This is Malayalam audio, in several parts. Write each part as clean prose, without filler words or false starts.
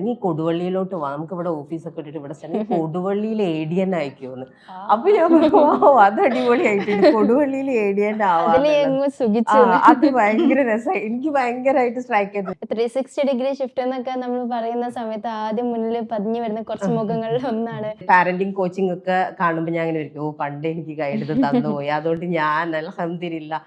നീ കൊടുവള്ളിയിലോട്ട് വാ, നമുക്ക് ഇവിടെ ഓഫീസൊക്കെ ഇട്ടിട്ട് ഇവിടെ സ്ഥലം കൊടുവള്ളിയിൽ ADN അയക്കുമെന്ന്. അപ്പൊ ഞാൻ പറഞ്ഞു ഓ അത് അടിപൊളിയായിട്ടുണ്ട്, കൊടുവള്ളിയിൽ ADN ആവാന്നുള്ളത്. അത് ഭയങ്കര രസമായി, എനിക്ക് ഭയങ്കരമായിട്ട് സ്ട്രൈക്ക് ചെയ്തു. 360 ഡിഗ്രി ഷിഫ്റ്റ് എന്നൊക്കെ നമ്മൾ പറയുന്ന സമയത്ത് ആദ്യം മുന്നിൽ പതിഞ്ഞു വരുന്ന കുറച്ച് മുഖങ്ങളിൽ ഒന്നാണ്. പാരന്റിങ് കോച്ചിങ് ഒക്കെ കാണുമ്പോൾ ഞാൻ ഇങ്ങനെ ഇരിക്കും, ഓ പണ്ട് എനിക്ക് ഗൈഡ് തന്നുപോയി, അതുകൊണ്ട് ഞാൻ അൽഹംദുലില്ലാ.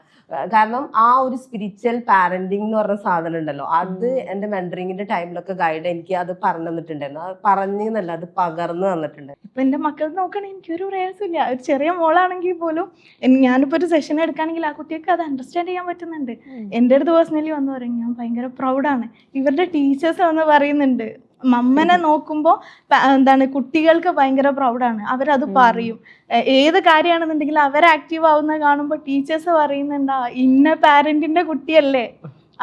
കാരണം ആ ഒരു സ്പിരിച്വൽ പാരന്റിങ് എന്ന് പറഞ്ഞ സാധനം ഉണ്ടല്ലോ, അത് എന്റെ മെന്ററിങ്ങിന്റെ ടൈമിലൊക്കെ ഗൈഡ് എനിക്ക് അത് പറഞ്ഞു തന്നിട്ടുണ്ടായിരുന്നു. അത് പറഞ്ഞെന്നല്ല, അത് പകർന്നു തന്നിട്ടുണ്ട്. ഇപ്പൊ എന്റെ മക്കൾ നോക്കണെങ്കിൽ എനിക്കൊരു പ്രയാസമില്ല. ഒരു ചെറിയ മോളാണെങ്കിൽ പോലും ഞാനിപ്പോ ഒരു സെഷൻ എടുക്കുകയാണെങ്കിൽ ആ കുട്ടിയൊക്കെ അത് അണ്ടർസ്റ്റാൻഡ് ചെയ്യാൻ പറ്റുന്നുണ്ട്. എൻ്റെ അടുത്ത് പേഴ്സണലി വന്ന് പറയും ഞാൻ ഭയങ്കര പ്രൗഡാണ്. ഇവരുടെ ടീച്ചേഴ്സ് വന്ന് പറയുന്നുണ്ട്, മമ്മനെ നോക്കുമ്പോൾ എന്താണ് കുട്ടികൾക്ക് ഭയങ്കര പ്രൗഡാണ്, അവരത് പറയും. ഏത് കാര്യമാണെന്നുണ്ടെങ്കിൽ അവർ ആക്റ്റീവ് ആവുന്ന കാണുമ്പോൾ ടീച്ചേഴ്സ് പറയുന്നുണ്ടാ ഇന്ന പാരന്റിന്റെ കുട്ടിയല്ലേ,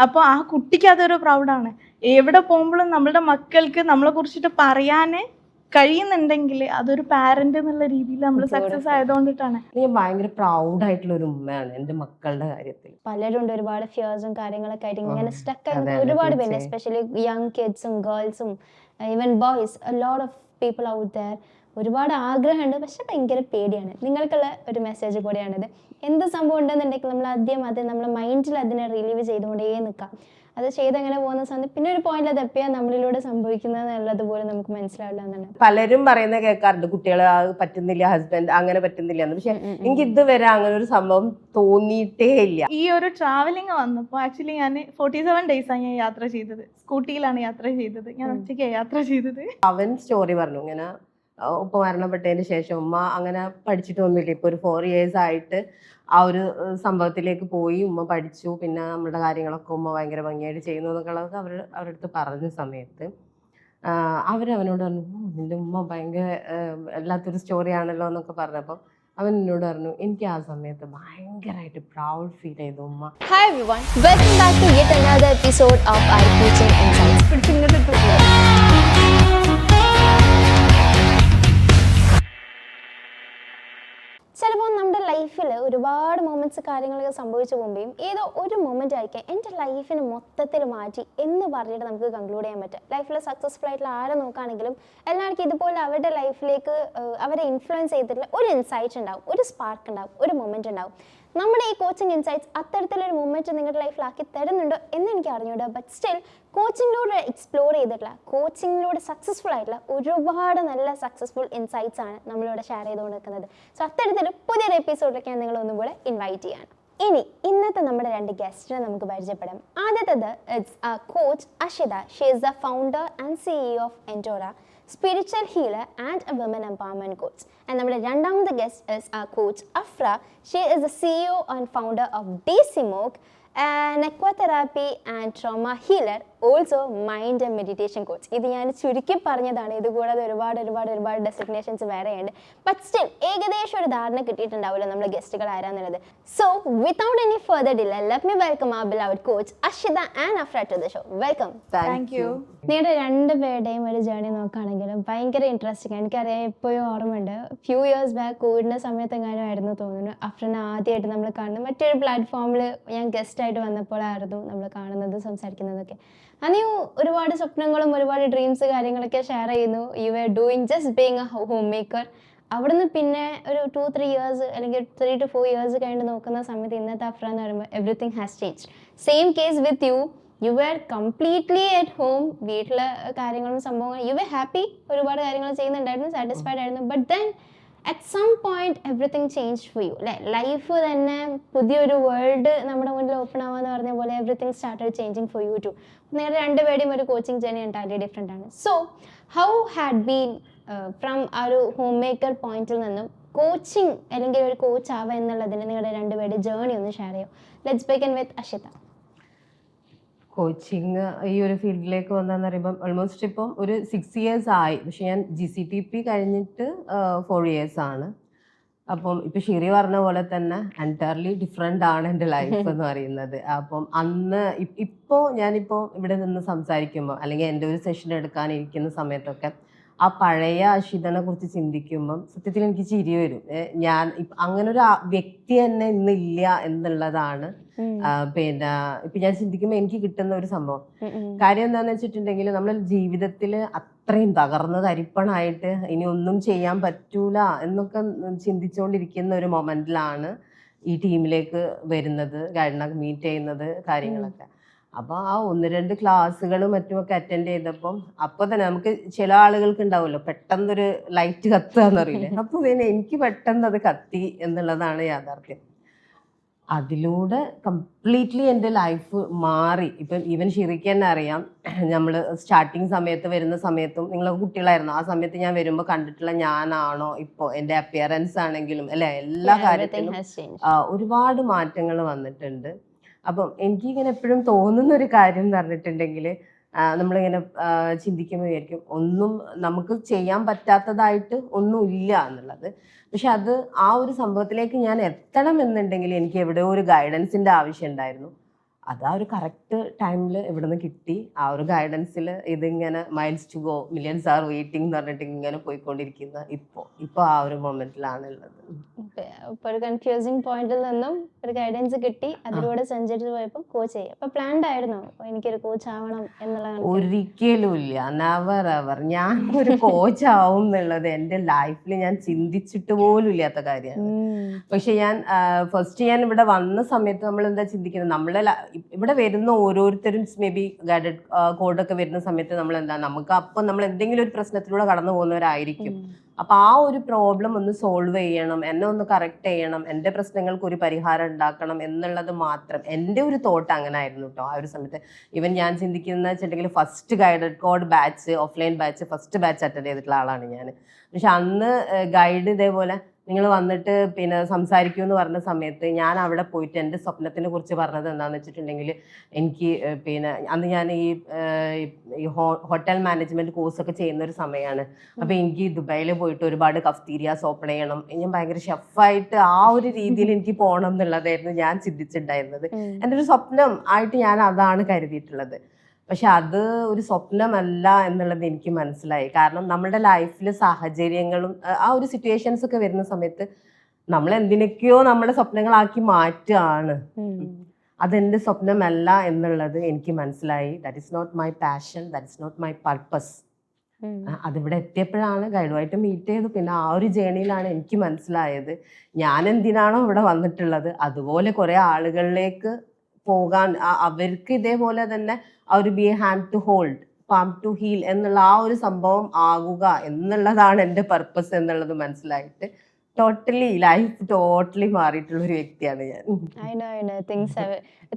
അപ്പോൾ ആ കുട്ടിക്ക് അതൊരു പ്രൗഡാണ്. എവിടെ പോകുമ്പോഴും നമ്മളുടെ മക്കൾക്ക് നമ്മളെ കുറിച്ചിട്ട് പറയാന് കഴിയുന്നുണ്ടെങ്കിൽ അതൊരു പാരന്റ് എന്നുള്ള രീതിയിൽ നമ്മൾ സക്സസ് ആയതുകൊണ്ടിട്ടാണ്. ഞാൻ ഭയങ്കര പ്രൗഡ് ആയിട്ടുള്ള ഒരു ഉമ്മയാണ് എന്റെ മക്കളുടെ കാര്യത്തിൽ. പലരുണ്ട് ഒരുപാട് ഫിയേഴ്സും കാര്യങ്ങളൊക്കെ ആയിട്ട് ഇങ്ങനെ സ്റ്റക്ക് ആയി ഒരുപാട് പേര്, എസ്പെഷ്യലി യങ് കിഡ്സും ഗേൾസും even boys, lot of people out there. ഒരുപാട് ആഗ്രഹമുണ്ട്, പക്ഷെ ഭയങ്കര പേടിയാണ്. നിങ്ങൾക്കുള്ള ഒരു മെസ്സേജ് കൂടിയാണിത്. എന്ത് സംഭവം ഉണ്ടെന്നുണ്ടെങ്കിൽ നമ്മൾ ആദ്യം അത് നമ്മുടെ മൈൻഡിൽ അതിനെ റിലീവ് ചെയ്തുകൊണ്ടേ നിൽക്കാം. അത് ചെയ്തങ്ങനെ പോകുന്ന സമയത്ത് പിന്നെ ഒരു പോയിന്റ് അത് എപ്പോഴാണ് നമ്മളിലൂടെ സംഭവിക്കുന്നത് എന്നുള്ളതുപോലെ നമുക്ക് മനസ്സിലാവില്ല എന്നാണ്. പലരും പറയുന്നത് കേൾക്കാറുണ്ട്, കുട്ടികളെ പറ്റുന്നില്ല, ഹസ്ബൻഡ് അങ്ങനെ പറ്റുന്നില്ല എന്ന്. പക്ഷെ എനിക്ക് ഇതുവരെ അങ്ങനെ ഒരു സംഭവം തോന്നിയിട്ടേ ഇല്ല. ഈ ഒരു ട്രാവലിംഗ് വന്നപ്പോൾ ആക്ച്വലി ഞാൻ 47 ഡേയ്സാണ് ഞാൻ യാത്ര ചെയ്തത്. സ്കൂട്ടിയിലാണ് യാത്ര ചെയ്തത്, ഞാൻ ഒറ്റയ്ക്കാണ് യാത്ര ചെയ്തത്. അവൻ സ്റ്റോറി പറഞ്ഞു, ഇങ്ങനെ ഉപ്പ മരണപ്പെട്ടതിന് ശേഷം ഉമ്മ അങ്ങനെ പഠിച്ചിട്ടൊന്നുമില്ല. ഇപ്പൊ ഒരു 4 years ആയിട്ട് ആ ഒരു സംഭവത്തിലേക്ക് പോയി, ഉമ്മ പഠിച്ചു, പിന്നെ നമ്മുടെ കാര്യങ്ങളൊക്കെ ഉമ്മ ഭയങ്കര ഭംഗിയായിട്ട് ചെയ്യുന്നു എന്നൊക്കെ ഉള്ളത് അവരുടെ അടുത്ത് പറഞ്ഞ സമയത്ത് അവനോട് പറഞ്ഞു, നിന്റെ ഉമ്മ ഭയങ്കര വല്ലാത്തൊരു സ്റ്റോറി ആണല്ലോ എന്നൊക്കെ പറഞ്ഞപ്പോൾ അവൻ എന്നോട് പറഞ്ഞു, എനിക്ക് ആ സമയത്ത് ഭയങ്കരമായിട്ട് പ്രൗഡ് ഫീൽ ചെയ്തു ഉമ്മ. Hi everyone, welcome back to yet another episode of our Coaching Insights. ചിലപ്പോൾ നമ്മുടെ ലൈഫിൽ ഒരുപാട് മൊമെന്റ്സ് കാര്യങ്ങളൊക്കെ സംഭവിച്ചു പോകുമ്പോഴും ഏതോ ഒരു മൊമെന്റ് ആയിരിക്കും എൻ്റെ ലൈഫിന് മൊത്തത്തിൽ മാറ്റി എന്ന് പറഞ്ഞിട്ട് നമുക്ക് കൺക്ലൂഡ് ചെയ്യാൻ പറ്റും. ലൈഫിൽ സക്സസ്ഫുൾ ആയിട്ടുള്ള ആരെ നോക്കുകയാണെങ്കിലും എല്ലാവർക്കും ഇതുപോലെ അവരുടെ ലൈഫിലേക്ക് അവരെ ഇൻഫ്ലുവൻസ് ചെയ്തിട്ടുള്ള ഒരു ഇൻസൈറ്റ് ഉണ്ടാവും, ഒരു സ്പാർക്ക് ഉണ്ടാവും, ഒരു മൊമെന്റ് ഉണ്ടാവും. നമ്മുടെ ഈ കോച്ചിങ് ഇൻസൈറ്റ്സ് അത്തരത്തിലൊരു മൊമെന്റ് നിങ്ങളുടെ ലൈഫിലാക്കി തരുന്നുണ്ടോ എന്ന് എനിക്ക് അറിഞ്ഞൂടാ. ബട്ട് സ്റ്റിൽ കോച്ചിങ്ങിലൂടെ എക്സ്പ്ലോർ ചെയ്തിട്ടുള്ള, കോച്ചിങ്ങിലൂടെ സക്സസ്ഫുൾ ആയിട്ടുള്ള ഒരുപാട് നല്ല സക്സസ്ഫുൾ ഇൻസൈറ്റ്സ് ആണ് നമ്മളിവിടെ ഷെയർ ചെയ്തുകൊണ്ട് നിൽക്കുന്നത്. സോ അത്തരത്തിൽ പുതിയൊരു എപ്പിസോഡിലേക്ക് ഞാൻ നിങ്ങളൊന്നും കൂടെ ഇൻവൈറ്റ് ചെയ്യാണ്. ഇനി ഇന്നത്തെ നമ്മുടെ 2 ഗസ്റ്റിനെ നമുക്ക് പരിചയപ്പെടാം. ആദ്യത്തേത് it's coach Ashita. She is the founder and CEO of Entora, spiritual healer and a women empowerment coach. And നമ്മുടെ രണ്ടാമത്തെ guest is our coach Afra. She is the CEO and founder of DCMOC, an aquatherapy and trauma healer, also mind and meditation coach. ഇത് ഞാൻ ചുരുക്കി പറഞ്ഞതാണ്, ഇതുകൂടാതെ ഒരുപാട് ഡെസിഗ്നേഷൻസ് വേറെയുണ്ട്. ബട്ട് സ്റ്റിൽ ഏകദേശം ഒരു ധാരണ കിട്ടിയിട്ടുണ്ടാവില്ല നമ്മുടെ ഗസ്റ്റുകൾ ആരാന്നുള്ളത്. So without any further delay, let me welcome our beloved coach Ashita and Afra to the show. Welcome. Thank you. നിങ്ങളുടെ രണ്ടുപേരുടെയും ഒരു ജേർണി നോക്കുകയാണെങ്കിൽ ഭയങ്കര ഇൻട്രസ്റ്റിംഗ്. എനിക്കറിയാം, എപ്പോഴും ഓർമ്മയുണ്ട്, ഫ്യൂ ഇയേഴ്സ് ബാക്ക് കോവിഡിൻ്റെ സമയത്തെങ്ങാനും ആയിരുന്നു തോന്നുന്നു അഫ്രനെ ആദ്യമായിട്ട് നമ്മൾ കാണുന്നത്. മറ്റൊരു പ്ലാറ്റ്ഫോമിൽ ഞാൻ ഗസ്റ്റായിട്ട് വന്നപ്പോഴായിരുന്നു നമ്മൾ കാണുന്നത്, സംസാരിക്കുന്നതൊക്കെ. അന്ന് ഒരുപാട് സ്വപ്നങ്ങളും ഒരുപാട് ഡ്രീംസ് കാര്യങ്ങളൊക്കെ ഷെയർ ചെയ്യുന്നു. You are doing just being A home maker. അവിടുന്ന് പിന്നെ ഒരു 2-3 years അല്ലെങ്കിൽ 3 to 4 years കഴിഞ്ഞ് നോക്കുന്ന സമയത്ത് ഇന്നത്തെ അഫ്ര എന്ന് പറയുമ്പോൾ everything has change. Same case with you were completely at home. വീട്ടിലെ കാര്യങ്ങളും സംഭവങ്ങളും യു വേർ ഹാപ്പി, ഒരുപാട് കാര്യങ്ങൾ ചെയ്യുന്നുണ്ടായിരുന്നു, സാറ്റിസ്ഫൈഡ് ആയിരുന്നു. But then at some point everything change for you. അല്ലേ, ലൈഫ് തന്നെ പുതിയൊരു വേൾഡ് നമ്മുടെ മുന്നിൽ ഓപ്പൺ ആവാന്ന് പറഞ്ഞ പോലെ everything started changing for you too. നിങ്ങളുടെ രണ്ടുപേരുടെയും ഒരു കോച്ചിങ് ജേർണി എൻറ്റയർലി ഡിഫറെൻ്റ് ആണ്. So how had been from ആ ഒരു ഹോം മേക്കർ പോയിന്റിൽ നിന്നും കോച്ചിങ് അല്ലെങ്കിൽ ഒരു കോച്ച് ആവുക എന്നുള്ളതിന് നിങ്ങളുടെ രണ്ടുപേരുടെ ജേർണി ഒന്ന് ഷെയർ ചെയ്യും. Let's begin with Ashitha. Coaching ഈ ഒരു ഫീൽഡിലേക്ക് വന്നതെന്ന് പറയുമ്പം ഓൾമോസ്റ്റ് ഇപ്പം ഒരു 6 years ആയി. പക്ഷെ ഞാൻ GCTP കഴിഞ്ഞിട്ട് 4 years ആണ്. അപ്പം ഇപ്പം ഷിറി പറഞ്ഞ പോലെ തന്നെ എൻറ്റയർലി ഡിഫറെൻ്റ് ആണ് എൻ്റെ ലൈഫ് എന്ന് പറയുന്നത്. അപ്പം അന്ന് ഞാനിപ്പോൾ ഇവിടെ നിന്ന് സംസാരിക്കുമ്പോൾ അല്ലെങ്കിൽ എൻ്റെ ഒരു സെഷൻ എടുക്കാനിരിക്കുന്ന സമയത്തൊക്കെ ആ പഴയ അഷിതനെ കുറിച്ച് ചിന്തിക്കുമ്പം സത്യത്തിൽ എനിക്ക് ചിരി വരും. ഞാൻ അങ്ങനെ ഒരു വ്യക്തി തന്നെ ഇന്നില്ല എന്നുള്ളതാണ്. പിന്നെ ഇപ്പൊ ഞാൻ ചിന്തിക്കുമ്പോൾ എനിക്ക് കിട്ടുന്ന ഒരു സംഭവം. കാര്യം എന്താന്ന് വെച്ചിട്ടുണ്ടെങ്കിൽ നമ്മൾ ജീവിതത്തിൽ അത്രയും തകർന്ന് തരിപ്പണായിട്ട് ഇനി ഒന്നും ചെയ്യാൻ പറ്റൂല എന്നൊക്കെ ചിന്തിച്ചുകൊണ്ടിരിക്കുന്ന ഒരു മൊമെന്റിലാണ് ഈ ടീമിലേക്ക് വരുന്നത്, ഗൈഡിനൊക്കെ മീറ്റ് ചെയ്യുന്നത്, കാര്യങ്ങളൊക്കെ. അപ്പൊ ആ 1-2 ക്ലാസ്സുകളും മറ്റുമൊക്കെ അറ്റൻഡ് ചെയ്തപ്പം അപ്പൊ തന്നെ നമുക്ക് ചില ആളുകൾക്ക് ഉണ്ടാവുമല്ലോ പെട്ടെന്നൊരു ലൈറ്റ് കത്തുക എന്നറിയില്ലേ, അപ്പൊ പിന്നെ എനിക്ക് പെട്ടെന്ന് അത് കത്തി എന്നുള്ളതാണ് യാഥാർത്ഥ്യം. അതിലൂടെ കംപ്ലീറ്റ്ലി എൻ്റെ ലൈഫ് മാറി. ഇപ്പം ഈവൻ ഷിറിക്ക് തന്നെ അറിയാം, നമ്മൾ സ്റ്റാർട്ടിങ് സമയത്ത് വരുന്ന സമയത്തും നിങ്ങളൊക്കെ കുട്ടികളായിരുന്നു ആ സമയത്ത് ഞാൻ വരുമ്പോൾ കണ്ടിട്ടുള്ള ഞാനാണോ ഇപ്പോൾ എൻ്റെ അപ്പിയറൻസ് ആണെങ്കിലും അല്ലെ എല്ലാ കാര്യത്തിലും ഒരുപാട് മാറ്റങ്ങൾ വന്നിട്ടുണ്ട്. അപ്പം എനിക്കിങ്ങനെ എപ്പോഴും തോന്നുന്ന ഒരു കാര്യം എന്ന് പറഞ്ഞിട്ടുണ്ടെങ്കിൽ നമ്മളിങ്ങനെ ചിന്തിക്കുമ്പോൾ വിചാരിക്കും ഒന്നും നമുക്ക് ചെയ്യാൻ പറ്റാത്തതായിട്ട് ഒന്നും ഇല്ല എന്നുള്ളത്. പക്ഷെ അത് ആ ഒരു സംഭവത്തിലേക്ക് ഞാൻ എത്തണം എന്നുണ്ടെങ്കിൽ എനിക്ക് എവിടെയോ ഒരു ഗൈഡൻസിന്റെ ആവശ്യം ഉണ്ടായിരുന്നു. അത് ആ ഒരു കറക്റ്റ് ടൈമിൽ ഇവിടെ നിന്ന് കിട്ടി. ആ ഒരു ഗൈഡൻസിൽ ഇതിങ്ങനെ miles to go millions are waiting എന്ന് പറഞ്ഞിട്ട് ഇങ്ങനെ പോയിക്കൊണ്ടിരിക്കുന്ന ഇപ്പൊ ആ ഒരു മൊമെന്റിലാണ് ഉള്ളത്. ഇപ്പൊ ഒരു കൺഫ്യൂസിങ് പോയിന്റിൽ നിന്നും ഒരു ഗൈഡൻസ് കിട്ടി, അതിലൂടെ സഞ്ചരിച്ചു പോയപ്പോൾ കോച്ച് ചെയ്യാം. അപ്പൊ പ്ലാൻഡ് ആയിരുന്നോ എനിക്കൊരു കോച്ച് ആവണം എന്നുള്ള? ഒരിക്കലും ഇല്ല, നെവർ എവർ. ഞാൻ ഒരു കോച്ച് ആവും എന്നുള്ളത് എൻ്റെ ലൈഫിൽ ഞാൻ ചിന്തിച്ചിട്ട് പോലും ഇല്ലാത്ത കാര്യമാണ്. പക്ഷെ ഞാൻ ഫസ്റ്റ് ഇവിടെ വന്ന സമയത്ത് നമ്മൾ എന്താ ചിന്തിക്കുന്നത്, നമ്മളെ ഇവിടെ വരുന്ന ഓരോരുത്തരും മേ ബി ഗൈഡഡ് കോഡൊക്കെ വരുന്ന സമയത്ത് നമ്മൾ എന്താ നമുക്ക് അപ്പം നമ്മൾ എന്തെങ്കിലും ഒരു പ്രശ്നത്തിലൂടെ കടന്നു പോകുന്നവരായിരിക്കും. അപ്പൊ ആ ഒരു പ്രോബ്ലം ഒന്ന് സോൾവ് ചെയ്യണം, എന്നെ ഒന്ന് കറക്റ്റ് ചെയ്യണം, എൻ്റെ പ്രശ്നങ്ങൾക്ക് ഒരു പരിഹാരം ഉണ്ടാക്കണം എന്നുള്ളത് മാത്രം എൻ്റെ ഒരു തോട്ട് അങ്ങനെ ആയിരുന്നു കേട്ടോ ആ ഒരു സമയത്ത്. ഈവൻ ഞാൻ ചിന്തിക്കുന്ന വെച്ചിട്ടുണ്ടെങ്കിൽ first guided code batch, offline batch, first batch attend ചെയ്തിട്ടുള്ള ആളാണ് ഞാൻ. പക്ഷെ അന്ന് ഗൈഡ് ഇതേപോലെ നിങ്ങൾ വന്നിട്ട് പിന്നെ സംസാരിക്കൂ എന്ന് പറഞ്ഞ സമയത്ത് ഞാൻ അവിടെ പോയിട്ട് എൻ്റെ സ്വപ്നത്തിനെ കുറിച്ച് പറഞ്ഞത് എന്താണെന്ന് വെച്ചിട്ടുണ്ടെങ്കിൽ എനിക്ക് പിന്നെ അന്ന് ഞാൻ ഈ ഹോട്ടൽ മാനേജ്മെന്റ് കോഴ്സൊക്കെ ചെയ്യുന്ന ഒരു സമയമാണ്. അപ്പൊ എനിക്ക് ദുബായിൽ പോയിട്ട് ഒരുപാട് കഫ്തീരിയാസ് ഓപ്പൺ ചെയ്യണം, ഞാൻ ഭയങ്കര ഷെഫായിട്ട് ആ ഒരു രീതിയിൽ എനിക്ക് പോകണം എന്നുള്ളതായിരുന്നു ഞാൻ ചിന്തിച്ചിട്ടുണ്ടായിരുന്നത്. എൻ്റെ ഒരു സ്വപ്നം ആയിട്ട് ഞാൻ അതാണ് കരുതിയിട്ടുള്ളത്. പക്ഷെ അത് ഒരു സ്വപ്നമല്ല എന്നുള്ളത് എനിക്ക് മനസ്സിലായി. കാരണം നമ്മുടെ ലൈഫിൽ സാഹചര്യങ്ങളും ആ ഒരു സിറ്റുവേഷൻസ് ഒക്കെ വരുന്ന സമയത്ത് നമ്മൾ എന്തിനൊക്കെയോ നമ്മുടെ സ്വപ്നങ്ങളാക്കി മാറ്റുകയാണ്. അതെന്റെ സ്വപ്നമല്ല എന്നുള്ളത് എനിക്ക് മനസ്സിലായി. That is not my passion, that is not my purpose. അതിവിടെ എത്തിയപ്പോഴാണ് ഗൈഡുമായിട്ട് മീറ്റ് ചെയ്തു. പിന്നെ ആ ഒരു ജേണിയിലാണ് എനിക്ക് മനസ്സിലായത് ഞാൻ എന്തിനാണോ ഇവിടെ വന്നിട്ടുള്ളത് അതുപോലെ കുറെ ആളുകളിലേക്ക് പോകാൻ, അവർക്ക് ഇതേപോലെ തന്നെ ആ ഒരു be a hand to hold, palm to heal എന്നുള്ള ആ ഒരു സംഭവം ആകുക എന്നുള്ളതാണ് എൻ്റെ പർപ്പസ് എന്നുള്ളത് മനസ്സിലായിട്ട് ലൈഫ് ടോട്ടലി മാറിയിട്ടുള്ള ഒരു വ്യക്തിയാണ് ഞാൻ.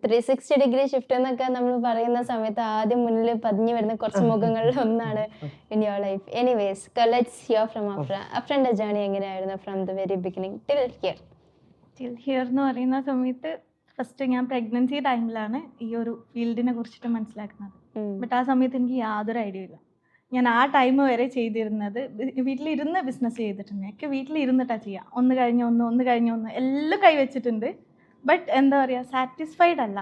360 ഡിഗ്രി ഷിഫ്റ്റ് എന്നൊക്കെ നമ്മൾ പറയുന്ന സമയത്ത് ആദ്യം മുന്നിൽ പതിഞ്ഞു വരുന്ന കുറച്ച് മുഖങ്ങളിൽ ഒന്നാണ് in your life. Anyways, let's hear from Afra. അഫ്രന്റെ ജേർണി എങ്ങനെയായിരുന്നു from the very beginning till here എന്ന് പറയുന്ന സമയത്ത് ഫസ്റ്റ് ഞാൻ പ്രഗ്നൻസി ടൈമിലാണ് ഈ ഒരു ഫീൽഡിനെ കുറിച്ചിട്ട് മനസ്സിലാക്കുന്നത്. ബട്ട് ആ സമയത്ത് എനിക്ക് യാതൊരു ഐഡിയ ഇല്ല. ഞാൻ ആ ടൈം വരെ ചെയ്തിരുന്നത് വീട്ടിലിരുന്ന് ബിസിനസ് ചെയ്തിട്ടുണ്ട്. എനിക്ക് വീട്ടിലിരുന്നിട്ടാണ് ചെയ്യുക, ഒന്ന് കഴിഞ്ഞ ഒന്ന് എല്ലാം കൈവച്ചിട്ടുണ്ട്. ബട്ട് എന്താ പറയുക, സാറ്റിസ്ഫൈഡ് അല്ല.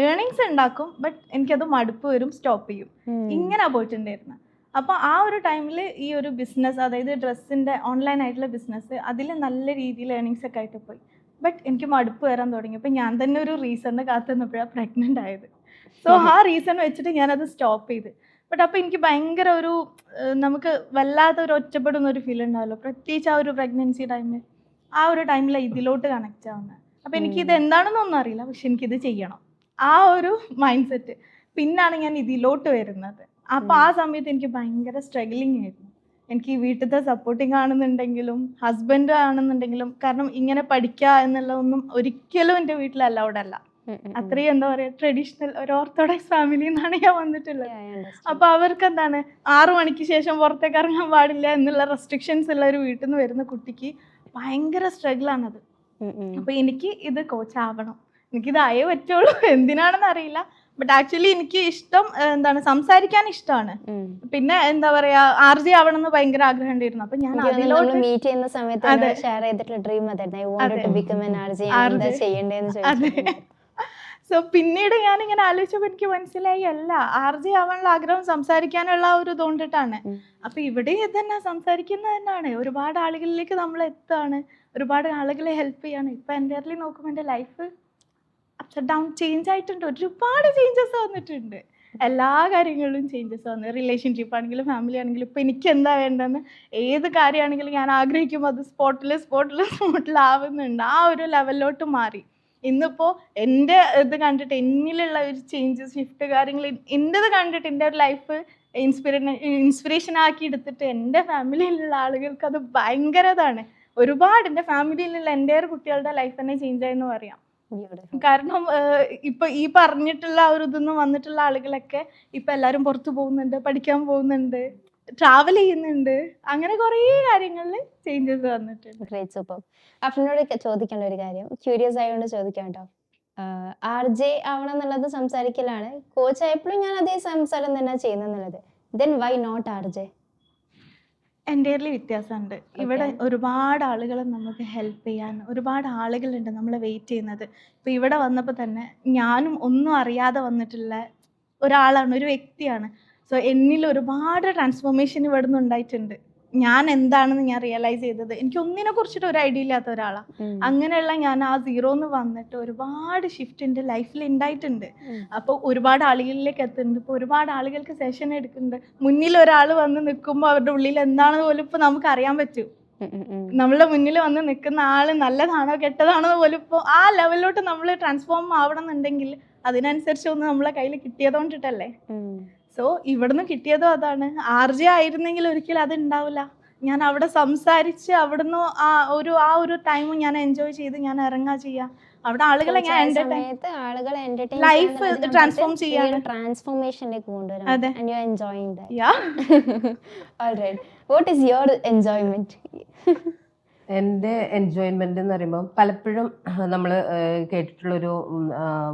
ഏർണിങ്സ് ഉണ്ടാക്കും, ബട്ട് എനിക്കത് മടുപ്പ് വരും, സ്റ്റോപ്പ് ചെയ്യും, ഇങ്ങനെ പോയിട്ടുണ്ടായിരുന്നു. അപ്പോൾ ആ ഒരു ടൈമിൽ ഈ ഒരു ബിസിനസ്, അതായത് ഡ്രസ്സിൻ്റെ ഓൺലൈൻ ആയിട്ടുള്ള ബിസിനസ്, അതിൽ നല്ല രീതിയിൽ ഏർണിങ്സ് ഒക്കെ ആയിട്ട് പോയി. ബട്ട് എനിക്ക് മടുപ്പ് വരാൻ തുടങ്ങിയപ്പോൾ ഞാൻ തന്നെ ഒരു റീസണിന് കാത്തുനിന്നപ്പോഴാണ് പ്രഗ്നൻ്റ് ആയത്. സോ ആ റീസൺ വെച്ചിട്ട് ഞാനത് സ്റ്റോപ്പ് ചെയ്ത്. ബട്ട് അപ്പോൾ എനിക്ക് ഭയങ്കര ഒരു നമുക്ക് വല്ലാത്ത ഒരു ഒറ്റപ്പെടുന്ന ഒരു ഫീൽ ഉണ്ടാവല്ലോ, പ്രത്യേകിച്ച് ആ ഒരു പ്രഗ്നൻസി ടൈമിൽ. ആ ഒരു ടൈമിൽ ഇതിലോട്ട് കണക്റ്റ് ആവുന്നത്. അപ്പോൾ എനിക്കിത് എന്താണെന്നൊന്നും അറിയില്ല, പക്ഷെ എനിക്കിത് ചെയ്യണം, ആ ഒരു മൈൻഡ് സെറ്റ്. പിന്നാണ് ഞാൻ ഇതിലോട്ട് വരുന്നത്. അപ്പോൾ ആ സമയത്ത് എനിക്ക് ഭയങ്കര സ്ട്രഗ്ലിങ് ആയിരുന്നു. എനിക്ക് വീട്ടിലത്തെ സപ്പോർട്ടിങ് ആണെന്നുണ്ടെങ്കിലും ഹസ്ബൻഡ് ആണെന്നുണ്ടെങ്കിലും, കാരണം ഇങ്ങനെ പഠിക്കുക എന്നുള്ളതൊന്നും ഒരിക്കലും എൻ്റെ വീട്ടിൽ അലൗഡ് അല്ല. അത്രയും എന്താ പറയുക, ട്രഡീഷണൽ ഒരു ഓർത്തഡോക്സ് ഫാമിലി എന്നാണ് ഞാൻ വന്നിട്ടുള്ളത്. അപ്പോൾ അവർക്ക് എന്താണ് 6 മണിക്ക് ശേഷം പുറത്തേക്ക് ഇറങ്ങാൻ പാടില്ല എന്നുള്ള റെസ്ട്രിക്ഷൻസ് ഉള്ള ഒരു വീട്ടിൽ നിന്ന് വരുന്ന കുട്ടിക്ക് ഭയങ്കര സ്ട്രഗിളാണത്. അപ്പോൾ എനിക്ക് ഇത് കോച്ച് ആവണം, എനിക്കിതായേ പറ്റുള്ളൂ. എന്തിനാണെന്ന് അറിയില്ല, ബട്ട് ആക്ച്വലി എനിക്ക് ഇഷ്ടം എന്താണ്, സംസാരിക്കാൻ ഇഷ്ടമാണ്. പിന്നെ എന്താ പറയാ, RJ ആവണം എന്ന് ഭയങ്കര ആഗ്രഹം ഉണ്ടായിരുന്നു. അപ്പൊ ഞാൻ മീറ്റ് ചെയ്യുന്ന സമയത്ത് ഷെയർ ചെയ്തിട്ടുള്ള ഡ്രീം അതായിരുന്നു, സോ പിന്നീട് ഞാനിങ്ങനെ ആലോചിച്ചപ്പോൾ എനിക്ക് മനസ്സിലായി അല്ല RJ ആവാനുള്ള ആഗ്രഹം സംസാരിക്കാനുള്ള ആ ഒരു ഇതുകൊണ്ടിട്ടാണ്. അപ്പൊ ഇവിടെ ഇത് തന്നെ സംസാരിക്കുന്നത് തന്നെയാണ്. ഒരുപാട് ആളുകളിലേക്ക് നമ്മൾ എത്താണ്, ഒരുപാട് ആളുകളെ ഹെൽപ്പ് ചെയ്യാണ്. ഇപ്പൊ എൻ്റെ നോക്കുമ്പോൾ എൻ്റെ ലൈഫ് അപ്സൈഡ് ഡൗൺ ചേഞ്ച് ആയിട്ടുണ്ട്. ഒരുപാട് ചേഞ്ചസ് വന്നിട്ടുണ്ട്. എല്ലാ കാര്യങ്ങളിലും ചേഞ്ചസ് വന്നു. റിലേഷൻഷിപ്പ് ആണെങ്കിലും ഫാമിലി ആണെങ്കിലും ഇപ്പം എനിക്ക് എന്താ വേണ്ടതെന്ന് ഏത് കാര്യമാണെങ്കിലും ഞാൻ ആഗ്രഹിക്കുമ്പോൾ അത് സ്പോട്ടിലാവുന്നുണ്ട്. ആ ഒരു ലെവലിലോട്ട് മാറി. ഇന്നിപ്പോൾ എൻ്റെ ഇത് കണ്ടിട്ട് എന്നിലുള്ള ഒരു ചേഞ്ചസ് ഷിഫ്റ്റ് കാര്യങ്ങൾ എൻ്റെത് കണ്ടിട്ട് എൻ്റെ ഒരു ലൈഫ് ഇൻസ്പിറേഷൻ ആക്കി എടുത്തിട്ട് എൻ്റെ ഫാമിലിയിലുള്ള ആളുകൾക്ക് അത് ഭയങ്കര ഇതാണ്. ഒരുപാട് എൻ്റെ ഫാമിലിയിലുള്ള എൻ്റെ കുട്ടികളുടെ ലൈഫ് തന്നെ ചേഞ്ച് ആയെന്ന് പറയാം. കാരണം ഇപ്പൊ ഈ പറഞ്ഞിട്ടുള്ള ഒരു ഇതൊന്നും വന്നിട്ടുള്ള ആളുകളൊക്കെ ഇപ്പൊ എല്ലാരും പുറത്തു പോകുന്നുണ്ട്, പഠിക്കാൻ പോകുന്നുണ്ട്, ട്രാവൽ ചെയ്യുന്നുണ്ട്. അങ്ങനെ കുറേ കാര്യങ്ങളിൽ ചേഞ്ചസ് വന്നിട്ടുണ്ട്. Great, super. അഫ്നോട് ചോദിക്കേണ്ട ഒരു കാര്യം, ക്യൂരിയസ് ആയതുകൊണ്ട് ചോദിക്കാം കേട്ടോ. RJ ആവണം എന്നുള്ളത് സംസാരിക്കലാണ്. കോച്ച് ആയപ്പോഴും ഞാൻ അതേ സംസാരം തന്നെ ചെയ്യുന്നുള്ളത്. Then why not RJ? Entirely വ്യത്യാസമുണ്ട്. ഇവിടെ ഒരുപാട് ആളുകൾ നമുക്ക് ഹെൽപ്പ് ചെയ്യാൻ ഒരുപാട് ആളുകളുണ്ട് നമ്മളെ വെയിറ്റ് ചെയ്യുന്നത്. ഇപ്പോൾ ഇവിടെ വന്നപ്പോൾ തന്നെ ഞാനും ഒന്നും അറിയാതെ വന്നിട്ടുള്ള ഒരാളാണ്, ഒരു വ്യക്തിയാണ്. സോ എന്നിൽ ഒരുപാട് ട്രാൻസ്ഫോർമേഷൻ ഇവിടെ നിന്ന് ഉണ്ടായിട്ടുണ്ട്. ഞാൻ എന്താണെന്ന് ഞാൻ റിയലൈസ് ചെയ്തത് എനിക്ക് ഒന്നിനെ കുറിച്ചിട്ട് ഒരു ഐഡിയ ഇല്ലാത്ത ഒരാളാണ്. അങ്ങനെയുള്ള ഞാൻ ആ സീറോന്ന് വന്നിട്ട് ഒരുപാട് ഷിഫ്റ്റ് എൻ്റെ ലൈഫിൽ ഉണ്ടായിട്ടുണ്ട്. അപ്പോൾ ഒരുപാട് ആളുകളിലേക്ക് എത്തുന്നുണ്ട്. ഇപ്പോൾ ഒരുപാട് ആളുകൾക്ക് സെഷൻ എടുക്കുന്നുണ്ട്. മുന്നിൽ ഒരാൾ വന്ന് നിൽക്കുമ്പോൾ അവരുടെ ഉള്ളിൽ എന്താണെന്ന് പോലും ഇപ്പോൾ നമുക്ക് അറിയാൻ പറ്റും. നമ്മളുടെ മുന്നിൽ വന്ന് നിൽക്കുന്ന ആള് നല്ലതാണോ കെട്ടതാണോ പോലും ഇപ്പോൾ ആ ലെവലിലോട്ട് നമ്മൾ ട്രാൻസ്ഫോം ആവണം എന്നുണ്ടെങ്കിൽ അതിനനുസരിച്ച് ഒന്ന് നമ്മളെ കയ്യിൽ കിട്ടിയതുകൊണ്ടിട്ടല്ലേ. സോ ഇവിടുന്ന് കിട്ടിയതും അതാണ്. RJ ആയിരുന്നെങ്കിൽ ഒരിക്കലും അത് ഉണ്ടാവില്ല. ഞാൻ അവിടെ സംസാരിച്ച് അവിടുന്ന് ആ ഒരു ടൈം ഞാൻ എൻജോയ് ചെയ്ത് ഞാൻ ഇറങ്ങാ ചെയ്യാം. അവിടെ ആളുകളെ ഞാൻ ലൈഫ് ട്രാൻസ്ഫോം ചെയ്യാൻ ട്രാൻസ്ഫോർമേഷനിലേക്ക് കൊണ്ടുവരാം. അതെ. And you are enjoying that. All right. What is your enjoyment? എൻ്റെ എൻജോയ്മെന്റ് എന്ന് പറയുമ്പോൾ പലപ്പോഴും നമ്മൾ കേട്ടിട്ടുള്ളൊരു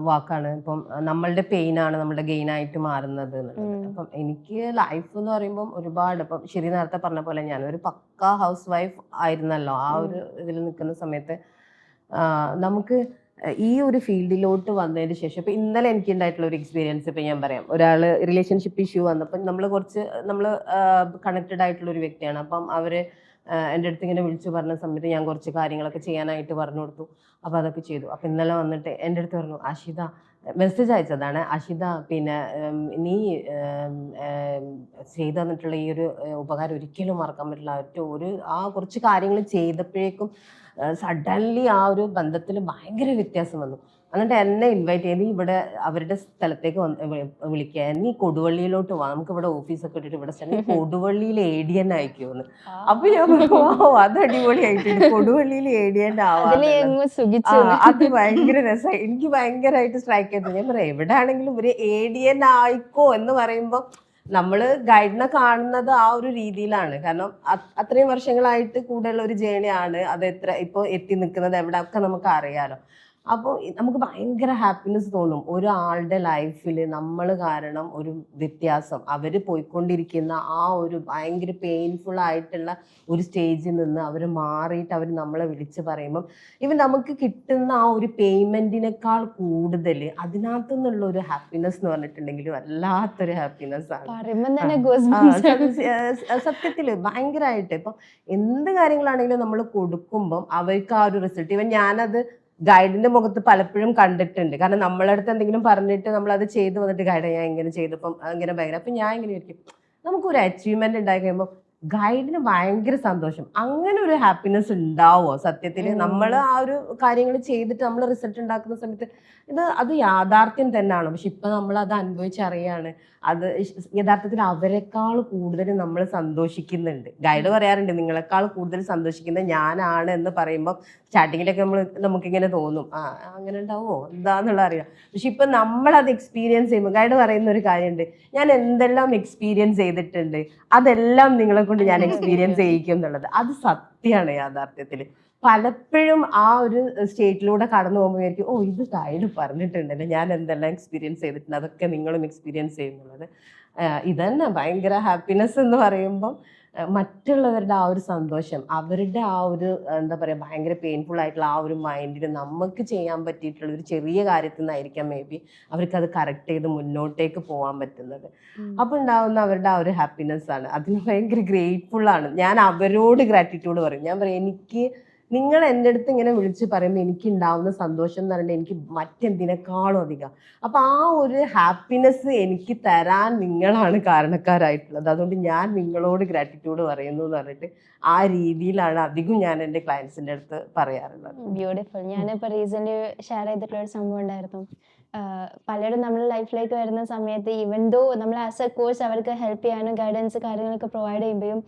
വാക്കാണ് ഇപ്പം നമ്മളുടെ പെയിനാണ് നമ്മുടെ ഗെയിനായിട്ട് മാറുന്നത് എന്നുള്ളത്. അപ്പം എനിക്ക് ലൈഫ് എന്ന് പറയുമ്പം ഒരുപാട് ഇപ്പം ശരി നേരത്തെ പറഞ്ഞ പോലെ ഞാനൊരു പക്ക ഹൗസ് വൈഫ് ആയിരുന്നല്ലോ. ആ ഒരു ഇതിൽ നിൽക്കുന്ന സമയത്ത് നമുക്ക് ഈ ഒരു ഫീൽഡിലോട്ട് വന്നതിന് ശേഷം ഇപ്പം ഇന്നലെ എനിക്ക് ഉണ്ടായിട്ടുള്ള ഒരു എക്സ്പീരിയൻസ് ഇപ്പം ഞാൻ പറയാം. ഒരാൾ റിലേഷൻഷിപ്പ് ഇഷ്യൂ വന്നപ്പം നമ്മൾ കണക്റ്റഡ് ആയിട്ടുള്ള ഒരു വ്യക്തിയാണ്. അപ്പം അവര് എൻ്റെ അടുത്ത് ഇങ്ങനെ വിളിച്ചു പറഞ്ഞ സമയത്ത് ഞാൻ കുറച്ച് കാര്യങ്ങളൊക്കെ ചെയ്യാനായിട്ട് പറഞ്ഞു കൊടുത്തു. അപ്പോൾ അതൊക്കെ ചെയ്തു. അപ്പം ഇന്നലെ വന്നിട്ട് എൻ്റെ അടുത്ത് പറഞ്ഞു, അഷിത, മെസ്സേജ് അയച്ചതാണ്, അഷിത പിന്നെ നീ ചെയ്തു തന്നിട്ടുള്ള ഈ ഒരു ഉപകാരം ഒരിക്കലും മറക്കാൻ പറ്റില്ല. കുറച്ച് കാര്യങ്ങൾ ചെയ്തപ്പോഴേക്കും സഡൻലി ആ ഒരു ബന്ധത്തിൽ ഭയങ്കര വ്യത്യാസം വന്നു. എന്നിട്ട് എന്നെ ഇൻവൈറ്റ് ചെയ്ത് ഇവിടെ അവരുടെ സ്ഥലത്തേക്ക് വിളിക്കുക, നീ കൊടുവള്ളിയിലോട്ട് വാ, നമുക്ക് ഇവിടെ ഓഫീസൊക്കെ ഇട്ടിട്ട് ഇവിടെ സ്ഥലം കൊടുവള്ളിയിൽ ADN അയക്കുമെന്ന്. അപ്പൊ ഞാൻ പറഞ്ഞു, അത് അടിപൊളിയായിട്ടുണ്ട്, കൊടുവള്ളിയിൽ ADN ആവാ. അത് ഭയങ്കര രസമായി, എനിക്ക് ഭയങ്കരമായിട്ട് സ്ട്രൈക്ക് ചെയ്തു. ഞാൻ പറയാം എവിടെ ആണെങ്കിലും ഒരു ADN ആയിക്കോ എന്ന് പറയുമ്പോൾ നമ്മൾ ഗൈഡിനെ കാണുന്നത് ആ ഒരു രീതിയിലാണ്. കാരണം അത്രയും വർഷങ്ങളായിട്ട് കൂടെയുള്ള ഒരു ജേണിയാണ്. അത് ഇപ്പോൾ എത്തി നിൽക്കുന്നത് എവിടെ ഒക്കെ നമുക്ക് അറിയാലോ. അപ്പോൾ നമുക്ക് ഭയങ്കര ഹാപ്പിനെസ് തോന്നും ഒരാളുടെ ലൈഫിൽ നമ്മൾ കാരണം ഒരു വ്യത്യാസം, അവർ പോയിക്കൊണ്ടിരിക്കുന്ന ആ ഒരു ഭയങ്കര പെയിൻഫുൾ ആയിട്ടുള്ള ഒരു സ്റ്റേജിൽ നിന്ന് അവർ മാറിയിട്ട് അവർ നമ്മളെ വിളിച്ച് പറയുമ്പം നമുക്ക് കിട്ടുന്ന ആ ഒരു പേയ്മെന്റിനേക്കാൾ കൂടുതൽ അതിനകത്തു നിന്നുള്ള ഒരു ഹാപ്പിനെസ് എന്ന് പറഞ്ഞിട്ടുണ്ടെങ്കിൽ വല്ലാത്തൊരു ഹാപ്പിനെസ് ആണ്. സത്യത്തിൽ ഭയങ്കരമായിട്ട് ഇപ്പം എന്ത് കാര്യങ്ങളാണെങ്കിലും നമ്മൾ കൊടുക്കുമ്പം അവർക്ക് ആ ഒരു റിസൾട്ട് ഇവൻ ഞാനത് ഗൈഡിന്റെ മുഖത്ത് പലപ്പോഴും കണ്ടിട്ടുണ്ട്. കാരണം നമ്മളെ അടുത്ത് എന്തെങ്കിലും പറഞ്ഞിട്ട് നമ്മളത് ചെയ്ത് വന്നിട്ട് ഗൈഡ് ഞാൻ ഇങ്ങനെ ചെയ്തപ്പം അങ്ങനെ ഭയങ്കര അപ്പം ഞാൻ ഇങ്ങനെ ഇരിക്കും, നമുക്കൊരു അച്ചീവ്മെന്റ് ഉണ്ടായി കഴിയുമ്പോൾ ഗൈഡിന് ഭയങ്കര സന്തോഷം. അങ്ങനെ ഒരു ഹാപ്പിനെസ് ഉണ്ടാവോ സത്യത്തിൽ? നമ്മൾ ആ ഒരു കാര്യങ്ങൾ ചെയ്തിട്ട് നമ്മൾ റിസൾട്ട് ഉണ്ടാക്കുന്ന സമയത്ത് അത് യാഥാർത്ഥ്യം തന്നെയാണ്. പക്ഷെ ഇപ്പൊ നമ്മൾ അത് അനുഭവിച്ചറിയാണ്, അത് യഥാർത്ഥത്തിൽ അവരെക്കാൾ കൂടുതൽ നമ്മൾ സന്തോഷിക്കുന്നുണ്ട്. ഗൈഡ് പറയാറുണ്ട്, നിങ്ങളെക്കാൾ കൂടുതൽ സന്തോഷിക്കുന്നത് ഞാനാണ് എന്ന് പറയുമ്പോൾ സ്റ്റാർട്ടിങ്ങിലൊക്കെ നമുക്കിങ്ങനെ തോന്നും, അങ്ങനെ ഉണ്ടാവോ എന്താന്നുള്ള അറിയാം. പക്ഷെ ഇപ്പൊ നമ്മളത് എക്സ്പീരിയൻസ് ചെയ്യുമ്പോൾ ഗൈഡ് പറയുന്ന ഒരു കാര്യമുണ്ട്, ഞാൻ എന്തെല്ലാം എക്സ്പീരിയൻസ് ചെയ്തിട്ടുണ്ട് അതെല്ലാം നിങ്ങളെ കൊണ്ട് ഞാൻ എക്സ്പീരിയൻസ് ചെയ്യിക്കും എന്നുള്ളത്. അത് സത്യമാണ് യാഥാർത്ഥ്യത്തിൽ. പലപ്പോഴും ആ ഒരു സ്റ്റേറ്റിലൂടെ കടന്നു പോകുമ്പോഴായിരിക്കും, ഇത് ഗൈഡ് പറഞ്ഞിട്ടുണ്ടല്ലോ, ഞാൻ എന്തെല്ലാം എക്സ്പീരിയൻസ് ചെയ്തിട്ടുണ്ട് അതൊക്കെ നിങ്ങളും എക്സ്പീരിയൻസ് ചെയ്യുന്നുള്ളത്. ഇതന്നെ ഭയങ്കര ഹാപ്പിനെസ് എന്ന് പറയുമ്പം മറ്റുള്ളവരുടെ ആ ഒരു സന്തോഷം, അവരുടെ ആ ഒരു എന്താ പറയുക ഭയങ്കര പെയിൻഫുൾ ആയിട്ടുള്ള ആ ഒരു മൈൻഡിന് നമുക്ക് ചെയ്യാൻ പറ്റിയിട്ടുള്ള ഒരു ചെറിയ കാര്യത്തിൽ നിന്നായിരിക്കാം മേ ബി അവർക്ക് അത് കറക്റ്റ് ചെയ്ത് മുന്നോട്ടേക്ക് പോകാൻ പറ്റുന്നത്. അപ്പോൾ ഉണ്ടാവുന്ന അവരുടെ ആ ഒരു ഹാപ്പിനെസ് ആണ്. അതിന് ഭയങ്കര ഗ്രേറ്റ്ഫുൾ ആണ്. ഞാൻ അവരോട് ഗ്രാറ്റിറ്റ്യൂഡ് പറയും. ഞാൻ പറയും എനിക്ക് നിങ്ങൾ എൻ്റെ അടുത്ത് ഇങ്ങനെ വിളിച്ച് പറയുമ്പോൾ എനിക്ക് ഉണ്ടാവുന്ന സന്തോഷം എന്ന് പറഞ്ഞാൽ എനിക്ക് മറ്റെന്തിനേക്കാളും അധികം. അപ്പോൾ ആ ഒരു ഹാപ്പിനെസ് എനിക്ക് തരാൻ നിങ്ങളാണ് കാരണക്കാരായിട്ടുള്ളത്. അതുകൊണ്ട് ഞാൻ നിങ്ങളോട് ഗ്രാറ്റിറ്റ്യൂഡ് പറയുന്നു എന്ന് പറഞ്ഞിട്ട് ആ രീതിയിലാണ് അധികം ഞാൻ എൻ്റെ ക്ലയൻസിൻ്റെ അടുത്ത് പറയാറുള്ളത്. ബ്യൂട്ടിഫുൾ. ഞാനിപ്പോൾ റീസെന്റ് ഷെയർ ചെയ്തിട്ടുള്ള ഒരു സംഭവം ഉണ്ടായിരുന്നു. പലരും നമ്മുടെ ലൈഫിലേക്ക് വരുന്ന സമയത്ത് ഈവൻ ദോ നമ്മൾ ആസ് എ കോച്ച് അവർക്ക് ഹെൽപ്പ് ചെയ്യാനും ഗൈഡൻസ് കാര്യങ്ങളൊക്കെ പ്രൊവൈഡ് ചെയ്യുമ്പോഴും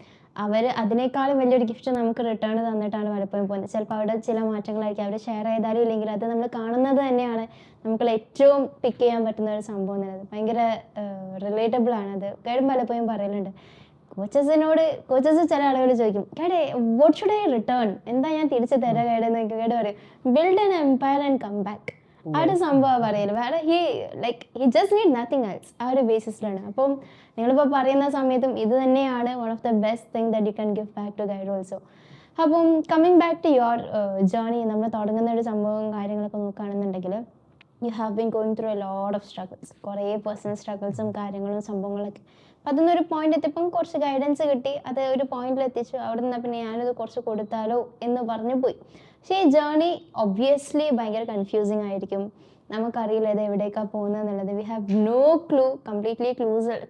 അവർ അതിനേക്കാളും വലിയൊരു ഗിഫ്റ്റ് നമുക്ക് റിട്ടേൺ തന്നിട്ടാണ് പലപ്പോഴും പോകുന്നത്. ചിലപ്പോൾ അവിടെ ചില മാറ്റങ്ങളായിരിക്കും അവർ ഷെയർ ചെയ്താലും ഇല്ലെങ്കിൽ അത് നമ്മൾ കാണുന്നത് തന്നെയാണ് നമുക്ക് ഏറ്റവും പിക്ക് ചെയ്യാൻ പറ്റുന്ന ഒരു സംഭവം എന്നുള്ളത്. ഭയങ്കര റിലേറ്റബിൾ ആണ്. അത് ഗൈഡും പലപ്പോഴും പറയലുണ്ട്. കോച്ചസ് ചില ആളുകൾ ചോദിക്കും, guide what should I return, എന്താ ഞാൻ തിരിച്ചു തരാം ഗൈഡ് എന്ന് ചോദിക്കും. ഗൈഡ് പറയും build an empire and come back. ആ ഒരു സംഭവം പറയല്. വേറെ he just need nothing else. ആ ഒരു ബേസിസിലാണ്. അപ്പം നിങ്ങളിപ്പോൾ പറയുന്ന സമയത്തും ഇത് തന്നെയാണ് one of the best thing that you can give back to guide also. അപ്പം coming back to your journey, നമ്മൾ തുടങ്ങുന്ന ഒരു സംഭവം കാര്യങ്ങളൊക്കെ നോക്കുകയാണെന്നുണ്ടെങ്കിൽ you have been going through a lot of struggles, കുറേ പേഴ്സണൽ സ്ട്രഗിൾസും കാര്യങ്ങളും സംഭവങ്ങളൊക്കെ. അപ്പം അതിന്നൊരു പോയിന്റ് എത്തിയപ്പം കുറച്ച് ഗൈഡൻസ് കിട്ടി, അത് ഒരു പോയിന്റിൽ എത്തിച്ചു. അവിടെ നിന്ന് പിന്നെ ഞാനത് കുറച്ച് കൊടുത്താലോ എന്ന് പറഞ്ഞു പോയി. പക്ഷേ ഈ ജേർണി ഒബ്വിയസ്ലി ഭയങ്കര കൺഫ്യൂസിങ് ആയിരിക്കും. നമുക്കറിയില്ല ഇത് എവിടേക്കാണ് പോകുന്നത് എന്നുള്ളത്. We have no clue, completely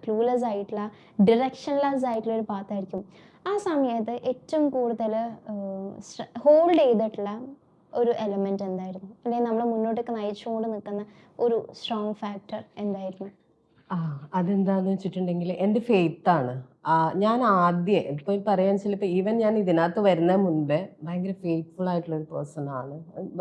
clueless ആയിട്ടുള്ള ഡിറക്ഷൻലെസ് ആയിട്ടുള്ള ഒരു പാത്തായിരിക്കും. ആ സമയത്ത് ഏറ്റവും കൂടുതൽ ഹോൾഡ് ചെയ്തിട്ടുള്ള ഒരു എലമെൻറ്റ് എന്തായിരുന്നു, അല്ലെങ്കിൽ നമ്മൾ മുന്നോട്ടേക്ക് നയിച്ചുകൊണ്ട് നിൽക്കുന്ന ഒരു സ്ട്രോങ് ഫാക്ടർ എന്തായിരുന്നു? അതെന്താന്ന് വെച്ചിട്ടുണ്ടെങ്കിൽ എൻ്റെ ഫെയ്ത്താണ്. ഞാൻ ആദ്യം ഇപ്പോൾ പറയാൻ ചിലപ്പോൾ ഈവൻ ഞാൻ ഇതിനകത്ത് വരുന്ന മുൻപേ ഭയങ്കര ഫെയ്ത്ത്ഫുൾ ആയിട്ടുള്ള ഒരു പേഴ്സൺ ആണ്.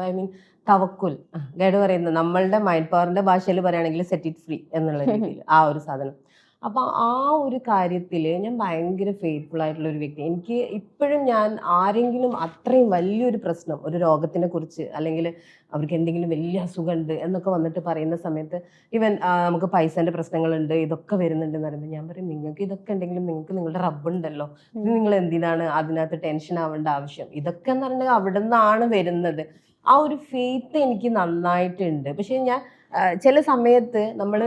ഐ മീൻ തവക്കുൽ, ഗൈഡ് പറയുന്നത് നമ്മളുടെ മൈൻഡ് പവറിൻ്റെ ഭാഷയിൽ പറയുകയാണെങ്കിൽ സെറ്റ് ഇറ്റ് ഫ്രീ എന്നുള്ള രീതിയിൽ ആ ഒരു സാധനം. അപ്പോൾ ആ ഒരു കാര്യത്തിൽ ഞാൻ ഭയങ്കര ഫെയ്ത്ത്ഫുൾ ആയിട്ടുള്ള ഒരു വ്യക്തി. എനിക്ക് ഇപ്പോഴും ഞാൻ ആരെങ്കിലും അത്രയും വലിയൊരു പ്രശ്നം, ഒരു രോഗത്തിനെ കുറിച്ച് അല്ലെങ്കിൽ അവർക്ക് എന്തെങ്കിലും വലിയ അസുഖമുണ്ട് എന്നൊക്കെ വന്നിട്ട് പറയുന്ന സമയത്ത് ഈവൻ നമുക്ക് പൈസേൻ്റെ പ്രശ്നങ്ങളുണ്ട് ഇതൊക്കെ വരുന്നുണ്ടെന്ന് പറയുമ്പോൾ ഞാൻ പറയും നിങ്ങൾക്ക് ഇതൊക്കെ ഉണ്ടെങ്കിലും നിങ്ങൾക്ക് നിങ്ങളുടെ റബ്ബുണ്ടല്ലോ, ഇത് നിങ്ങൾ എന്തിനാണ് അതിനകത്ത് ടെൻഷൻ ആവേണ്ട ആവശ്യം, ഇതൊക്കെ എന്ന് പറഞ്ഞാൽ അവിടെ നിന്നാണ് വരുന്നത്. ആ ഒരു ഫെയ്ത്ത് എനിക്ക് നന്നായിട്ടുണ്ട്. പക്ഷേ ഞാൻ ചില സമയത്ത് നമ്മൾ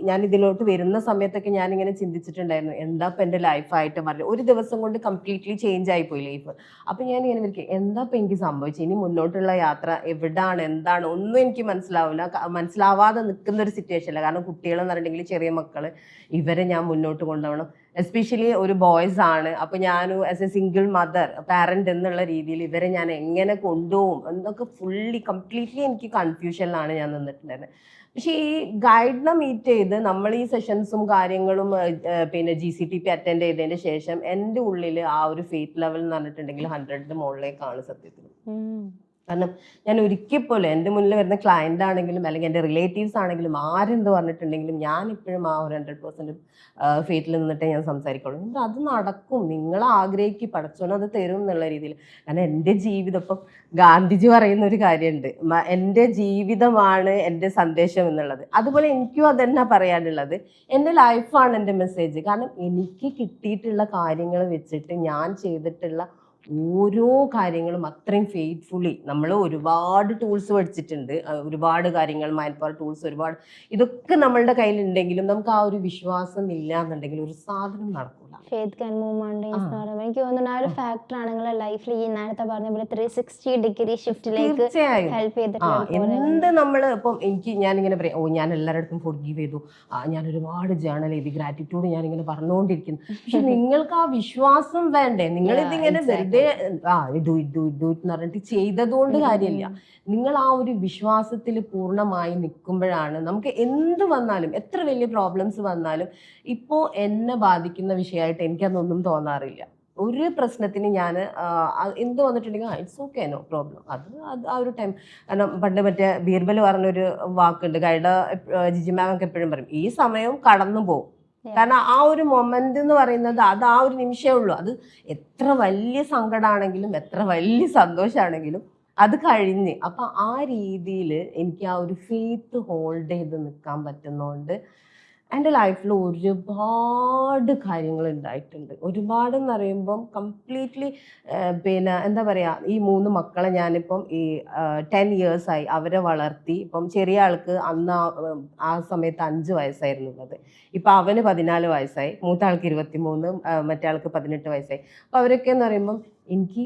ഞാൻ ഇതിലോട്ട് വരുന്ന സമയത്തൊക്കെ ഞാനിങ്ങനെ ചിന്തിച്ചിട്ടുണ്ടായിരുന്നു എന്താ ഇപ്പം എൻ്റെ ലൈഫായിട്ട് പറഞ്ഞു ഒരു ദിവസം കൊണ്ട് കംപ്ലീറ്റ്ലി ചേഞ്ച് ആയിപ്പോയി ലൈഫ്. അപ്പം ഞാനിങ്ങനെ വിളിക്കും എന്താ ഇപ്പം എനിക്ക് സംഭവിച്ചത്, ഇനി മുന്നോട്ടുള്ള യാത്ര എവിടാണ് എന്താണ് ഒന്നും എനിക്ക് മനസ്സിലാവില്ല. മനസ്സിലാവാതെ നിൽക്കുന്ന ഒരു സിറ്റുവേഷനില്ല. കാരണം കുട്ടികളെന്ന് പറഞ്ഞിട്ടുണ്ടെങ്കിൽ ചെറിയ മക്കൾ, ഇവരെ ഞാൻ മുന്നോട്ട് കൊണ്ടുപോകണം. എസ്പെഷ്യലി ഒരു ബോയ്സ് ആണ്. അപ്പോൾ ഞാൻ as A single mother parent എന്നുള്ള രീതിയിൽ ഇവരെ ഞാൻ എങ്ങനെ കൊണ്ടുപോകും എന്നൊക്കെ കംപ്ലീറ്റ്ലി എനിക്ക് കൺഫ്യൂഷനിലാണ് ഞാൻ നിന്നിട്ടുണ്ടായിരുന്നത്. പക്ഷേ ഈ ഗൈഡിനെ മീറ്റ് ചെയ്ത് നമ്മൾ ഈ സെഷൻസും കാര്യങ്ങളും പിന്നെ GCTP അറ്റൻഡ് ചെയ്തതിന് ശേഷം എൻ്റെ ഉള്ളിൽ ആ ഒരു ഫെയ്ത്ത് ലെവൽ എന്ന് പറഞ്ഞിട്ടുണ്ടെങ്കിൽ 100ന് മുകളിലേക്കാണ് സത്യത്തിൽ. കാരണം ഞാൻ ഒരിക്കൽ പോലും എൻ്റെ മുന്നിൽ വരുന്ന ക്ലയൻ്റ് ആണെങ്കിലും അല്ലെങ്കിൽ എൻ്റെ റിലേറ്റീവ്സ് ആണെങ്കിലും ആരെന്ത് പറഞ്ഞിട്ടുണ്ടെങ്കിലും ഞാൻ ഇപ്പോഴും ആ ഒരു 100% ഫെയ്ത്തിൽ നിന്നിട്ടേ ഞാൻ സംസാരിക്കുള്ളൂ. അത് നടക്കും, നിങ്ങൾ ആഗ്രഹിക്കും, പടച്ചോൻ അത് തരും എന്നുള്ള രീതിയിൽ. കാരണം എൻ്റെ ജീവിതം ഇപ്പം ഗാന്ധിജി പറയുന്ന ഒരു കാര്യമുണ്ട്, എൻ്റെ ജീവിതമാണ് എൻ്റെ സന്ദേശം എന്നുള്ളത്. അതുപോലെ എനിക്കും അതന്നെ പറയാനുള്ളത്, എൻ്റെ ലൈഫാണ് എൻ്റെ മെസ്സേജ്. കാരണം എനിക്ക് കിട്ടിയിട്ടുള്ള കാര്യങ്ങൾ വെച്ചിട്ട് ഞാൻ ചെയ്തിട്ടുള്ള ഓരോ കാര്യങ്ങളും അത്രയും ഫെയ്ത്ത്ഫുള്ളി നമ്മൾ ഒരുപാട് ടൂൾസ് പഠിച്ചിട്ടുണ്ട്, ഒരുപാട് കാര്യങ്ങൾ മൈൻഡ് പവർ ടൂൾസ് ഒരുപാട്, ഇതൊക്കെ നമ്മളുടെ കയ്യിലുണ്ടെങ്കിലും നമുക്ക് ആ ഒരു വിശ്വാസം ഇല്ല എന്നുണ്ടെങ്കിൽ ഒരു സാധനം നടക്കൂല. ഫെയ്ത്ത് ക്യാൻ മൂവ് മൗണ്ടൻസ് എന്ന് പറയുമ്പോൾ എനിക്ക് തോന്നുന്നു ആ ഒരു ഫാക്ടറാണ് നിങ്ങളുടെ ലൈഫിൽ ഈ നേരത്തെ പറഞ്ഞ പോലെ 360 ഡിഗ്രി ഷിഫ്റ്റിലേക്ക് തീർച്ചയായും ഹെൽപ്പ് ചെയ്തിട്ടുണ്ട്. എന്ത് നമ്മൾ ഇപ്പം ഞാനിങ്ങനെ പറയാം ഞാൻ എല്ലാവരുടെ ഫോർഗീവ് ചെയ്തു, ഞാൻ ഒരുപാട് ജേണൽ ചെയ്ത് ഗ്രാറ്റിറ്റ്യൂഡ് ഞാനിങ്ങനെ പറഞ്ഞുകൊണ്ടിരിക്കുന്നു. പക്ഷെ നിങ്ങൾക്ക് ആ വിശ്വാസം വേണ്ടേ? നിങ്ങൾ ഇതിങ്ങനെ വെറുതെ ഇഡു എന്ന് പറഞ്ഞിട്ട് ചെയ്തതുകൊണ്ട് കാര്യമില്ല. നിങ്ങൾ ആ ഒരു വിശ്വാസത്തിൽ പൂർണ്ണമായി നിൽക്കുമ്പോഴാണ് നമുക്ക് എന്ത് വന്നാലും, എത്ര വലിയ പ്രോബ്ലംസ് വന്നാലും, ഇപ്പോൾ എന്നെ ബാധിക്കുന്ന വിഷയമായിട്ട് എനിക്കതൊന്നും തോന്നാറില്ല. ഒരു പ്രശ്നത്തിന് ഞാൻ എന്ത് വന്നിട്ടുണ്ടെങ്കിൽ ഇറ്റ്സ് ഓക്കെ, നോ പ്രോബ്ലം. അത് ആ ഒരു ടൈം. കാരണം പണ്ട് മറ്റേ ബീർബൽ പറഞ്ഞൊരു വാക്കുണ്ട്, ഗൈഡ് ജിജി മാം ഒക്കെ എപ്പോഴും പറയും, ഈ സമയവും കടന്നു പോകും. കാരണം ആ ഒരു മൊമെന്റ് എന്ന് പറയുന്നത് അത് ആ ഒരു നിമിഷമേ ഉള്ളൂ. അത് എത്ര വലിയ സങ്കടമാണെങ്കിലും എത്ര വലിയ സന്തോഷമാണെങ്കിലും അത് കഴിഞ്ഞ്. അപ്പം ആ രീതിയിൽ എനിക്ക് ആ ഒരു ഫെയ്ത്ത് ഹോൾഡ് ചെയ്ത് നിൽക്കാൻ പറ്റുന്നതുകൊണ്ട് എൻ്റെ ലൈഫിൽ ഒരുപാട് കാര്യങ്ങൾ ഉണ്ടായിട്ടുണ്ട്. ഒരുപാടെന്ന് പറയുമ്പം കംപ്ലീറ്റ്ലി പിന്നെ എന്താ പറയുക, ഈ 3 മക്കളെ ഞാനിപ്പം ഈ 10 ഇയേഴ്സായി അവരെ വളർത്തി. ഇപ്പം ചെറിയ ആൾക്ക് അന്ന് ആ സമയത്ത് 5 വയസ്സായിരുന്നുള്ളത്. ഇപ്പം അവന് 14 വയസ്സായി. മൂത്ത ആൾക്ക് 23, മറ്റേ ആൾക്ക് 18 വയസ്സായി. അപ്പം അവരൊക്കെ എന്ന് പറയുമ്പം എനിക്ക്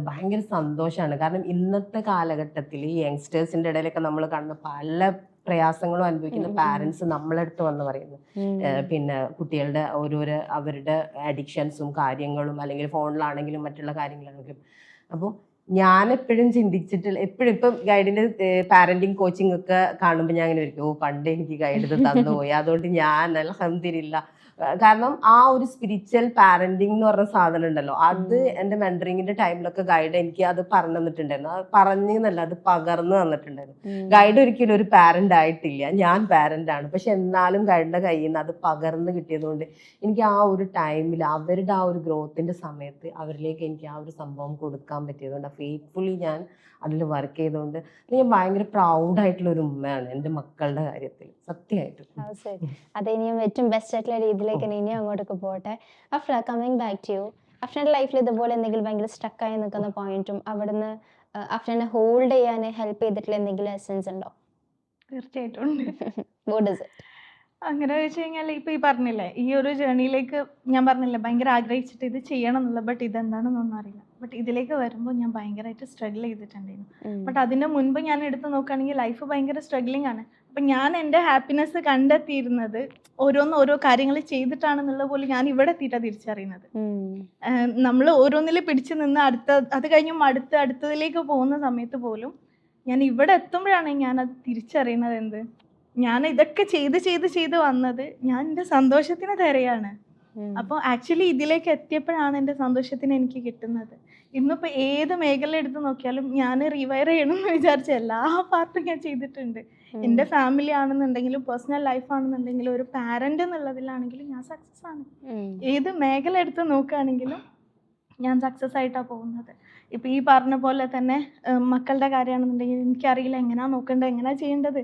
ഭയങ്കര സന്തോഷമാണ്. കാരണം ഇന്നത്തെ കാലഘട്ടത്തിൽ ഈ യങ്സ്റ്റേഴ്സിൻ്റെ ഇടയിലൊക്കെ നമ്മൾ കാണുന്ന പല പ്രയാസങ്ങളും അനുഭവിക്കുന്ന പാരൻസ് നമ്മളടുത്ത് വന്ന് പറയുന്നു. പിന്നെ കുട്ടികളുടെ ഓരോരോ അവരുടെ അഡിക്ഷൻസും കാര്യങ്ങളും, അല്ലെങ്കിൽ ഫോണിലാണെങ്കിലും മറ്റുള്ള കാര്യങ്ങളാണെങ്കിലും. അപ്പോൾ ഞാൻ എപ്പോഴും ചിന്തിച്ചിട്ടുള്ള, എപ്പോഴും ഇപ്പം ഗൈഡിന്റെ പാരന്റിങ് കോച്ചിങ് ഒക്കെ കാണുമ്പോൾ ഞാൻ അങ്ങനെ ഇരിക്കും, ഓ പണ്ട് എനിക്ക് ഗൈഡ് ഇത് തന്നുപോയി, അതുകൊണ്ട് ഞാൻ അൽഹംദുലില്ലാ. കാരണം ആ ഒരു സ്പിരിച്വൽ പാരന്റിങ് എന്ന് പറഞ്ഞ സാധനം ഉണ്ടല്ലോ, അത് എൻ്റെ മെന്ററിങ്ങിന്റെ ടൈമിലൊക്കെ ഗൈഡ് എനിക്ക് അത് പറഞ്ഞു തന്നിട്ടുണ്ടായിരുന്നു. അത് പറഞ്ഞെന്നല്ല, അത് പകർന്നു തന്നിട്ടുണ്ടായിരുന്നു. ഗൈഡ് ഒരിക്കലും ഒരു പാരന്റ് ആയിട്ടില്ല, ഞാൻ പാരന്റ് ആണ്. പക്ഷെ എന്നാലും ഗൈഡിന്റെ കയ്യിൽ നിന്ന് അത് പകർന്ന് കിട്ടിയതുകൊണ്ട് എനിക്ക് ആ ഒരു ടൈമിൽ അവരുടെ ആ ഒരു ഗ്രോത്തിന്റെ സമയത്ത് അവരിലേക്ക് എനിക്ക് ആ ഒരു സംഭവം കൊടുക്കാൻ പറ്റിയതുകൊണ്ട്, ഫെയ്ത്ത്ഫുള്ളി ഞാൻ അതിൽ വർക്ക് ചെയ്തുകൊണ്ട് ഞാൻ ഭയങ്കര പ്രൗഡായിട്ടുള്ള ഒരു ഉമ്മയാണ് എൻ്റെ മക്കളുടെ കാര്യത്തിൽ, സത്യമായിട്ടും. അത് ഇനിയും ഏറ്റവും ബെസ്റ്റ് ആയിട്ടുള്ള രീതിയിലേക്ക് ഇനിയും അങ്ങോട്ടൊക്കെ പോട്ടെ. Afra, coming back to you, അഫ്രയുടെ ലൈഫിൽ ഇതുപോലെ എന്തെങ്കിലും ഭയങ്കര സ്റ്റക്കായി നിൽക്കുന്ന പോയിന്റും അവിടുന്ന് അഫ്രനെ ഹോൾഡ് ചെയ്യാൻ ഹെൽപ്പ് ചെയ്തിട്ടുള്ള എന്തെങ്കിലും എസൻസ് ഉണ്ടോ? തീർച്ചയായിട്ടും ഉണ്ട്. What is it? അങ്ങനെ വെച്ച് കഴിഞ്ഞാൽ ഇപ്പം ഈ പറഞ്ഞില്ലേ, ഈ ഒരു ജേണിയിലേക്ക് ഞാൻ പറഞ്ഞില്ലേ ഭയങ്കര ആഗ്രഹിച്ചിട്ട് ഇത് ചെയ്യണം എന്നുള്ള, ബട്ട് ഇതെന്താണെന്നൊന്നും അറിയില്ല. ബട്ട് ഇതിലേക്ക് വരുമ്പോൾ ഞാൻ ഭയങ്കരമായിട്ട് സ്ട്രഗിൾ ചെയ്തിട്ടുണ്ടായിരുന്നു. ബട്ട് അതിന് മുൻപ് ഞാൻ എടുത്ത് നോക്കുകയാണെങ്കിൽ ലൈഫ് ഭയങ്കര സ്ട്രഗ്ലിംഗ് ആണ്. അപ്പം ഞാൻ എൻ്റെ ഹാപ്പിനെസ് കണ്ടെത്തിയിരുന്നത് ഓരോ കാര്യങ്ങൾ ചെയ്തിട്ടാണെന്നുള്ള പോലും ഞാൻ ഇവിടെ എത്തിയിട്ടാണ് തിരിച്ചറിയുന്നത്. നമ്മൾ ഓരോന്നിൽ പിടിച്ചു നിന്ന് അത് കഴിഞ്ഞും അടുത്തതിലേക്ക് പോകുന്ന സമയത്ത് പോലും ഞാൻ ഇവിടെ എത്തുമ്പോഴാണ് ഞാനത് തിരിച്ചറിയുന്നത്. എന്ത്, ഞാൻ ഇതൊക്കെ ചെയ്ത് വന്നത് ഞാൻ എൻ്റെ സന്തോഷത്തിന് തരയാണ്. അപ്പോൾ ആക്ച്വലി ഇതിലേക്ക് എത്തിയപ്പോഴാണ് എൻ്റെ സന്തോഷത്തിന് എനിക്ക് കിട്ടുന്നത്. ഇന്നിപ്പോൾ ഏത് മേഖല എടുത്ത് നോക്കിയാലും ഞാൻ റിവയർ ചെയ്യണമെന്ന് വിചാരിച്ച എല്ലാ പാർട്ടും ഞാൻ ചെയ്തിട്ടുണ്ട്. എൻ്റെ ഫാമിലി ആണെന്നുണ്ടെങ്കിലും പേഴ്സണൽ ലൈഫ് ആണെന്നുണ്ടെങ്കിലും ഒരു പാരന്റ് എന്നുള്ളതിലാണെങ്കിലും ഞാൻ സക്സസ് ആണ്. ഏത് മേഖല എടുത്ത് നോക്കുകയാണെങ്കിലും ഞാൻ സക്സസ് ആയിട്ടാണ് പോകുന്നത്. ഇപ്പം ഈ പറഞ്ഞ പോലെ തന്നെ മക്കളുടെ കാര്യമാണെന്നുണ്ടെങ്കിൽ എനിക്കറിയില്ല എങ്ങനെയാണ് നോക്കേണ്ടത്, എങ്ങനെയാണ് ചെയ്യേണ്ടത്.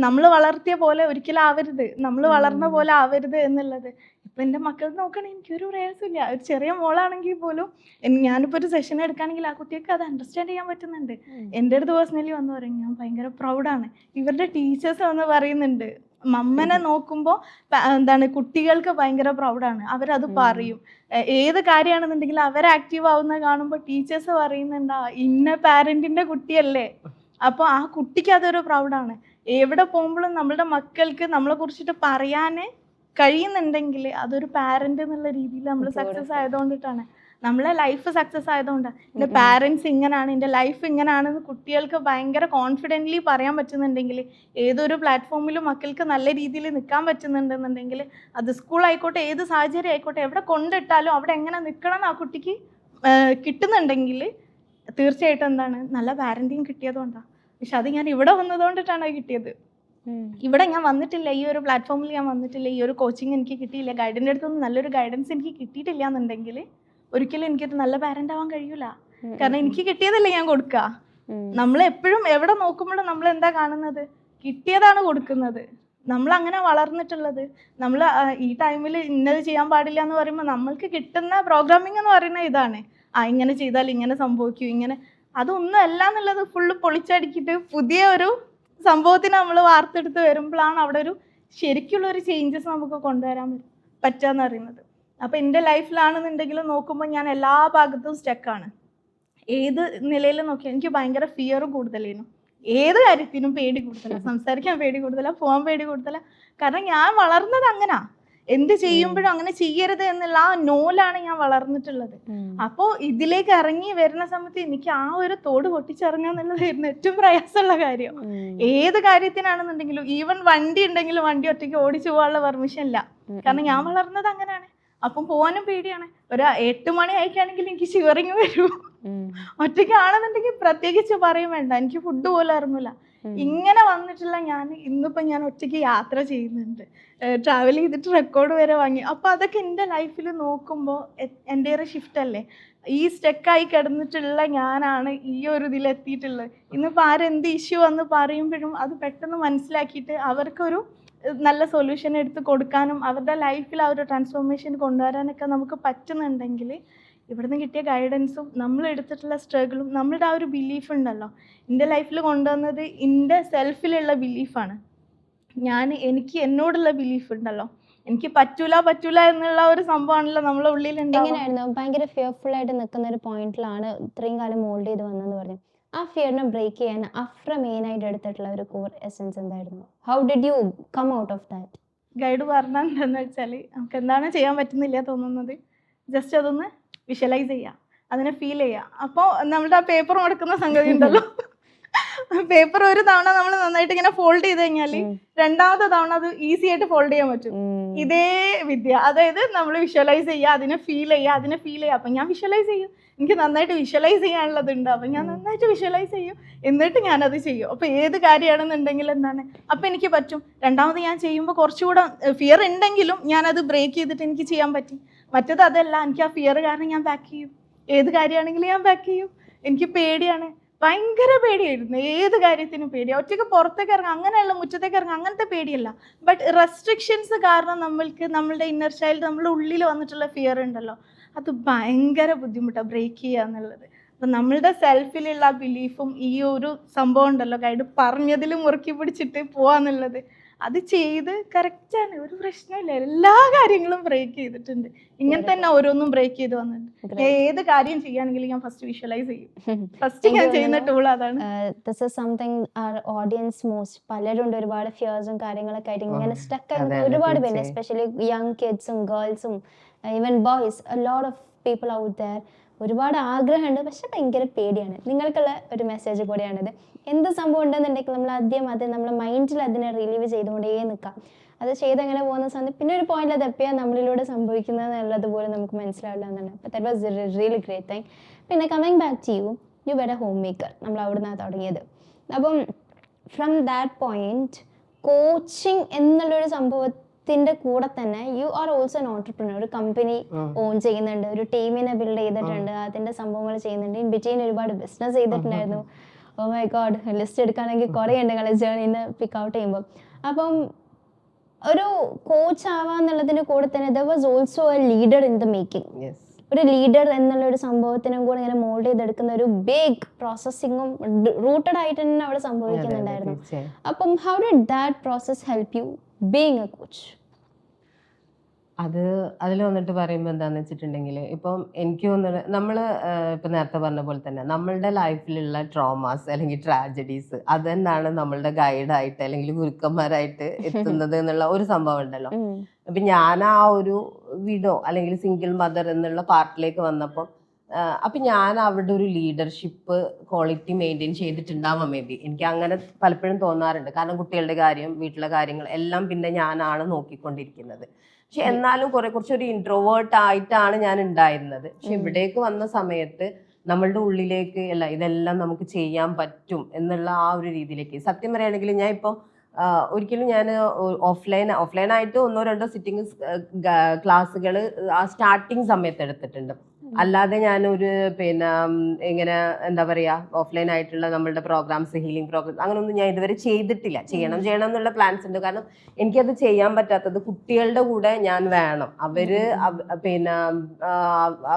നമ്മൾ വളർത്തിയ പോലെ ഒരിക്കലും ആവരുത്, നമ്മൾ വളർന്ന പോലെ ആവരുത് എന്നുള്ളത്. ഇപ്പം എൻ്റെ മക്കൾ നോക്കണമെങ്കിൽ എനിക്കൊരു പ്രയാസമില്ല. ഒരു ചെറിയ മോളാണെങ്കിൽ പോലും ഞാനിപ്പോൾ ഒരു സെഷൻ എടുക്കുകയാണെങ്കിൽ ആ കുട്ടിക്ക് അത് അണ്ടർസ്റ്റാൻഡ് ചെയ്യാൻ പറ്റുന്നുണ്ട്. എൻ്റെ അടുത്ത് പേഴ്സണലി വന്ന് പറയും, ഞാൻ ഭയങ്കര പ്രൗഡാണ്. ഇവരുടെ ടീച്ചേഴ്സ് വന്ന് പറയുന്നുണ്ട്, മമ്മനെ നോക്കുമ്പോൾ എന്താണ് കുട്ടികൾക്ക് ഭയങ്കര പ്രൗഡാണ്, അവരത് പറയും. ഏത് കാര്യമാണെന്നുണ്ടെങ്കിൽ അവർ ആക്റ്റീവ് ആവുന്ന കാണുമ്പോൾ ടീച്ചേഴ്സ് പറയുന്നുണ്ടാ, ഇന്ന പാരന്റിന്റെ കുട്ടിയല്ലേ. അപ്പോൾ ആ കുട്ടിക്ക് അതൊരു പ്രൗഡാണ്. എവിടെ പോകുമ്പോഴും നമ്മളുടെ മക്കൾക്ക് നമ്മളെ കുറിച്ചിട്ട് പറയാൻ കഴിയുന്നുണ്ടെങ്കിൽ അതൊരു പാരന്റ് എന്നുള്ള രീതിയിൽ നമ്മൾ സക്സസ് ആയതുകൊണ്ടിട്ടാണ്. നമ്മളെ ലൈഫ് സക്സസ് ആയതുകൊണ്ടാണ്. എൻ്റെ പാരൻസ് ഇങ്ങനെയാണ്, എൻ്റെ ലൈഫ് ഇങ്ങനെയാണെന്ന് കുട്ടികൾക്ക് ഭയങ്കര കോൺഫിഡൻ്റ്ലി പറയാൻ പറ്റുന്നുണ്ടെങ്കിൽ, ഏതൊരു പ്ലാറ്റ്ഫോമിലും മക്കൾക്ക് നല്ല രീതിയിൽ നിൽക്കാൻ പറ്റുന്നുണ്ടെന്നുണ്ടെങ്കിൽ, അത് സ്കൂൾ ആയിക്കോട്ടെ, ഏത് സാഹചര്യം ആയിക്കോട്ടെ, എവിടെ കൊണ്ടിട്ടാലും അവിടെ എങ്ങനെ നിൽക്കണം എന്ന് ആ കുട്ടിക്ക് കിട്ടുന്നുണ്ടെങ്കിൽ തീർച്ചയായിട്ടും എന്താണ്, നല്ല പാരന്റിങ് കിട്ടിയതുകൊണ്ടാണ്. പക്ഷെ അത് ഞാൻ ഇവിടെ വന്നതുകൊണ്ടിട്ടാണ് അത് കിട്ടിയത്. ഇവിടെ ഞാൻ വന്നിട്ടില്ല, ഈ ഒരു പ്ലാറ്റ്ഫോമിൽ ഞാൻ വന്നിട്ടില്ല, ഈ ഒരു കോച്ചിങ് എനിക്ക് കിട്ടിയില്ല, ഗൈഡിൻ്റെ അടുത്തൊന്നും നല്ലൊരു ഗൈഡൻസ് എനിക്ക് കിട്ടിയിട്ടില്ല എന്നുണ്ടെങ്കിൽ ഒരിക്കലും എനിക്കൊരു നല്ല പാരന്റ് ആവാൻ കഴിയൂല. കാരണം എനിക്ക് കിട്ടിയതല്ലേ ഞാൻ കൊടുക്കുക. നമ്മൾ എപ്പോഴും എവിടെ നോക്കുമ്പോഴും നമ്മൾ എന്താ കാണുന്നത്, കിട്ടിയതാണ് കൊടുക്കുന്നത്. നമ്മൾ അങ്ങനെ വളർന്നിട്ടുള്ളത്. നമ്മൾ ഈ ടൈമിൽ ഇന്നത് ചെയ്യാൻ പാടില്ല എന്ന് പറയുമ്പോൾ നമ്മൾക്ക് കിട്ടുന്ന പ്രോഗ്രാമിംഗ് എന്ന് പറയുന്നത് ഇതാണ്, ഇങ്ങനെ ചെയ്താൽ ഇങ്ങനെ സംഭവിക്കും, ഇങ്ങനെ. അതൊന്നും അല്ല എന്നുള്ളത് ഫുള്ള് പൊളിച്ചടിക്കിട്ട് പുതിയ ഒരു സംഭവത്തിന് നമ്മൾ വാർത്തെടുത്ത് വരുമ്പോഴാണ് അവിടെ ഒരു ശരിക്കുള്ളൊരു ചേഞ്ചസ് നമുക്ക് കൊണ്ടുവരാൻ പറ്റുകയെന്ന് പറയുന്നത്. അപ്പോൾ എൻ്റെ ലൈഫിലാണെന്നുണ്ടെങ്കിൽ നോക്കുമ്പോൾ ഞാൻ എല്ലാ ഭാഗത്തും സ്റ്റക്കാണ്. ഏത് നിലയിൽ നോക്കിയാൽ എനിക്ക് ഭയങ്കര ഫിയർ കൂടുതലായിരുന്നു. ഏത് കാര്യത്തിനും പേടി കൂടുതലാണ്, സംസാരിക്കാൻ പേടി കൂടുതലാണ്, പോകാൻ പേടി കൂടുതലാണ്. കാരണം ഞാൻ വളർന്നത് അങ്ങനാ, എന്ത് ചെയ്യുമ്പോഴും അങ്ങനെ ചെയ്യരുത് എന്നുള്ള ആ നോലാണ് ഞാൻ വളർന്നിട്ടുള്ളത്. അപ്പോൾ ഇതിലേക്ക് ഇറങ്ങി വരുന്ന സമയത്ത് എനിക്ക് ആ ഒരു തോട് പൊട്ടിച്ചിറങ്ങുക എന്നുള്ളതായിരുന്നു ഏറ്റവും പ്രയാസമുള്ള കാര്യം. ഏത് കാര്യത്തിനാണെന്നുണ്ടെങ്കിലും, ഈവൻ വണ്ടി ഉണ്ടെങ്കിലും വണ്ടി ഒറ്റയ്ക്ക് ഓടിച്ചു പോകാനുള്ള പെർമിഷൻ ഇല്ല. കാരണം ഞാൻ വളർന്നത് അങ്ങനെയാണ്. അപ്പം പോകാനും പേടിയാണ്. ഒരു 8 മണി ആയിക്കാണെങ്കിൽ എനിക്ക് ഷിവറിങ് വരും. ഒറ്റയ്ക്കാണെന്നുണ്ടെങ്കിൽ പ്രത്യേകിച്ച് പറയും വേണ്ട, എനിക്ക് ഫുഡ് പോലും ഇറങ്ങില്ല. ഇങ്ങനെ വന്നിട്ടുള്ള ഇന്നിപ്പോൾ ഞാൻ ഒറ്റയ്ക്ക് യാത്ര ചെയ്യുന്നുണ്ട്, ട്രാവൽ ചെയ്തിട്ട് റെക്കോർഡ് വരെ വാങ്ങി. അപ്പോൾ അതൊക്കെ എൻ്റെ ലൈഫിൽ നോക്കുമ്പോൾ എൻ്റെ ഒരു ഷിഫ്റ്റ് അല്ലേ. ഈ സ്റ്റക്കായി കിടന്നിട്ടുള്ള ഞാനാണ് ഈ ഒരു ഇതിലെത്തിയിട്ടുള്ളത്. ഇന്നിപ്പോൾ ആരെന്ത് ഇഷ്യൂ വന്ന് പറയുമ്പോഴും അത് പെട്ടെന്ന് മനസ്സിലാക്കിയിട്ട് അവർക്കൊരു നല്ല സൊല്യൂഷൻ എടുത്ത് കൊടുക്കാനും അവരുടെ ലൈഫിൽ ആ ഒരു ട്രാൻസ്ഫോർമേഷൻ കൊണ്ടുവരാനൊക്കെ നമുക്ക് പറ്റുന്നുണ്ടെങ്കിൽ ഇവിടുന്ന് കിട്ടിയ ഗൈഡൻസും നമ്മൾ എടുത്തിട്ടുള്ള സ്ട്രഗിളും നമ്മളുടെ ആ ഒരു ബിലീഫ് ഉണ്ടല്ലോ, എൻ്റെ ലൈഫിൽ കൊണ്ടുവന്നത് എൻ്റെ സെൽഫിലുള്ള ബിലീഫാണ്. എനിക്ക് എന്നോടുള്ള ബിലീഫ് ഉണ്ടല്ലോ, എനിക്ക് പറ്റൂല എന്നുള്ള ഒരു സംഭവമാണല്ലോ നമ്മളെ ഉള്ളിൽ ഉണ്ടാവുക. എങ്ങനെയായിരുന്നു? ഭയങ്കര ഫിയർഫുൾ ആയിട്ട് നിൽക്കുന്ന ഒരു പോയിന്റിലാണ് ഇത്രയും കാലം മോൾഡ് ചെയ്ത് വന്നെന്ന് പറഞ്ഞു. ആ ഫിയറിനെ ബ്രേക്ക് ചെയ്യാൻ അഫ്ര മെയിൻ ആയിട്ട് എടുത്തിട്ടുള്ള ഒരു കോർ എസൻസ് എന്തായിരുന്നു? How did you come out of that? Guide പറഞ്ഞാൽ എന്താണെന്ന് വെച്ചാൽ, നമുക്ക് എന്താണ് ചെയ്യാൻ പറ്റുന്നില്ല തോന്നുന്നത് ജസ്റ്റ് അതൊന്ന് വിഷ്വലൈസ് ചെയ്യുക, അതിനെ ഫീൽ ചെയ്യുക. അപ്പോൾ നമ്മുടെ ആ പേപ്പർ മടക്കുന്ന സംഗതി ഉണ്ടല്ലോ, പേപ്പർ ഒരു തവണ നമ്മൾ നന്നായിട്ട് ഇങ്ങനെ ഫോൾഡ് ചെയ്ത് കഴിഞ്ഞാൽ രണ്ടാമത്തെ തവണ അത് ഈസി ആയിട്ട് ഫോൾഡ് ചെയ്യാൻ പറ്റും. ഇതേ വിദ്യ, അതായത് നമ്മൾ വിഷ്വലൈസ് ചെയ്യുക, അതിനെ ഫീൽ ചെയ്യുക. അപ്പം ഞാൻ വിഷ്വലൈസ് ചെയ്യും, എനിക്ക് നന്നായിട്ട് വിഷ്വലൈസ് ചെയ്യാനുള്ളതുണ്ട്, അപ്പം ഞാൻ നന്നായിട്ട് വിഷ്വലൈസ് ചെയ്യും, എന്നിട്ട് ഞാനത് ചെയ്യും. അപ്പോൾ ഏത് കാര്യമാണെന്നുണ്ടെങ്കിൽ എന്താണ്, അപ്പം എനിക്ക് പറ്റും. രണ്ടാമത് ഞാൻ ചെയ്യുമ്പോൾ കുറച്ചുകൂടെ ഫിയർ ഉണ്ടെങ്കിലും ഞാനത് ബ്രേക്ക് ചെയ്തിട്ട് എനിക്ക് ചെയ്യാൻ പറ്റി. മറ്റേത് അതല്ല, എനിക്ക് ആ ഫിയർ കാരണം ഞാൻ ബാക്ക് ചെയ്യും, ഏത് കാര്യമാണെങ്കിലും ഞാൻ ബാക്ക് ചെയ്യും. എനിക്ക് പേടിയാണ്, ഭയങ്കര പേടിയായിരുന്നു, ഏത് കാര്യത്തിനും പേടിയാണ്. ഒറ്റയ്ക്ക് പുറത്തേക്ക് ഇറങ്ങാം, അങ്ങനെയുള്ള മുറ്റത്തേക്ക് ഇറങ്ങാം, അങ്ങനത്തെ പേടിയല്ല. ബട്ട് റെസ്ട്രിക്ഷൻസ് കാരണം നമ്മളുടെ ഇന്നർ ചൈൽഡ്, നമ്മുടെ ഉള്ളിൽ വന്നിട്ടുള്ള ഫിയർ ഉണ്ടല്ലോ, അത് ഭയങ്കര ബുദ്ധിമുട്ടാണ് ബ്രേക്ക് ചെയ്യുക എന്നുള്ളത്. അപ്പം നമ്മളുടെ സെൽഫിലുള്ള ബിലീഫും ഈ ഒരു സംഭവം ഉണ്ടല്ലോ, ഗൈഡ് പറഞ്ഞതിൽ മുറുക്കി പിടിച്ചിട്ട് പോവാന്നുള്ളത്, അത് ചെയ്ത് കറക്റ്റാണ്, ഒരു പ്രശ്നമില്ല. എല്ലാ കാര്യങ്ങളും ബ്രേക്ക് ചെയ്തിട്ടുണ്ട്. ഇങ്ങനെ തന്നെ ഓരോന്നും ബ്രേക്ക് ചെയ്ത് വന്നിട്ടുണ്ട്. ഏത് കാര്യം ചെയ്യുകയാണെങ്കിലും ഞാൻ ഫസ്റ്റ് വിഷ്വലൈസ് ചെയ്യും. ഫസ്റ്റ് ഞാൻ ചെയ്യുന്ന ടൂൾ അതാണ്. This is something our audience most പലരുണ്ട്, ഒരുപാട് ഫിയേഴ്സും കാര്യങ്ങളൊക്കെ ആയിട്ട് ഇങ്ങനെ സ്റ്റക്ക് ആയി ഒരുപാട് പേര്, എസ്പെഷ്യലി യങ് കിഡ്സും ഗേൾസും even boys, lot of people out there. ഒരുപാട് ആഗ്രഹമുണ്ട്, പക്ഷെ ഭയങ്കര പേടിയാണ്. നിങ്ങൾക്കുള്ള ഒരു മെസ്സേജ് കൂടിയാണിത്. എന്ത് സംഭവം ഉണ്ടെന്നുണ്ടെങ്കിൽ നമ്മൾ ആദ്യം അത് നമ്മുടെ മൈൻഡിൽ അതിനെ റിലീവ് ചെയ്തുകൊണ്ടേ നിൽക്കാം. അത് ചെയ്തങ്ങനെ പോകുന്ന സമയത്ത് പിന്നെ ഒരു പോയിന്റ് അത് എപ്പോഴാണ് നമ്മളിലൂടെ സംഭവിക്കുന്നത് എന്നുള്ളതുപോലെ നമുക്ക് മനസ്സിലാവില്ല എന്നുണ്ട്. അപ്പോൾ that was really great thing. പിന്നെ coming back to you where a home maker, നമ്മൾ അവിടെ നിന്നാണ് തുടങ്ങിയത്. അപ്പം ഫ്രം ദാറ്റ് പോയിന്റ് കോച്ചിങ് എന്നുള്ളൊരു സംഭവത്തിൻ്റെ കൂടെ തന്നെ you are also an entrepreneur. ഒരു കമ്പനി ഓൺ ചെയ്യുന്നുണ്ട്, ഒരു ടീമിനെ ബിൽഡ് ചെയ്തിട്ടുണ്ട്, അതിൻ്റെ സംഭവങ്ങൾ ചെയ്യുന്നുണ്ട്. ഇൻ ബിറ്റ്വീൻ ഒരുപാട് ബിസിനസ് ചെയ്തിട്ടുണ്ടായിരുന്നു. ഓ മൈ ഗോഡ്, ലിസ്റ്റ് എടുക്കുകയാണെങ്കിൽ കുറേ ഉണ്ട് കളി ജേർണിന്ന് പിക്ക് ഔട്ട് ചെയ്യുമ്പോൾ. അപ്പം ഒരു കോച്ച് ആവാന്നുള്ളതിൻ്റെ കൂടെ തന്നെ there was also A leader in the making. ഒരു ലീഡർ എന്നുള്ള ഒരു സംഭവത്തിനും കൂടെ ഇങ്ങനെ മോൾഡ് ചെയ്തെടുക്കുന്ന ഒരു ബിഗ് പ്രോസസ്സിങ്ങും റൂട്ടഡ് ആയിട്ട് തന്നെ അവിടെ സംഭവിക്കുന്നുണ്ടായിരുന്നു. അപ്പം how did that process help you being A coach? അതിൽ വന്നിട്ട് പറയുമ്പോൾ എന്താണെന്ന് വെച്ചിട്ടുണ്ടെങ്കിൽ, ഇപ്പം എനിക്ക് തോന്നുന്നത് നമ്മൾ ഇപ്പം നേരത്തെ പറഞ്ഞ പോലെ തന്നെ നമ്മളുടെ ലൈഫിലുള്ള ട്രോമാസ് അല്ലെങ്കിൽ ട്രാജഡീസ് അത് തന്നെയാണ് നമ്മളുടെ ഗൈഡായിട്ട് അല്ലെങ്കിൽ ഗുരുക്കന്മാരായിട്ട് എത്തുന്നത് എന്നുള്ള ഒരു സംഭവം ഉണ്ടല്ലോ. അപ്പം ഞാൻ ആ ഒരു വിഡോ അല്ലെങ്കിൽ സിംഗിൾ മദർ എന്നുള്ള പാർട്ടിലേക്ക് വന്നപ്പോൾ അപ്പം ഞാൻ അവിടെ ഒരു ലീഡർഷിപ്പ് ക്വാളിറ്റി മെയിൻറ്റെയിൻ ചെയ്തിട്ടുണ്ടാവാം. മേ ബി എനിക്ക് അങ്ങനെ പലപ്പോഴും തോന്നാറുണ്ട്. കാരണം കുട്ടികളുടെ കാര്യം, വീട്ടിലെ കാര്യങ്ങൾ എല്ലാം പിന്നെ ഞാനാണ് നോക്കിക്കൊണ്ടിരിക്കുന്നത്. പക്ഷെ എന്നാലും കുറച്ചൊരു ഇൻട്രോവേർട്ട് ആയിട്ടാണ് ഞാൻ ഉണ്ടായിരുന്നത്. പക്ഷെ ഇവിടേക്ക് വന്ന സമയത്ത് നമ്മളുടെ ഉള്ളിലേക്ക് ഇതെല്ലാം നമുക്ക് ചെയ്യാൻ പറ്റും എന്നുള്ള ആ ഒരു രീതിയിലേക്ക്, സത്യം പറയുകയാണെങ്കിൽ ഞാൻ ഇപ്പം ഒരിക്കലും ഞാൻ ഓഫ്ലൈൻ ആയിട്ട് 1-2 സിറ്റിംഗ് ക്ലാസ്സുകൾ ആ സ്റ്റാർട്ടിങ് സമയത്ത് എടുത്തിട്ടുണ്ട്. അല്ലാതെ ഞാനൊരു ഇങ്ങനെ എന്താ പറയാ ഓഫ്ലൈൻ ആയിട്ടുള്ള നമ്മളുടെ പ്രോഗ്രാംസ്, ഹീലിംഗ് പ്രോഗ്രാംസ് അങ്ങനെയൊന്നും ഞാൻ ഇതുവരെ ചെയ്തിട്ടില്ല. ചെയ്യണം എന്നുള്ള പ്ലാൻസ് ഉണ്ട്. കാരണം എനിക്കത് ചെയ്യാൻ പറ്റാത്തത് കുട്ടികളുടെ കൂടെ ഞാൻ വേണം.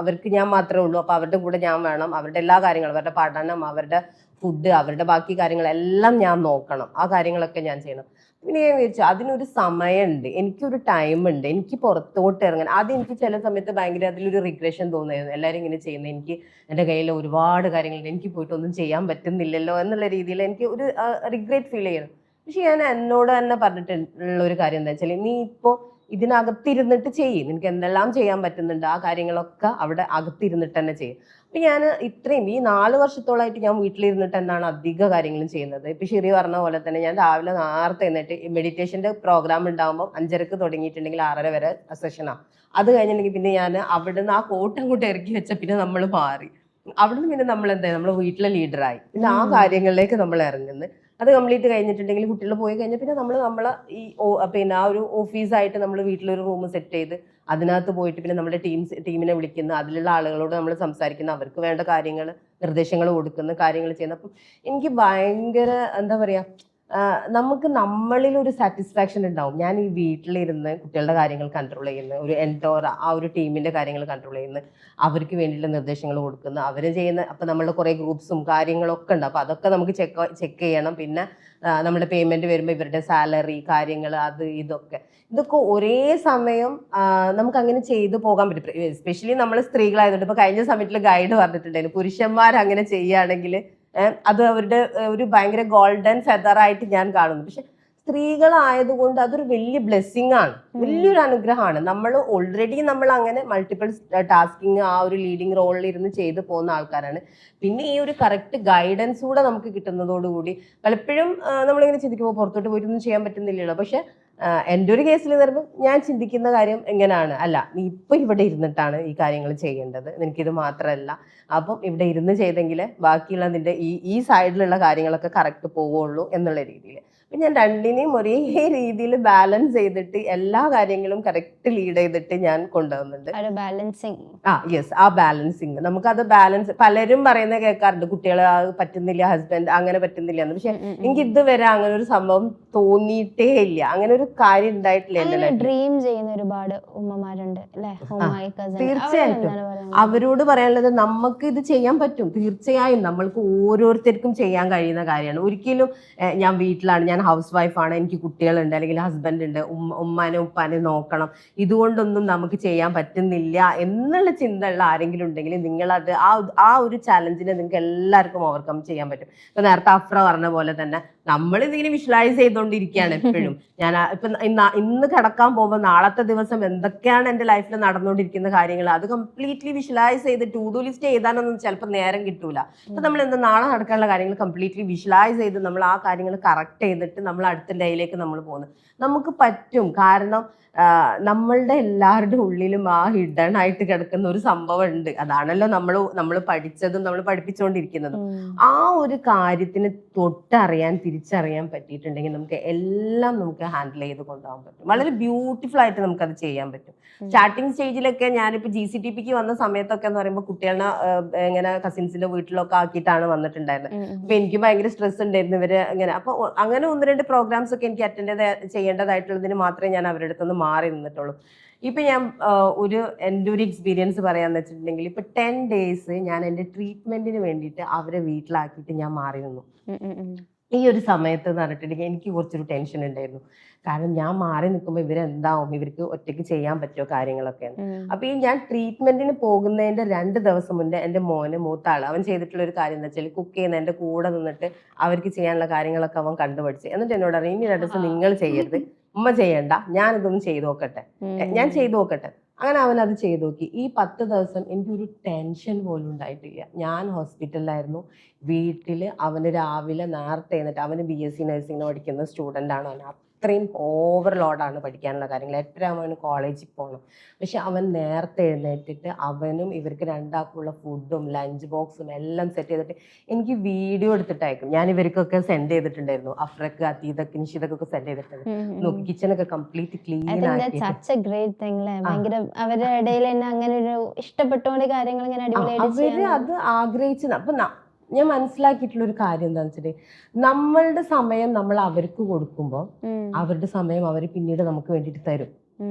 അവർക്ക് ഞാൻ മാത്രമേ ഉള്ളൂ. അപ്പൊ അവരുടെ കൂടെ ഞാൻ വേണം. അവരുടെ എല്ലാ കാര്യങ്ങളും, അവരുടെ പഠനം, അവരുടെ ഫുഡ്, അവരുടെ ബാക്കി കാര്യങ്ങളെല്ലാം ഞാൻ നോക്കണം. ആ കാര്യങ്ങളൊക്കെ ഞാൻ ചെയ്യണം. പിന്നെ ഞാൻ വിചാരിച്ചു അതിനൊരു സമയമുണ്ട്, എനിക്കൊരു ടൈമുണ്ട്, എനിക്ക് പുറത്തോട്ട് ഇറങ്ങാൻ. ആദ്യം എനിക്ക് ചില സമയത്ത് ഭയങ്കര അതിലൊരു റിഗ്രഷൻ തോന്നുമായിരുന്നു. എല്ലാവരും ഇങ്ങനെ ചെയ്യുന്നത്, എനിക്ക് എൻ്റെ കയ്യിൽ ഒരുപാട് കാര്യങ്ങളുണ്ട്, എനിക്ക് പോയിട്ടൊന്നും ചെയ്യാൻ പറ്റുന്നില്ലല്ലോ എന്നുള്ള രീതിയിൽ എനിക്ക് ഒരു റിഗ്രറ്റ് ഫീൽ ചെയ്യുന്നു. പക്ഷെ ഞാൻ എന്നോട് തന്നെ പറഞ്ഞിട്ടുള്ള ഒരു കാര്യം എന്താ വെച്ചാൽ, നീ ഇപ്പോൾ ഇതിനകത്തിരുന്നിട്ട് ചെയ്യും, നിനക്ക് എന്തെല്ലാം ചെയ്യാൻ പറ്റുന്നുണ്ട് ആ കാര്യങ്ങളൊക്കെ അവിടെ അകത്തിരുന്നിട്ട് തന്നെ ചെയ്യും. അപ്പൊ ഞാൻ ഇത്രയും ഈ 4 വർഷത്തോളമായിട്ട് ഞാൻ വീട്ടിലിരുന്നിട്ട് തന്നെയാണ് അധിക കാര്യങ്ങളും ചെയ്യുന്നത്. ഇപ്പൊ ഷിറി പറഞ്ഞ പോലെ തന്നെ ഞാൻ രാവിലെ നേരത്തെ എന്നിട്ട് മെഡിറ്റേഷന്റെ പ്രോഗ്രാം ഉണ്ടാകുമ്പോൾ 5:30 തുടങ്ങിയിട്ടുണ്ടെങ്കിൽ 6:30 വരെ സെഷനാണ്. അത് കഴിഞ്ഞിട്ടുണ്ടെങ്കിൽ പിന്നെ ഞാൻ അവിടുന്ന് ആ കോട്ടം കൂട്ട് ഇറക്കി വെച്ച പിന്നെ നമ്മൾ മാറി അവിടുന്ന് പിന്നെ നമ്മൾ എന്താ നമ്മൾ വീട്ടിലെ ലീഡറായി. പിന്നെ ആ കാര്യങ്ങളിലേക്ക് നമ്മൾ ഇറങ്ങുന്നത്. അത് കംപ്ലീറ്റ് കഴിഞ്ഞിട്ടുണ്ടെങ്കിൽ കുട്ടികൾ പോയി കഴിഞ്ഞാൽ പിന്നെ നമ്മളെ ഈ ആ ഒരു ഓഫീസായിട്ട് നമ്മൾ വീട്ടിലൊരു റൂം സെറ്റ് ചെയ്ത് അതിനകത്ത് പോയിട്ട് പിന്നെ നമ്മുടെ ടീമിനെ വിളിക്കുന്ന, അതിലുള്ള ആളുകളോട് നമ്മൾ സംസാരിക്കുന്ന, അവർക്ക് വേണ്ട കാര്യങ്ങൾ നിർദ്ദേശങ്ങൾ കൊടുക്കുന്ന കാര്യങ്ങൾ ചെയ്യുന്ന. അപ്പം എനിക്ക് ഭയങ്കര എന്താ പറയാ നമുക്ക് നമ്മളിൽ ഒരു സാറ്റിസ്ഫാക്ഷൻ ഉണ്ടാവും. ഞാൻ ഈ വീട്ടിലിരുന്ന് കുട്ടികളുടെ കാര്യങ്ങൾ കൺട്രോൾ ചെയ്യുന്നു, ഒരു എൻറ്റോർ ആ ഒരു ടീമിന്റെ കാര്യങ്ങൾ കൺട്രോൾ ചെയ്യുന്നു, അവർക്ക് വേണ്ടിയിട്ടുള്ള നിർദ്ദേശങ്ങൾ കൊടുക്കുന്നു, അവർ ചെയ്യുന്ന അപ്പം നമ്മളുടെ കുറേ ഗ്രൂപ്പ്സും കാര്യങ്ങളൊക്കെ ഉണ്ട്. അപ്പം അതൊക്കെ നമുക്ക് ചെക്ക് ചെയ്യണം. പിന്നെ നമ്മുടെ പേയ്മെന്റ് വരുമ്പോൾ ഇവരുടെ സാലറി കാര്യങ്ങൾ ഇതൊക്കെ ഒരേ സമയം നമുക്ക് അങ്ങനെ ചെയ്തു പോകാൻ പറ്റും. എസ്പെഷ്യലി നമ്മൾ സ്ത്രീകളായതുകൊണ്ട് ഇപ്പൊ കഴിഞ്ഞ സമയത്തിൽ ഗൈഡ് പറഞ്ഞിട്ടുണ്ടായിരുന്നു, പുരുഷന്മാർ അങ്ങനെ ചെയ്യുകയാണെങ്കിൽ അത് അവരുടെ ഒരു ഭയങ്കര ഗോൾഡൻ ഫെദർ ആയിട്ട് ഞാൻ കാണുന്നു. പക്ഷെ സ്ത്രീകളായതുകൊണ്ട് അതൊരു വലിയ ബ്ലെസ്സിങ് ആണ്, വലിയൊരു അനുഗ്രഹമാണ്. നമ്മൾ ഓൾറെഡി നമ്മൾ അങ്ങനെ മൾട്ടിപ്പിൾ ടാസ്കിങ് ആ ഒരു ലീഡിങ് റോളിൽ ഇരുന്ന് ചെയ്തു പോകുന്ന ആൾക്കാരാണ്. പിന്നെ ഈ ഒരു കറക്റ്റ് ഗൈഡൻസ് കൂടെ നമുക്ക് കിട്ടുന്നതോടുകൂടി പലപ്പോഴും നമ്മളിങ്ങനെ ചിന്തിക്കുമ്പോൾ പുറത്തോട്ട് പോയിട്ടൊന്നും ചെയ്യാൻ പറ്റുന്നില്ലല്ലോ. പക്ഷെ എൻ്റെ ഒരു കേസിൽ വരുമ്പോൾ ഞാൻ ചിന്തിക്കുന്ന കാര്യം എങ്ങനെയാണ്, അല്ല നീ ഇപ്പൊ ഇവിടെ ഇരുന്നിട്ടാണ് ഈ കാര്യങ്ങൾ ചെയ്യേണ്ടത്, നിനക്കിത് മാത്രമല്ല, അപ്പം ഇവിടെ ഇരുന്ന് ചെയ്തെങ്കിൽ ബാക്കിയുള്ള നിന്റെ ഈ സൈഡിലുള്ള കാര്യങ്ങളൊക്കെ കറക്റ്റ് പോവുള്ളൂ എന്നുള്ള രീതിയിൽ. അപ്പം ഞാൻ രണ്ടിനെയും ഒരേ രീതിയിൽ ബാലൻസ് ചെയ്തിട്ട് എല്ലാ കാര്യങ്ങളും കറക്റ്റ് ലീഡ് ചെയ്തിട്ട് ഞാൻ കൊണ്ടുവന്നുണ്ട്. യെസ്, ആ ബാലൻസിങ് നമുക്കത് ബാലൻസ് പലരും പറയുന്നത് കേൾക്കാറുണ്ട്, കുട്ടികളെ പറ്റുന്നില്ല, ഹസ്ബൻഡ് അങ്ങനെ പറ്റുന്നില്ല എന്ന്. പക്ഷെ എനിക്ക് ഇതുവരെ അങ്ങനെ ഒരു സംഭവം തോന്നിയിട്ടേ ഇല്ല, അങ്ങനെ ഒരു കാര്യം ഉണ്ടായിട്ടില്ല എന്റെ ലൈഫിൽ. ഡ്രീം ചെയ്യുന്ന ഒരുപാട് ഉമ്മമാരുണ്ട് അല്ലേ? തീർച്ചയായിട്ടും അവരോട് പറയാനുള്ളത്, നമുക്ക് ഇത് ചെയ്യാൻ പറ്റും. തീർച്ചയായും നമ്മൾക്ക് ഓരോരുത്തർക്കും ചെയ്യാൻ കഴിയുന്ന കാര്യമാണ്. ഒരിക്കലും ഞാൻ വീട്ടിലാണ്, ഞാൻ ഹൗസ് വൈഫാണ്, എനിക്ക് കുട്ടികളുണ്ട് അല്ലെങ്കിൽ ഹസ്ബൻഡ് ഉണ്ട്, ഉമ്മാനെ ഉപ്പാനെ നോക്കണം, ഇതുകൊണ്ടൊന്നും നമുക്ക് ചെയ്യാൻ പറ്റുന്നില്ല എന്നുള്ള ചിന്ത ഉള്ള ആരെങ്കിലും ഉണ്ടെങ്കിൽ നിങ്ങളത് ആ ഒരു ചാലഞ്ചിനെ നിങ്ങൾക്ക് എല്ലാവർക്കും ഓവർകം ചെയ്യാൻ പറ്റും. ഇപ്പൊ നേരത്തെ അഫ്ര പറഞ്ഞ പോലെ തന്നെ നമ്മൾ ഇതിങ്ങനെ വിഷ്വലൈസ് ചെയ്തുകൊണ്ടിരിക്കുകയാണ് എപ്പോഴും. ഞാൻ ഇപ്പൊ ഇന്ന് കിടക്കാൻ പോകുമ്പോൾ നാളത്തെ ദിവസം എന്തൊക്കെയാണ് എൻ്റെ ലൈഫിൽ നടന്നുകൊണ്ടിരിക്കുന്ന കാര്യങ്ങൾ അത് കംപ്ലീറ്റ്ലി വിഷ്വലൈസ് ചെയ്ത് ടു ഡു ലിസ്റ്റ് എഴുതാനൊന്നും ചിലപ്പോൾ നേരം കിട്ടൂല. അപ്പൊ നമ്മൾ എന്താ നാളെ നടക്കാനുള്ള കാര്യങ്ങൾ കംപ്ലീറ്റ്ലി വിഷ്വലൈസ് ചെയ്ത് നമ്മൾ ആ കാര്യങ്ങൾ കറക്റ്റ് ചെയ്തിട്ട് നമ്മൾ അടുത്ത ഡേയിലേക്ക് നമ്മൾ പോകുന്നു. നമുക്ക് പറ്റും. കാരണം നമ്മളുടെ എല്ലാവരുടെ ഉള്ളിലും ആ ഹിഡൻ ആയിട്ട് കിടക്കുന്ന ഒരു സംഭവം ഉണ്ട്. അതാണല്ലോ നമ്മൾ പഠിച്ചതും നമ്മൾ പഠിപ്പിച്ചുകൊണ്ടിരിക്കുന്നതും. ആ ഒരു കാര്യത്തിന് തൊട്ടറിയാൻ തിരിച്ചറിയാൻ പറ്റിയിട്ടുണ്ടെങ്കിൽ നമുക്ക് ഹാൻഡിൽ ചെയ്ത് കൊണ്ടുപോകാൻ പറ്റും. വളരെ ബ്യൂട്ടിഫുൾ ആയിട്ട് നമുക്കത് ചെയ്യാൻ പറ്റും. സ്റ്റാർട്ടിങ് സ്റ്റേജിലൊക്കെ ഞാനിപ്പോൾ GCTPക്ക് വന്ന സമയത്തൊക്കെ എന്ന് പറയുമ്പോൾ കുട്ടികളെ ഇങ്ങനെ കസിൻസിന്റെ വീട്ടിലൊക്കെ ആക്കിയിട്ടാണ് വന്നിട്ടുണ്ടായിരുന്നത്. അപ്പൊ എനിക്ക് ഭയങ്കര സ്ട്രെസ് ഉണ്ടായിരുന്നു ഇവര് ഇങ്ങനെ. അപ്പൊ അങ്ങനെ 1-2 പ്രോഗ്രാംസ് ഒക്കെ എനിക്ക് അറ്റൻഡ് ചെയ്യേണ്ടതായിട്ടുള്ളതിന് മാത്രമേ ഞാൻ അവരുടെ അടുത്തൊന്ന് മാറി നിന്നിട്ടുള്ളൂ. ഇപ്പൊ ഞാൻ എൻ്റെ ഒരു എക്സ്പീരിയൻസ് പറയാന്ന് വെച്ചിട്ടുണ്ടെങ്കിൽ, ഇപ്പൊ 10 days ഞാൻ എൻ്റെ ട്രീറ്റ്മെന്റിന് വേണ്ടിയിട്ട് അവരെ വീട്ടിലാക്കിയിട്ട് ഞാൻ മാറി നിന്നു. ഈ ഒരു സമയത്ത് എന്ന് പറഞ്ഞിട്ടുണ്ടെങ്കിൽ എനിക്ക് കുറച്ചൊരു ടെൻഷൻ ഉണ്ടായിരുന്നു. കാരണം ഞാൻ മാറി നിൽക്കുമ്പോൾ ഇവരെന്താവും, ഇവർക്ക് ഒറ്റയ്ക്ക് ചെയ്യാൻ പറ്റുമോ കാര്യങ്ങളൊക്കെയാണ്. അപ്പൊ ഈ ഞാൻ ട്രീറ്റ്മെന്റിന് പോകുന്നതിന്റെ 2 ദിവസം മുന്നേ എൻ്റെ മൂത്ത ആള് അവൻ ചെയ്തിട്ടുള്ള ഒരു കാര്യം എന്താ വെച്ചാൽ, കുക്ക് ചെയ്യുന്ന എൻ്റെ കൂടെ നിന്നിട്ട് അവർക്ക് ചെയ്യാനുള്ള കാര്യങ്ങളൊക്കെ അവൻ കണ്ടുപഠിച്ച് എന്നിട്ട് എന്നോട് പറയും, ഇനി 2 ദിവസം നിങ്ങൾ ചെയ്യരുത്, ഉമ്മ ചെയ്യണ്ട, ഞാനിതൊന്ന് ചെയ്തു നോക്കട്ടെ, ഞാൻ ചെയ്തു നോക്കട്ടെ. അങ്ങനെ അവൻ അത് ചെയ്തു നോക്കി. ഈ 10 ദിവസം എനിക്കൊരു ടെൻഷൻ പോലും ഉണ്ടായിട്ടില്ല. ഞാൻ ഹോസ്പിറ്റലിലായിരുന്നു. വീട്ടില് അവന് രാവിലെ നേരത്തെ എന്നിട്ട് അവന് BSc നഴ്സിംഗിന് പഠിക്കുന്ന സ്റ്റുഡൻ്റ് ആണ്. അവൻ അത്രയും ഓവർലോഡാണ് പഠിക്കാനുള്ള കാര്യങ്ങൾ. 8 അവന് കോളേജിൽ പോകണം. പക്ഷെ അവൻ നേരത്തെ എഴുന്നേറ്റിട്ട് അവനും ഇവർക്ക് രണ്ടാൾക്കുള്ള ഫുഡും ലഞ്ച് ബോക്സും എല്ലാം സെറ്റ് ചെയ്തിട്ട് എനിക്ക് വീഡിയോ എടുത്തിട്ട് അയക്കും. ഞാൻ ഇവർക്കൊക്കെ സെൻഡ് ചെയ്തിട്ടുണ്ടായിരുന്നു. അഫ്രക്ക്, അതീതക്ക്, നിഷിതക്കൊക്കെ സെൻഡ് ചെയ്തിട്ടുണ്ട്. നോക്കി കിച്ചണൊക്കെ കംപ്ലീറ്റ് ക്ലീൻ ആക്കി. അവരുടെ ഇടയിൽ അങ്ങനെ ഒരു ഇഷ്ടപ്പെട്ടുകൊണ്ട് കാര്യങ്ങൾ അവര് അത് ആഗ്രഹിച്ചു. അപ്പൊ ഞാൻ മനസ്സിലാക്കിയിട്ടുള്ള ഒരു കാര്യം എന്താണെന്ന് വെച്ചിട്ടുണ്ടെങ്കിൽ, നമ്മളുടെ സമയം നമ്മൾ അവർക്ക് കൊടുക്കുമ്പോൾ അവരുടെ സമയം അവർ പിന്നീട് നമുക്ക് വേണ്ടിയിട്ട് തരും.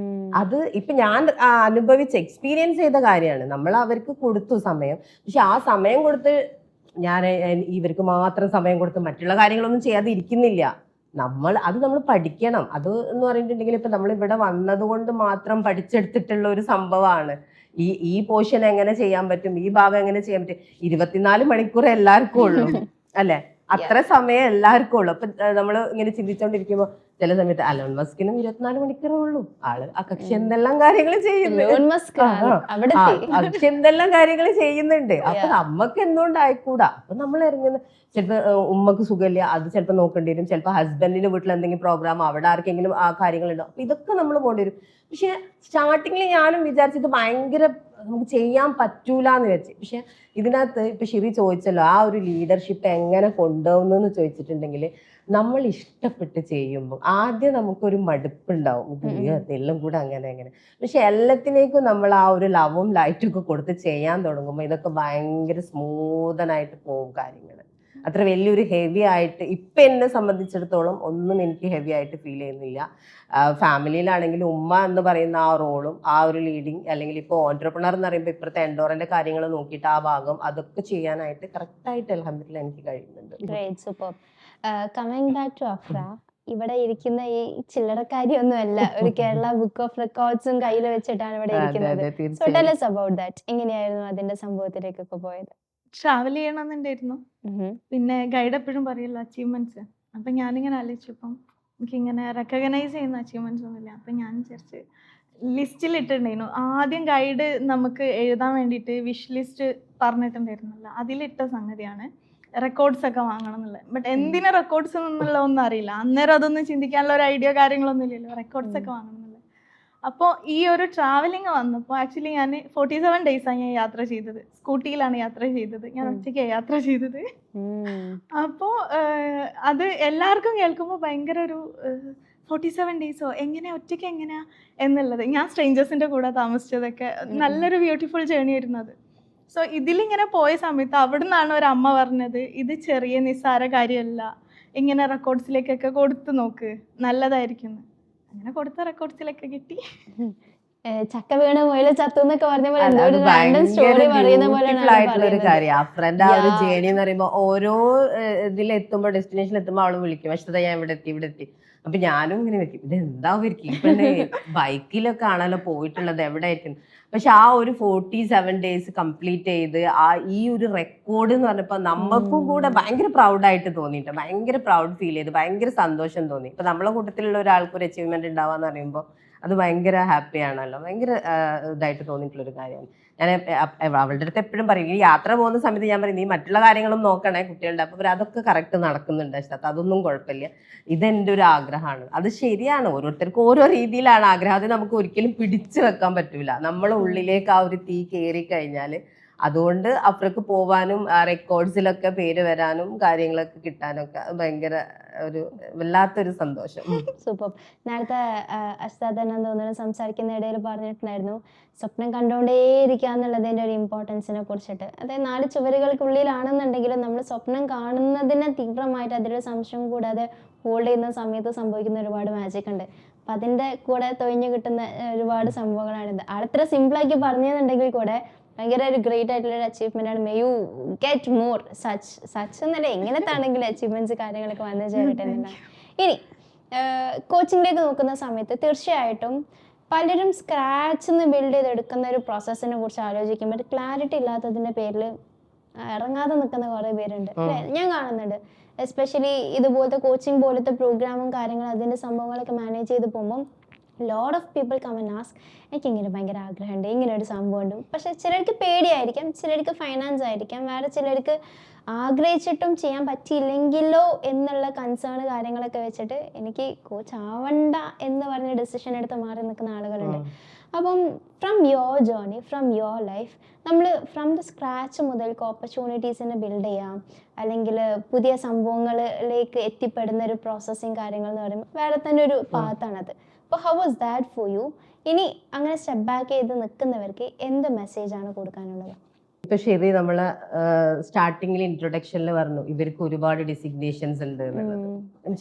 അത് ഇപ്പൊ ഞാൻ എക്സ്പീരിയൻസ് ചെയ്ത കാര്യമാണ്. നമ്മൾ അവർക്ക് കൊടുത്തു സമയം, പക്ഷെ ആ സമയം കൊടുത്ത് ഞാൻ ഇവർക്ക് മാത്രം സമയം കൊടുത്ത് മറ്റുള്ള കാര്യങ്ങളൊന്നും ചെയ്യാതെ ഇരിക്കുന്നില്ല. നമ്മൾ പഠിക്കണം. അത് എന്ന് പറഞ്ഞിട്ടുണ്ടെങ്കിൽ ഇപ്പൊ നമ്മൾ ഇവിടെ വന്നത് കൊണ്ട് മാത്രം പഠിച്ചെടുത്തിട്ടുള്ള ഒരു സംഭവമാണ്. ഈ പോർഷൻ എങ്ങനെ ചെയ്യാൻ പറ്റും, ഈ ഭാഗം എങ്ങനെ ചെയ്യാൻ പറ്റും, 24 മണിക്കൂർ എല്ലാവർക്കും ഉള്ളൂ അല്ലെ? അത്ര സമയം എല്ലാവർക്കും ഉള്ളു. അപ്പൊ നമ്മൾ ഇങ്ങനെ ചിന്തിച്ചോണ്ടിരിക്കുമ്പോ ചില സമയത്ത് അലോൺ മസ്കിനും 24 മണിക്കൂറേ ഉള്ളൂ. ആള് ആ കക്ഷി എന്തെല്ലാം കാര്യങ്ങൾ എന്തെല്ലാം കാര്യങ്ങൾ ചെയ്യുന്നുണ്ട്. അപ്പൊ നമ്മക്ക് എന്തുകൊണ്ട് ആയിക്കൂടാ? അപ്പൊ നമ്മൾ ഇറങ്ങുന്ന ചിലപ്പോ ഉമ്മക്ക് സുഖമില്ല, അത് ചിലപ്പോ നോക്കേണ്ടി വരും. ചിലപ്പോ ഹസ്ബൻഡിന്റെ വീട്ടിൽ എന്തെങ്കിലും പ്രോഗ്രാം, അവിടെ ആർക്കെങ്കിലും ആ കാര്യങ്ങളുണ്ടോ, അപ്പൊ ഇതൊക്കെ നമ്മൾ പോകേണ്ടി വരും. പക്ഷെ സ്റ്റാർട്ടിങ്ങിൽ ഞാനും വിചാരിച്ചത് ഭയങ്കര നമുക്ക് ചെയ്യാൻ പറ്റൂല എന്ന് വെച്ച്. പക്ഷെ ഇതിനകത്ത് ഇപ്പൊ ഷിറി ചോദിച്ചല്ലോ, ആ ഒരു ലീഡർഷിപ്പ് എങ്ങനെ കൊണ്ടുപോകുന്നു ചോദിച്ചിട്ടുണ്ടെങ്കിൽ, നമ്മൾ ഇഷ്ടപ്പെട്ട് ചെയ്യുമ്പോൾ ആദ്യം നമുക്കൊരു മടുപ്പുണ്ടാവും, എല്ലാം കൂടെ അങ്ങനെ. പക്ഷെ എല്ലാത്തിനേക്കും നമ്മൾ ആ ഒരു ലവും ലൈറ്റും ഒക്കെ കൊടുത്ത് ചെയ്യാൻ തുടങ്ങുമ്പോൾ ഇതൊക്കെ ഭയങ്കര സ്മൂതനായിട്ട് പോകും കാര്യങ്ങൾ. അത്ര വലിയൊരു ഹെവി ആയിട്ട് ഇപ്പം എന്നെ സംബന്ധിച്ചിടത്തോളം ഒന്നും എനിക്ക് ഹെവി ആയിട്ട് ഫീൽ ചെയ്യുന്നില്ല. ഫാമിലിയിലാണെങ്കിലും ഉമ്മ എന്ന് പറയുന്ന ആ റോളും ആ ഒരു ലീഡിങ്, അല്ലെങ്കിൽ ഇപ്പോൾ ഓൺട്രപ്രണർ എന്ന് പറയുമ്പോൾ ഇപ്പുറത്തെ എൻഡോറിന്റെ കാര്യങ്ങൾ നോക്കിയിട്ട് ആ ഭാഗം അതൊക്കെ ചെയ്യാനായിട്ട് കറക്റ്റായിട്ട് അൽഹംദുലില്ലാ എനിക്ക് കഴിയുന്നുണ്ട്. Great, super. Coming back to Afra, ഇവിടെ ഇരിക്കുന്ന ഈ ചില്ലറക്കാരിയൊന്നുമല്ല, ഒരു കേരള ബുക്ക് ഓഫ് റെക്കോർഡ്സും കയ്യിൽ വെച്ചിട്ടാണ് ഇവിടെ അതെ ഇരിക്കുന്നത്. അതെ സോ ടെൽ തീർച്ചയായും. us about that. എങ്ങനെയായിരുന്നു അതിന്റെ സംഭവത്തിലേക്കൊക്കെ പോയത്? ട്രാവൽ ചെയ്യണമെന്നുണ്ടായിരുന്നു. പിന്നെ ഗൈഡ് എപ്പോഴും പറയല്ലോ അച്ചീവ്മെന്റ്സ്. അപ്പം ഞാനിങ്ങനെ ആലോചിച്ചപ്പം എനിക്കിങ്ങനെ റെക്കഗ്നൈസ് ചെയ്യുന്ന അച്ചീവ്മെന്റ്സ് ഒന്നുമില്ല. അപ്പം ഞാൻ വിചാരിച്ച് ലിസ്റ്റിൽ ഇട്ടിട്ടുണ്ടായിരുന്നു. ആദ്യം ഗൈഡ് നമുക്ക് എഴുതാൻ വേണ്ടിയിട്ട് വിഷ് ലിസ്റ്റ് പറഞ്ഞിട്ടുണ്ടായിരുന്നല്ലോ, അതിലിട്ട സംഗതിയാണ് റെക്കോർഡ്സ് ഒക്കെ വാങ്ങണം എന്നുള്ളത്. ബട്ട് എന്തിനാ റെക്കോർഡ്സ് എന്നുള്ള ഒന്നും അറിയില്ല. അന്നേരം അതൊന്നും ചിന്തിക്കാനുള്ള ഒരു ഐഡിയ കാര്യങ്ങളൊന്നും ഇല്ലല്ലോ, റെക്കോർഡ്സ് ഒക്കെ വാങ്ങണം എന്നുള്ളത്. അപ്പോൾ ഈ ഒരു ട്രാവലിംഗ് വന്നപ്പോൾ ആക്ച്വലി ഞാൻ 47 ഡേയ്സാണ് ഞാൻ യാത്ര ചെയ്തത്. സ്കൂട്ടിയിലാണ് യാത്ര ചെയ്തത്. ഞാൻ ഒറ്റയ്ക്കാണ് യാത്ര ചെയ്തത്. അപ്പോൾ അത് എല്ലാവർക്കും കേൾക്കുമ്പോൾ ഭയങ്കര ഒരു 47 ഡേയ്സോ എങ്ങനെയാ ഒറ്റയ്ക്ക് എങ്ങനെയാ എന്നുള്ളത്. ഞാൻ സ്ട്രേഞ്ചേഴ്സിൻ്റെ കൂടെ താമസിച്ചതൊക്കെ നല്ലൊരു ബ്യൂട്ടിഫുൾ ജേണി ആയിരുന്നു അത്. സോ ഇതിലിങ്ങനെ പോയ സമയത്ത് അവിടെ നിന്നാണ് ഒരു അമ്മ പറഞ്ഞത്, ഇത് ചെറിയ നിസ്സാര കാര്യമല്ല, ഇങ്ങനെ റെക്കോർഡ്സിലേക്കൊക്കെ കൊടുത്തു നോക്ക്, നല്ലതായിരിക്കും. അങ്ങനെ കൊടുത്ത റെക്കോർഡ്സിലൊക്കെ കിട്ടി. ചക്ക വീണ മുയല് ചത്തു എന്നൊക്കെ പറഞ്ഞ പോലെ അത് എന്തോ ഒരു റാൻഡം ഭയങ്കര സ്റ്റോറി പറയുന്ന പോലെയാണ് ബ്യൂട്ടിഫുൾ ആള് ആയിട്ടുള്ള ഒരു പറയുന്നത്. കാര്യം. അഫ്രന്റെ ആ ഒരു Yeah. ജേണി എന്ന് പറയുമ്പോൾ ഓരോ ഇതിലെത്തുമ്പോൾ ഡെസ്റ്റിനേഷനിൽ എത്തുമ്പോൾ അവള് വിളിക്കും, പക്ഷേ ഞാൻ ഇവിടെ എത്തി ഇവിടെ എത്തി. അപ്പൊ ഞാനും ഇങ്ങനെ വെക്കും, ഇത് എന്താ ഇവർക്ക് ഈ പെണ്ണ് ബൈക്കിലൊക്കെ ആണല്ലോ പോയിട്ടുള്ളത്, എവിടെ ആയിരിക്കും. പക്ഷെ ആ ഒരു 47 ഡേയ്സ് കംപ്ലീറ്റ് ചെയ്ത് ആ ഈ ഒരു റെക്കോർഡ് എന്ന് പറഞ്ഞപ്പോൾ നമുക്കും കൂടെ ഭയങ്കര പ്രൗഡായിട്ട് തോന്നിയിട്ട്, ഭയങ്കര പ്രൗഡ് ഫീൽ ചെയ്ത്, ഭയങ്കര സന്തോഷം തോന്നി. ഇപ്പൊ നമ്മളെ കൂട്ടത്തിലുള്ള ഒരാൾക്ക് ഒരു അച്ചീവ്മെന്റ് ഉണ്ടാവാന്ന് പറയുമ്പോൾ അത് ഭയങ്കര ഹാപ്പി ആണല്ലോ, ഭയങ്കര ഇതായിട്ട് തോന്നിയിട്ടുള്ളൊരു കാര്യമാണ്. ഞാൻ അവളുടെ അടുത്ത് എപ്പോഴും പറയും, ഈ യാത്ര പോകുന്ന സമയത്ത് ഞാൻ പറയും, നീ മറ്റുള്ള കാര്യങ്ങളും നോക്കണേ കുട്ടികളുടെ. അപ്പൊ അതൊക്കെ കറക്റ്റ് നടക്കുന്നുണ്ട് അശ്വത്, അതൊന്നും കുഴപ്പമില്ല, ഇതെന്റെ ഒരു ആഗ്രഹമാണ്. അത് ശരിയാണ്, ഓരോരുത്തർക്കും ഓരോ രീതിയിലാണ് ആഗ്രഹം. അത് നമുക്ക് ഒരിക്കലും പിടിച്ചു വെക്കാൻ പറ്റൂല. നമ്മളെ ഉള്ളിലേക്ക് ആ ഒരു തീ കയറി കഴിഞ്ഞാല് അതുകൊണ്ട് അപ്പുറക്ക് പോവാനും റെക്കോർഡ്സിലൊക്കെ പേര് വരാനും കാര്യങ്ങളൊക്കെ കിട്ടാനൊക്കെ ഭയങ്കര ഒരു വല്ലാത്തൊരു സന്തോഷം. സൂപ്പർ. നേരത്തെ അസ്താദനം തോന്നുന്നു സംസാരിക്കുന്ന ഇടയിൽ പറഞ്ഞിട്ടുണ്ടായിരുന്നു സ്വപ്നം കണ്ടുകൊണ്ടേയിരിക്കുക എന്നുള്ളതിൻ്റെ ഒരു ഇമ്പോർട്ടൻസിനെ കുറിച്ചിട്ട്. അതായത് 4 ചുവരുകൾക്കുള്ളിലാണെന്നുണ്ടെങ്കിലും നമ്മൾ സ്വപ്നം കാണുന്നതിനെ തീവ്രമായിട്ട് അതിലൊരു സംശയം കൂടാതെ ഹോൾഡ് ചെയ്യുന്ന സമയത്ത് സംഭവിക്കുന്ന ഒരുപാട് മാജിക് ഉണ്ട്. അപ്പം അതിൻ്റെ കൂടെ തൊഴിഞ്ഞു കിട്ടുന്ന ഒരുപാട് സംഭവങ്ങളാണിത്. ആളിത്ര സിമ്പിളാക്കി പറഞ്ഞതെന്നുണ്ടെങ്കിൽ കൂടെ ഭയങ്കര ഒരു ഗ്രേറ്റ് ആയിട്ടുള്ള ഒരു അച്ചീവ്മെന്റ് ആണ്. May you get more such എന്നല്ല, എങ്ങനത്തെ ആണെങ്കിലും അച്ചീവ്മെന്റ്സ് കാര്യങ്ങളൊക്കെ വന്നു ചേരട്ടെ എന്നുള്ളതാണ്. ഇനി കോച്ചിങ്ങിലേക്ക് നോക്കുന്ന സമയത്ത് തീർച്ചയായിട്ടും പലരും സ്ക്രാച്ചിൽ നിന്ന് ബിൽഡ് ചെയ്തെടുക്കുന്ന ഒരു പ്രോസസ്സിനെ കുറിച്ച് ആലോചിക്കുമ്പോൾ ക്ലാരിറ്റി ഇല്ലാത്തതിൻ്റെ പേരിൽ ഇറങ്ങാതെ നിൽക്കുന്ന കുറേ പേരുണ്ട് അല്ലേ, ഞാൻ കാണുന്നുണ്ട്. എസ്പെഷ്യലി ഇതുപോലത്തെ കോച്ചിങ് പോലത്തെ പ്രോഗ്രാമും കാര്യങ്ങളും അതിൻ്റെ സംഭവങ്ങളൊക്കെ മാനേജ് ചെയ്ത് പോകുമ്പം lot of people come and ask, എനിക്കിങ്ങനെ ഭയങ്കര ആഗ്രഹമുണ്ട്, ഇങ്ങനെ ഒരു സംഭവം ഉണ്ട്. പക്ഷെ ചിലർക്ക് പേടിയായിരിക്കാം, ചിലർക്ക് ഫൈനാൻസ് ആയിരിക്കാം, വേറെ ചിലർക്ക് ആഗ്രഹിച്ചിട്ടും ചെയ്യാൻ പറ്റിയില്ലെങ്കിലോ എന്നുള്ള കൺസേൺ കാര്യങ്ങളൊക്കെ വെച്ചിട്ട് എനിക്ക് കോച്ച് ആവണ്ട എന്ന് പറഞ്ഞ ഡിസിഷൻ എടുത്ത് മാറി നിൽക്കുന്ന ആളുകളുണ്ട്. അപ്പം from your journey, from your life, നമ്മൾ ഫ്രം ദ സ്ക്രാച്ച് മുതൽക്ക് ഓപ്പർച്യൂണിറ്റീസിനെ ബിൽഡ് ചെയ്യാം, അല്ലെങ്കിൽ പുതിയ സംഭവങ്ങളിലേക്ക് എത്തിപ്പെടുന്ന ഒരു പ്രോസസ്സിങ് കാര്യങ്ങൾ എന്ന് പറയുമ്പോൾ വേറെ തന്നെ ഒരു പാത്താണത്. അപ്പോൾ how was that for you? ഇനി അങ്ങനെ സ്റ്റെപ്പ് ബാക്ക് ചെയ്ത് നിൽക്കുന്നവർക്ക് എന്ത് മെസ്സേജാണ് കൊടുക്കാനുള്ളത്? ഇപ്പൊ ശരി, നമ്മള് സ്റ്റാർട്ടിങ്ങിൽ ഇൻട്രൊഡക്ഷനിൽ പറഞ്ഞു ഇവർക്ക് ഒരുപാട് ഡെസിഗ്നേഷൻസ് ഉണ്ട് എന്നുള്ളത്.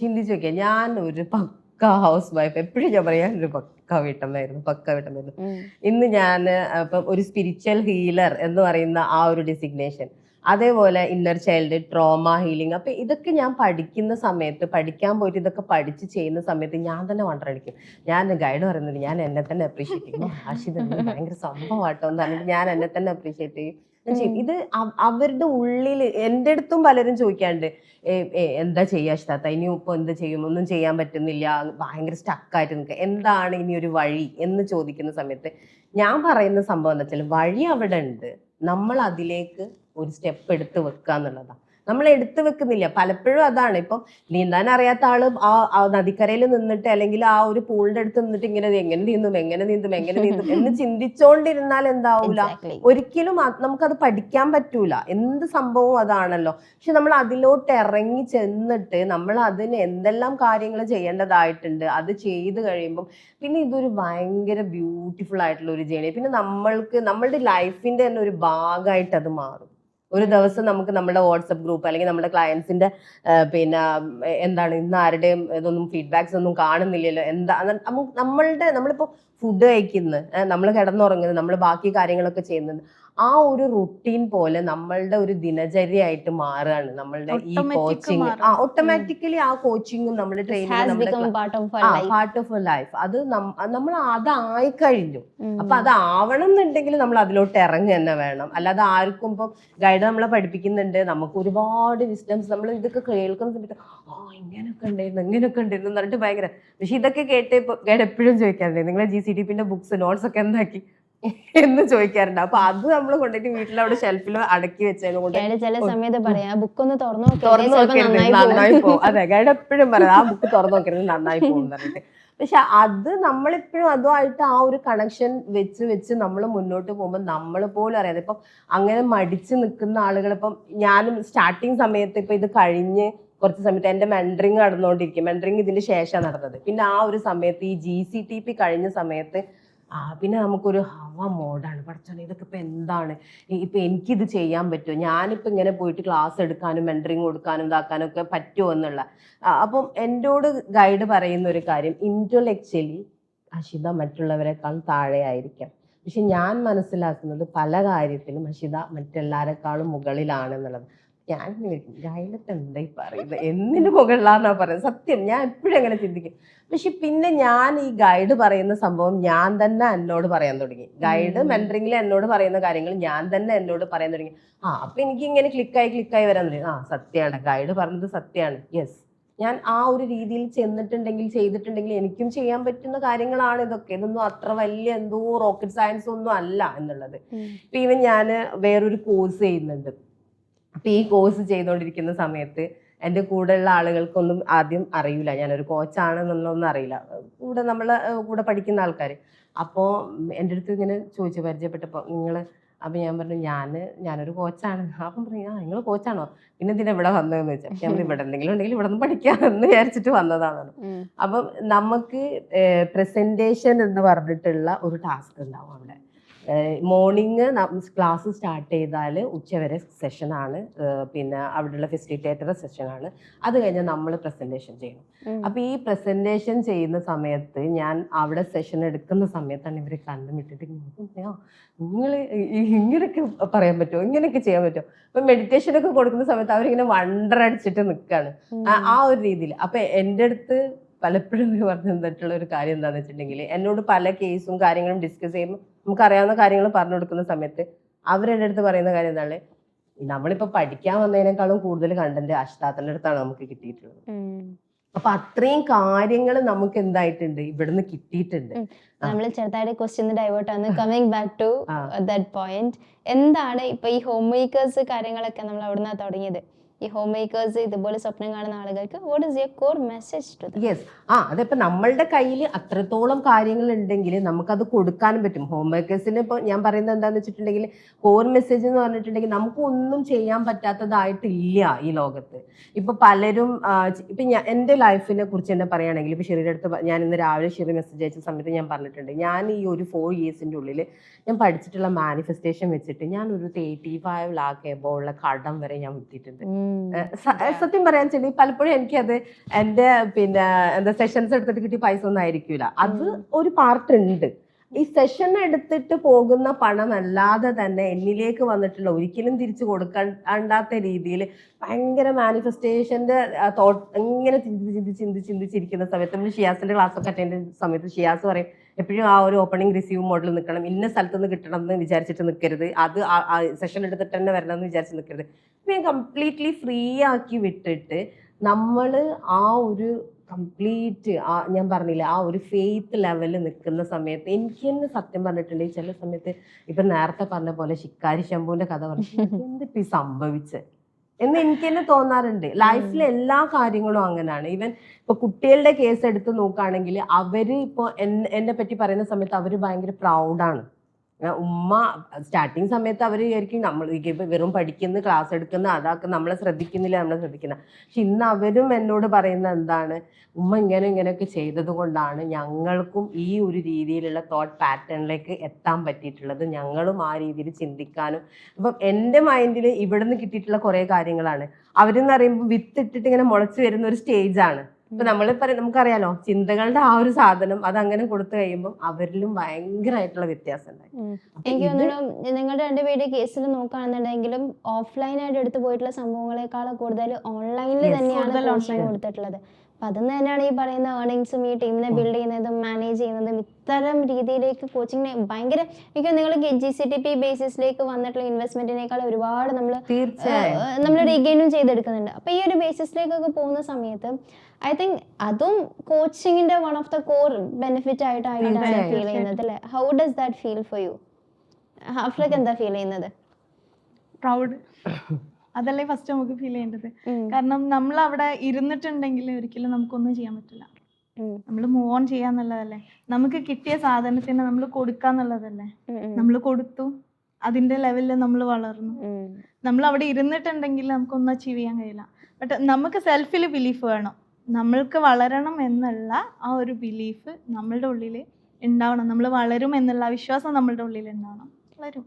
ചിന്തിച്ചു നോക്കിയാ, ഞാൻ ഒരു പക്ക ഹൗസ് വൈഫ്, എപ്പോഴും ഞാൻ പറയാൻ ഒരു പക്ക വീട്ടമ്മയായിരുന്നു. ഇന്ന് ഞാൻ ഇപ്പം ഒരു സ്പിരിച്വൽ ഹീലർ എന്ന് പറയുന്ന ആ ഒരു ഡെസിഗ്നേഷൻ, അതേപോലെ ഇന്നർ ചൈൽഡ് ട്രോമ ഹീലിംഗ്. അപ്പൊ ഇതൊക്കെ ഞാൻ പഠിക്കുന്ന സമയത്ത്, പഠിക്കാൻ പോയിട്ട് ഇതൊക്കെ പഠിച്ച് ചെയ്യുന്ന സമയത്ത് ഞാൻ തന്നെ വണ്ടറടിക്കും. ഞാൻ ഗൈഡ് പറയുന്നത് ഞാൻ എന്നെ തന്നെ അപ്രീഷിയേറ്റ് ചെയ്യും. ആഷിത് ഭയങ്കര സംഭവമാട്ടോ എന്ന് പറഞ്ഞിട്ട് ഞാൻ എന്നെ തന്നെ അപ്രീഷിയേറ്റ് ചെയ്യും. ഇത് അവരുടെ ഉള്ളിൽ എൻ്റെ അടുത്തും പലരും ചോദിക്കാണ്ട്, എന്താ ചെയ്യാ അശ്താത്ത, ഇനി ഇപ്പൊ എന്ത് ചെയ്യും, ഒന്നും ചെയ്യാൻ പറ്റുന്നില്ല, ഭയങ്കര സ്റ്റക്കായിട്ട് നിൽക്കുക, എന്താണ് ഇനി ഒരു വഴി എന്ന് ചോദിക്കുന്ന സമയത്ത് ഞാൻ പറയുന്ന സംഭവം എന്താ വെച്ചാൽ, വഴി അവിടെ ഉണ്ട്, നമ്മൾ അതിലേക്ക് ഒരു സ്റ്റെപ്പ് എടുത്ത് വെക്കുക എന്നുള്ളതാണ്. നമ്മൾ എടുത്തു വെക്കുന്നില്ല പലപ്പോഴും. അതാണ് ഇപ്പം നീന്താൻ അറിയാത്ത ആള് ആ നദിക്കരയിൽ നിന്നിട്ട് അല്ലെങ്കിൽ ആ ഒരു പൂളിന്റെ അടുത്ത് നിന്നിട്ട് ഇങ്ങനെ എങ്ങനെ നീന്തും എന്ന് ചിന്തിച്ചോണ്ടിരുന്നാൽ എന്താവൂല, ഒരിക്കലും നമുക്കത് പഠിക്കാൻ പറ്റൂല. എന്ത് സംഭവവും അതാണല്ലോ. പക്ഷെ നമ്മൾ അതിലോട്ട് ഇറങ്ങി ചെന്നിട്ട് നമ്മൾ അതിന് എന്തെല്ലാം കാര്യങ്ങൾ ചെയ്യേണ്ടതായിട്ടുണ്ട് അത് ചെയ്ത് കഴിയുമ്പം പിന്നെ ഇതൊരു ഭയങ്കര ബ്യൂട്ടിഫുൾ ആയിട്ടുള്ള ഒരു ജേണി. പിന്നെ നമ്മളുടെ ലൈഫിന്റെ തന്നെ ഒരു ഭാഗമായിട്ട് അത് മാറും. ഒരു ദിവസം നമുക്ക് നമ്മുടെ വാട്സപ്പ് ഗ്രൂപ്പ് അല്ലെങ്കിൽ നമ്മുടെ ക്ലയൻസിന്റെ പിന്നെ എന്താണ് ഇന്ന് ആരുടെയും ഇതൊന്നും ഫീഡ്ബാക്സ് ഒന്നും കാണുന്നില്ലല്ലോ, എന്താ നമ്മളിപ്പോ ഫുഡ് കഴിക്കുന്നത്, നമ്മൾ കിടന്നുറങ്ങുന്നത്, നമ്മൾ ബാക്കി കാര്യങ്ങളൊക്കെ ചെയ്യുന്നത്, ആ ഒരു റുട്ടീൻ പോലെ നമ്മളുടെ ഒരു ദിനചര്യയായിട്ട് മാറുകയാണ് നമ്മളുടെ ഈ കോച്ചിങ്. ഓട്ടോമാറ്റിക്കലി ആ കോച്ചിങ്ങും നമ്മുടെ ട്രെയിനിങ്ങും പാർട്ട് ഓഫ് ലൈഫ്. അത് നമ്മൾ അതായി കഴിഞ്ഞു. അപ്പൊ അതാവണം എന്നുണ്ടെങ്കിൽ നമ്മൾ അതിലോട്ട് ഇറങ്ങി തന്നെ വേണം. അല്ലാതെ ആർക്കും ഇപ്പം ഗൈഡ് നമ്മളെ പഠിപ്പിക്കുന്നുണ്ട്, നമുക്ക് ഒരുപാട് വിസ്ഡംസ്, നമ്മൾ ഇതൊക്കെ കേൾക്കുന്ന സമയത്ത് ഇങ്ങനെയൊക്കെ ഉണ്ടായിരുന്നു എന്ന് പറഞ്ഞിട്ട് ഭയങ്കര. പക്ഷെ ഇതൊക്കെ കേട്ട് ഇപ്പൊ ഗൈഡ് എപ്പോഴും ചോദിക്കാറുണ്ട്, നിങ്ങളെ GCTPന്റെ ബുക്സ് നോട്ട്സ് ഒക്കെ എന്താക്കി എന്ന് ചോദിക്കാറുണ്ട്. അപ്പൊ അത് നമ്മൾ കൊണ്ടിട്ട് വീട്ടിൽ അവിടെ ഷെൽഫിൽ അടക്കി വെച്ചത് കൊണ്ട് ചില സമയത്ത് പറയാ ബുക്ക് ഒന്ന് തുറന്നു നോക്കരുത്, നന്നായി പോകും. അതെ, ഗൈഡ് എപ്പോഴും പറയാം ആ ബുക്ക് തുറന്നു നോക്കരുത്, നന്നായി പോകും പറഞ്ഞിട്ട്. പക്ഷെ അത് നമ്മളിപ്പോഴും അതുമായിട്ട് ആ ഒരു കണക്ഷൻ വെച്ച് നമ്മൾ മുന്നോട്ട് പോകുമ്പോൾ നമ്മൾ പോലും അറിയാതെ ഇപ്പം അങ്ങനെ മടിച്ചു നിൽക്കുന്ന ആളുകൾ, ഇപ്പം ഞാനും സ്റ്റാർട്ടിങ് സമയത്ത് ഇപ്പൊ ഇത് കഴിഞ്ഞ് കുറച്ച് സമയത്ത് എന്റെ മെന്ററിങ് നടന്നുകൊണ്ടിരിക്കും. മെന്ററിങ് ഇതിന്റെ ശേഷം നടന്നത്. പിന്നെ ആ ഒരു സമയത്ത് ഈ GCTP കഴിഞ്ഞ സമയത്ത് പിന്നെ നമുക്കൊരു ഹവ മോഡാണ്. പഠിച്ചോനെ ഇതൊക്കെ ഇപ്പൊ എന്താണ്, ഇപ്പൊ എനിക്കിത് ചെയ്യാൻ പറ്റുമോ, ഞാനിപ്പോ ഇങ്ങനെ പോയിട്ട് ക്ലാസ് എടുക്കാനും മെന്ററിങ് കൊടുക്കാനും ഇതാക്കാനും ഒക്കെ പറ്റുമോ എന്നുള്ള. അപ്പം എന്നോട് ഗൈഡ് പറയുന്ന ഒരു കാര്യം, ഇന്റലക്ച്വലി അഷിത മറ്റുള്ളവരെക്കാൾ താഴെ ആയിരിക്കാം, പക്ഷെ ഞാൻ മനസ്സിലാക്കുന്നത് പല കാര്യത്തിലും അഷിത മറ്റെല്ലാരെക്കാളും മുകളിലാണെന്നുള്ളത്. ഞാൻ ഗൈഡൊക്കെ എന്തായി പറയുന്നത്, എന്തിനു മുകളിലാന്നാ പറയുന്നത്. സത്യം, ഞാൻ എപ്പോഴും അങ്ങനെ ചിന്തിക്കും. പക്ഷെ പിന്നെ ഞാൻ ഈ ഗൈഡ് പറയുന്ന സംഭവം ഞാൻ തന്നെ എന്നോട് പറയാൻ തുടങ്ങി. ഗൈഡ് മെന്ററിംഗിൽ എന്നോട് പറയുന്ന കാര്യങ്ങൾ ഞാൻ തന്നെ എന്നോട് പറയാൻ തുടങ്ങി. അപ്പൊ എനിക്ക് ഇങ്ങനെ ക്ലിക്കായി വരാൻ തുടങ്ങി. സത്യമാണ്, ഗൈഡ് പറഞ്ഞത് സത്യമാണ്. യെസ്, ഞാൻ ആ ഒരു രീതിയിൽ ചെയ്തിട്ടുണ്ടെങ്കിൽ എനിക്കും ചെയ്യാൻ പറ്റുന്ന കാര്യങ്ങളാണ് ഇതൊക്കെ. ഇതൊന്നും അത്ര വലിയ എന്തോ റോക്കറ്റ് സയൻസ് ഒന്നും അല്ല എന്നുള്ളത്. ഇപ്പൊ ഈവൻ ഞാൻ വേറൊരു കോഴ്സ് ചെയ്യുന്നുണ്ട്. അപ്പൊ ഈ കോഴ്സ് ചെയ്തുകൊണ്ടിരിക്കുന്ന സമയത്ത് എൻ്റെ കൂടെയുള്ള ആളുകൾക്കൊന്നും ആദ്യം അറിയില്ല ഞാനൊരു കോച്ചാണെന്നുള്ളതൊന്നും അറിയില്ല. നമ്മളെ കൂടെ പഠിക്കുന്ന ആൾക്കാർ. അപ്പോൾ എൻ്റെ അടുത്ത് ഇങ്ങനെ ചോദിച്ചു പരിചയപ്പെട്ടപ്പോൾ അപ്പം ഞാൻ പറഞ്ഞു ഞാനൊരു കോച്ചാണ്. അപ്പം പറഞ്ഞു നിങ്ങൾ കോച്ചാണോ, പിന്നെ എന്തിനാ ഇവിടെ വന്നതെന്ന് വെച്ചാൽ ഞാൻ ഇവിടെ എന്തെങ്കിലും ഉണ്ടെങ്കിൽ ഇവിടെ നിന്ന് പഠിക്കാമെന്ന് വിചാരിച്ചിട്ട് വന്നതാണ്. അപ്പം നമുക്ക് പ്രസന്റേഷൻ എന്ന് പറഞ്ഞിട്ടുള്ള ഒരു ടാസ്ക് ഉണ്ടാവും അവിടെ. മോർണിംഗ് ക്ലാസ് സ്റ്റാർട്ട് ചെയ്താൽ ഉച്ചവരെ സെഷനാണ്. പിന്നെ അവിടെയുള്ള ഫെസിലിറ്റേറ്റർ സെഷനാണ്. അത് കഴിഞ്ഞാൽ നമ്മൾ പ്രസന്റേഷൻ ചെയ്യണം. അപ്പൊ ഈ പ്രസന്റേഷൻ ചെയ്യുന്ന സമയത്ത് ഞാൻ അവിടെ സെഷൻ എടുക്കുന്ന സമയത്താണ് ഇവർ കണ്ടുമിട്ടിട്ട് നിങ്ങൾ ഇങ്ങനെയൊക്കെ പറയാൻ പറ്റുമോ, ഇങ്ങനെയൊക്കെ ചെയ്യാൻ പറ്റുമോ. അപ്പൊ മെഡിറ്റേഷൻ ഒക്കെ കൊടുക്കുന്ന സമയത്ത് അവരിങ്ങനെ വണ്ടറടിച്ചിട്ട് നിൽക്കുകയാണ് ആ ഒരു രീതിയിൽ. അപ്പൊ എൻ്റെ അടുത്ത് പലപ്പോഴും പറഞ്ഞു തന്നിട്ടുള്ള ഒരു കാര്യം എന്താണെന്ന് വെച്ചിട്ടുണ്ടെങ്കിൽ, എന്നോട് പല കേസും കാര്യങ്ങളും ഡിസ്കസ് ചെയ്യുമ്പോൾ നമുക്കറിയാവുന്ന കാര്യങ്ങൾ പറഞ്ഞു കൊടുക്കുന്ന സമയത്ത് അവരെൻ്റെ അടുത്ത് പറയുന്ന കാര്യം എന്താണ്, നമ്മളിപ്പോ പഠിക്കാൻ വന്നതിനേക്കാളും കൂടുതൽ കണ്ടന്റ് അഷ്താത്തന്റെ അടുത്താണ് നമുക്ക് കിട്ടിയിട്ടുള്ളത്. അപ്പൊ അത്രയും കാര്യങ്ങൾ നമുക്ക് എന്തായിട്ടുണ്ട് ഇവിടുന്ന് കിട്ടിയിട്ടുണ്ട്. നമ്മൾ ചെറുതായിട്ട് ക്വസ്റ്റ്യൻ ഡൈവേർട്ട് ആണ്. Coming back to that point, എന്താണ് ഇപ്പൊ ഈ ഹോം മേക്കേഴ്സ് കാര്യങ്ങളൊക്കെ നമ്മൾ അവിടുന്ന് തുടങ്ങിയത്, ഈ ഹോം മേക്കേഴ്സ് ഇതുപോലെ സ്വപ്നം കാണുന്ന ആളുകൾക്ക് what is your core message to them? Yes, അതിപ്പോ നമ്മളുടെ കയ്യിൽ അത്രത്തോളം കാര്യങ്ങൾ ഉണ്ടെങ്കിൽ നമുക്കത് കൊടുക്കാനും പറ്റും. ഹോം മേക്കേഴ്സിന് ഇപ്പോൾ ഞാൻ പറയുന്നത് എന്താണെന്ന് വെച്ചിട്ടുണ്ടെങ്കിൽ, കോർ മെസ്സേജ് എന്ന് പറഞ്ഞിട്ടുണ്ടെങ്കിൽ നമുക്ക് ഒന്നും ചെയ്യാൻ പറ്റാത്തതായിട്ടില്ല ഈ ലോകത്ത്. ഇപ്പൊ പലരും ഇപ്പൊ എൻ്റെ ലൈഫിനെ കുറിച്ച് തന്നെ പറയുകയാണെങ്കിൽ, ഇപ്പൊ ഷെറിയുടെ അടുത്ത് ഞാൻ ഇന്ന് രാവിലെ ഷെറി മെസ്സേജ് അയച്ച സമയത്ത് ഞാൻ പറഞ്ഞിട്ടുണ്ട്, ഞാൻ ഈ ഒരു 4 ഇയേഴ്സിന്റെ ഉള്ളിൽ ഞാൻ പഠിച്ചിട്ടുള്ള മാനിഫെസ്റ്റേഷൻ വെച്ചിട്ട് ഞാൻ ഒരു 85 lakh എബോ ഉള്ള കടം വരെ ഞാൻ വിട്ടിട്ടുണ്ട്. സത്യം പറയാൻ വെച്ചാൽ പലപ്പോഴും എനിക്കത് എൻ്റെ എന്താ സെഷൻസ് എടുത്തിട്ട് കിട്ടിയ പൈസ ഒന്നും ആയിരിക്കൂല. അത് ഒരു പാർട്ട് ഉണ്ട്. ഈ സെഷൻ എടുത്തിട്ട് പോകുന്ന പണം അല്ലാതെ തന്നെ എന്നിലേക്ക് വന്നിട്ടുള്ള, ഒരിക്കലും തിരിച്ചു കൊടുക്കാണ്ടാത്ത രീതിയിൽ ഭയങ്കര മാനിഫെസ്റ്റേഷന്റെ തോട്ട് ഇങ്ങനെ ചിന്തിച്ചിരിക്കുന്ന സമയത്ത് നമ്മൾ ഷിയാസിന്റെ ക്ലാസ് ഒക്കെ അറ്റൻഡ് ചെയ്യുന്ന സമയത്ത് ഷിയാസ് പറയും എപ്പോഴും ആ ഒരു ഓപ്പണിംഗ് റിസീവ് മോഡൽ നിൽക്കണം, ഇന്ന സ്ഥലത്ത് നിന്ന് കിട്ടണം എന്ന് വിചാരിച്ചിട്ട് നിൽക്കരുത്, അത് സെഷൻ എടുത്തിട്ട് തന്നെ വരണം എന്ന് വിചാരിച്ച് നിൽക്കരുത്. ഞാൻ കംപ്ലീറ്റ്ലി ഫ്രീ ആക്കി വിട്ടിട്ട് നമ്മൾ ആ ഒരു കംപ്ലീറ്റ് ഞാൻ പറഞ്ഞില്ല ആ ഒരു ഫെയ്ത്ത് ലെവലിൽ നിൽക്കുന്ന സമയത്ത് എനിക്ക് തന്നെ സത്യം പറഞ്ഞിട്ടുണ്ടെങ്കിൽ ചില സമയത്ത് ഇപ്പൊ നേരത്തെ പറഞ്ഞ പോലെ ശിക്കാരി ശംഭുവിന്റെ കഥ പറഞ്ഞു എന്തിപ്പോ ഈ സംഭവിച്ചത് എന്ന് എനിക്ക് തന്നെ തോന്നാറുണ്ട്. ലൈഫിലെ എല്ലാ കാര്യങ്ങളും അങ്ങനെയാണ്. ഈവൻ ഇപ്പൊ കുട്ടികളുടെ കേസ് എടുത്ത് നോക്കുകയാണെങ്കിൽ അവര് ഇപ്പൊ എന്നെ പറ്റി പറയുന്ന സമയത്ത് അവര് ഭയങ്കര പ്രൗഡാണ്. ഉമ്മ സ്റ്റാർട്ടിങ് സമയത്ത് അവർ വിചാരിക്കും നമ്മൾ വെറും പഠിക്കുന്ന ക്ലാസ് എടുക്കുന്ന അതൊക്കെ നമ്മളെ ശ്രദ്ധിക്കുന്നില്ല, നമ്മളെ ശ്രദ്ധിക്കുന്ന. പക്ഷെ ഇന്ന് അവരും എന്നോട് പറയുന്നത് എന്താണ്, ഉമ്മ ഇങ്ങനെയൊക്കെ ചെയ്തത് കൊണ്ടാണ് ഞങ്ങൾക്കും ഈ ഒരു രീതിയിലുള്ള തോട്ട് പാറ്റേണിലേക്ക് എത്താൻ പറ്റിയിട്ടുള്ളത്, ഞങ്ങളും ആ രീതിയിൽ ചിന്തിക്കാനും. അപ്പം എൻ്റെ മൈൻഡിൽ ഇവിടുന്ന് കിട്ടിയിട്ടുള്ള കുറേ കാര്യങ്ങളാണ്. അവരെന്ന് പറയുമ്പോൾ വിത്തിട്ടിട്ട് ഇങ്ങനെ മുളച്ചു വരുന്ന ഒരു സ്റ്റേജാണ്. ഇപ്പൊ നമുക്കറിയാലോ ചിന്തകളുടെ ആ ഒരു സാധനം അതങ്ങനെ കൊടുത്തു കഴിയുമ്പോൾ അവരിലും ഭയങ്കരമായിട്ടുള്ള വ്യത്യാസം ഉണ്ടായി. എനിക്ക് തോന്നുന്നു നിങ്ങളുടെ രണ്ടുപേരുടെ കേസിൽ നോക്കുകയാണെന്നുണ്ടെങ്കിലും ഓഫ്ലൈനായിട്ട് എടുത്തു പോയിട്ടുള്ള സംഭവങ്ങളെക്കാളും കൂടുതൽ ഓൺലൈനിൽ തന്നെയാണ് കോച്ചിങ് കൊടുത്തിട്ടുള്ളത്. അപ്പൊ അതിൽ തന്നെയാണ് ഈ പറയുന്ന ഏർണിങ്സും ഈ ടീമിനെ ബിൽഡ് ചെയ്യുന്നതും മാനേജ് ചെയ്യുന്നതും ഇത്തരം രീതിയിലേക്ക് കോച്ചിങ്ങിനെ ഭയങ്കര എനിക്ക് നിങ്ങൾ GCTP ബേസിസിലേക്ക് വന്നിട്ടുള്ള ഇൻവെസ്റ്റ്മെന്റിനേക്കാൾ ഒരുപാട് നമ്മൾ റീഗെയിനും ചെയ്തെടുക്കുന്നുണ്ട്. അപ്പൊ ഈ ഒരു ബേസിസിലേക്കൊക്കെ പോകുന്ന സമയത്ത് ഐ തിങ്ക് അതും കോച്ചിങ്ങിന്റെ one of the core benefit ആയിട്ടാണ് ഫീൽ ചെയ്യുന്നത് അല്ലേ? How does that feel for you? ഹാഫ്ലക്ക് എന്താ ഫീൽ ചെയ്യുന്നത്? പ്രൗഡ്. അതല്ലേ ഫസ്റ്റ് നമുക്ക് ഫീൽ ചെയ്യേണ്ടത്. കാരണം നമ്മൾ അവിടെ ഇരുന്നിട്ടുണ്ടെങ്കിൽ ഒരിക്കലും നമുക്കൊന്നും ചെയ്യാൻ പറ്റില്ല. നമ്മൾ മൂവ് ഓൺ ചെയ്യാന്നുള്ളതല്ലേ. നമുക്ക് കിട്ടിയ സാധനത്തിന് നമ്മൾ കൊടുക്കാന്നുള്ളതല്ലേ. നമ്മൾ കൊടുത്തു, അതിന്റെ ലെവലിൽ നമ്മൾ വളർന്നു. നമ്മൾ അവിടെ ഇരുന്നിട്ടുണ്ടെങ്കിൽ നമുക്കൊന്നും അച്ചീവ് ചെയ്യാൻ കഴിയില്ല. ബട്ട് നമുക്ക് സെൽഫിൽ ബിലീഫ് വേണം. നമ്മൾക്ക് വളരണം എന്നുള്ള ആ ഒരു ബിലീഫ് നമ്മളുടെ ഉള്ളിൽ ഉണ്ടാവണം. നമ്മൾ വളരും എന്നുള്ള വിശ്വാസം നമ്മളുടെ ഉള്ളിൽ ഉണ്ടാവണം. വളരും.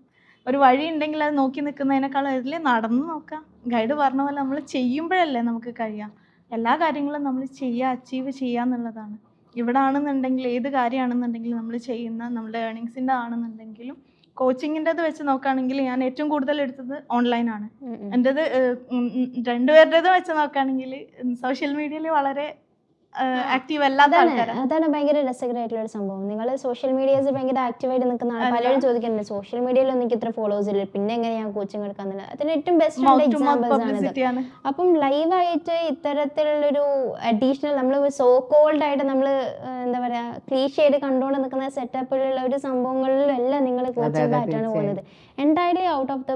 ഒരു വഴി ഉണ്ടെങ്കിൽ അത് നോക്കി നിൽക്കുന്നതിനേക്കാളും അതിൽ നടന്നു നോക്കാം. ഗൈഡ് പറഞ്ഞ പോലെ നമ്മൾ ചെയ്യുമ്പോഴല്ലേ നമുക്ക് കഴിയാം. എല്ലാ കാര്യങ്ങളും നമ്മൾ അച്ചീവ് ചെയ്യാന്നുള്ളതാണ്. ഇവിടെ ആണെന്നുണ്ടെങ്കിൽ ഏത് കാര്യമാണെന്നുണ്ടെങ്കിലും നമ്മൾ ചെയ്യുന്ന നമ്മുടെ ഏർണിങ്സിൻ്റെ ആണെന്നുണ്ടെങ്കിലും കോച്ചിങ്ങിൻ്റെത് വെച്ച് നോക്കുകയാണെങ്കിൽ ഞാൻ ഏറ്റവും കൂടുതൽ എടുത്തത് ഓൺലൈനാണ്. എൻ്റെത് രണ്ടുപേരുടേത് വെച്ച് നോക്കുകയാണെങ്കിൽ സോഷ്യൽ മീഡിയയിൽ വളരെ ആക്റ്റീവ് അല്ലാത്ത ആൾക്കാരാണ്. അതാണ് ഭയങ്കര രസകരമായിട്ടുള്ള ഒരു സംഭവം. നിങ്ങൾ സോഷ്യൽ മീഡിയയിൽ ഭയങ്കര ആക്റ്റീവായിട്ട് നിൽക്കുന്ന ആൾ. പലരും ചോദിക്കുന്നുണ്ട് സോഷ്യൽ മീഡിയയിൽ എനിക്ക് ഇത്ര ഫോളോവേഴ്സ് ഇല്ല, പിന്നെ എങ്ങനെയാണ് കോച്ചിങ് എടുക്കാന്നുള്ളത്. അതിന് ഏറ്റവും ബെസ്റ്റ് എക്സാമ്പിൾസ് ആണ്. അപ്പം ലൈവായിട്ട് ഇത്തരത്തിലുള്ളൊരു അഡീഷണൽ നമ്മൾ സോ കോൾഡ് ആയിട്ട് നമ്മൾ എന്താ പറയാ ക്ലീഷേഡ് കണ്ടുകൊണ്ട് നിൽക്കുന്ന സെറ്റപ്പിലുള്ള ഒരു സംഭവങ്ങളിലും എല്ലാം നിങ്ങൾ കോച്ചിങ് ആയിട്ടാണ് പോകുന്നത്. എൻറ്റയർലി ഔട്ട് ഓഫ് ദ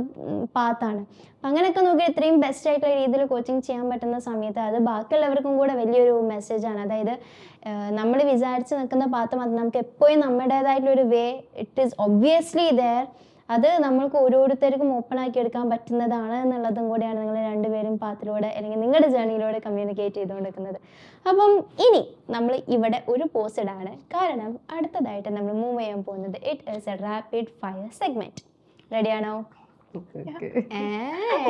പാത്താണ്. അങ്ങനെയൊക്കെ നോക്കി ഇത്രയും ബെസ്റ്റ് ആയിട്ടുള്ള രീതിയിൽ കോച്ചിങ് ചെയ്യാൻ പറ്റുന്ന സമയത്ത് അത് ബാക്കിയുള്ളവർക്കും കൂടെ വലിയൊരു മെസ്സേജാണ്. അതായത് നമ്മൾ വിചാരിച്ച് നിൽക്കുന്ന പാത്ത് മാത്രം നമുക്ക് എപ്പോഴും നമ്മുടേതായിട്ടുള്ളൊരു way it is obviously there. അത് നമ്മൾക്ക് ഓരോരുത്തർക്കും ഓപ്പൺ ആക്കി എടുക്കാൻ പറ്റുന്നതാണ് എന്നുള്ളതും കൂടെയാണ് നിങ്ങൾ രണ്ടുപേരും പാത്തിലൂടെ അല്ലെങ്കിൽ നിങ്ങളുടെ ജേണിയിലൂടെ കമ്മ്യൂണിക്കേറ്റ് ചെയ്തുകൊണ്ടിരിക്കുന്നത്. അപ്പം ഇനി നമ്മൾ ഇവിടെ ഒരു പോസ്റ്റ് ഇടാണ്. കാരണം അടുത്തതായിട്ട് നമ്മൾ മൂവ് ചെയ്യാൻ പോകുന്നത് it is a rapid fire segment. റെഡിയാണോ?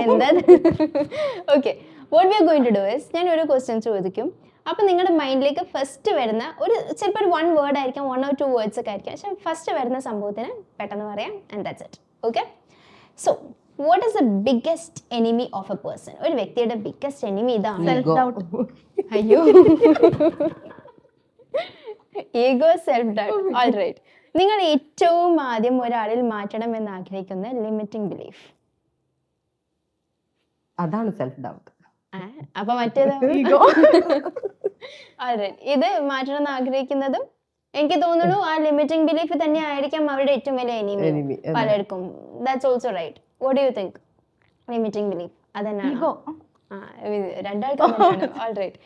എന്താ? Okay, what we are going to do is ഞാൻ ഒരു ക്വസ്റ്റ്യൻ ചോദിക്കും. അപ്പം നിങ്ങളുടെ മൈൻഡിലേക്ക് ഫസ്റ്റ് വരുന്ന ഒരു ചിലപ്പോൾ ഒരു 1 വേർഡ് ആയിരിക്കാം, 1 or 2 വേർഡ്സ് ഒക്കെ ആയിരിക്കാം. പക്ഷെ ഫസ്റ്റ് വരുന്ന സംഭവത്തിന് പെട്ടെന്ന് പറയാം. And that's it. Okay, so what is the biggest enemy of a person? ഒരു വ്യക്തിയുടെ ബിഗ്ഗസ്റ്റ് എനിമി ഇതാണ്. Self doubt. അയ്യോ, ego, self doubt. All right. നിങ്ങൾ ഏറ്റവും ആദ്യം ഒരാളിൽ മാറ്റണം എന്ന് ആഗ്രഹിക്കുന്ന ലിമിറ്റിംഗ് ബിലീഫ്? അതാണ് സെൽഫ് ഡൗട്ട്. അപ്പൊ മറ്റേത് ഇത് മാറ്റണം എന്ന് ആഗ്രഹിക്കുന്നതും എനിക്ക് തോന്നുന്നു ആ ലിമിറ്റിംഗ് ബിലീഫ് തന്നെ ആയിരിക്കാം അവരുടെ ഏറ്റവും വലിയ എനിമി പലർക്കും. That's also right. What do you think? Limiting belief അതന്നെയാണോ? രണ്ടാൾക്കും. All right.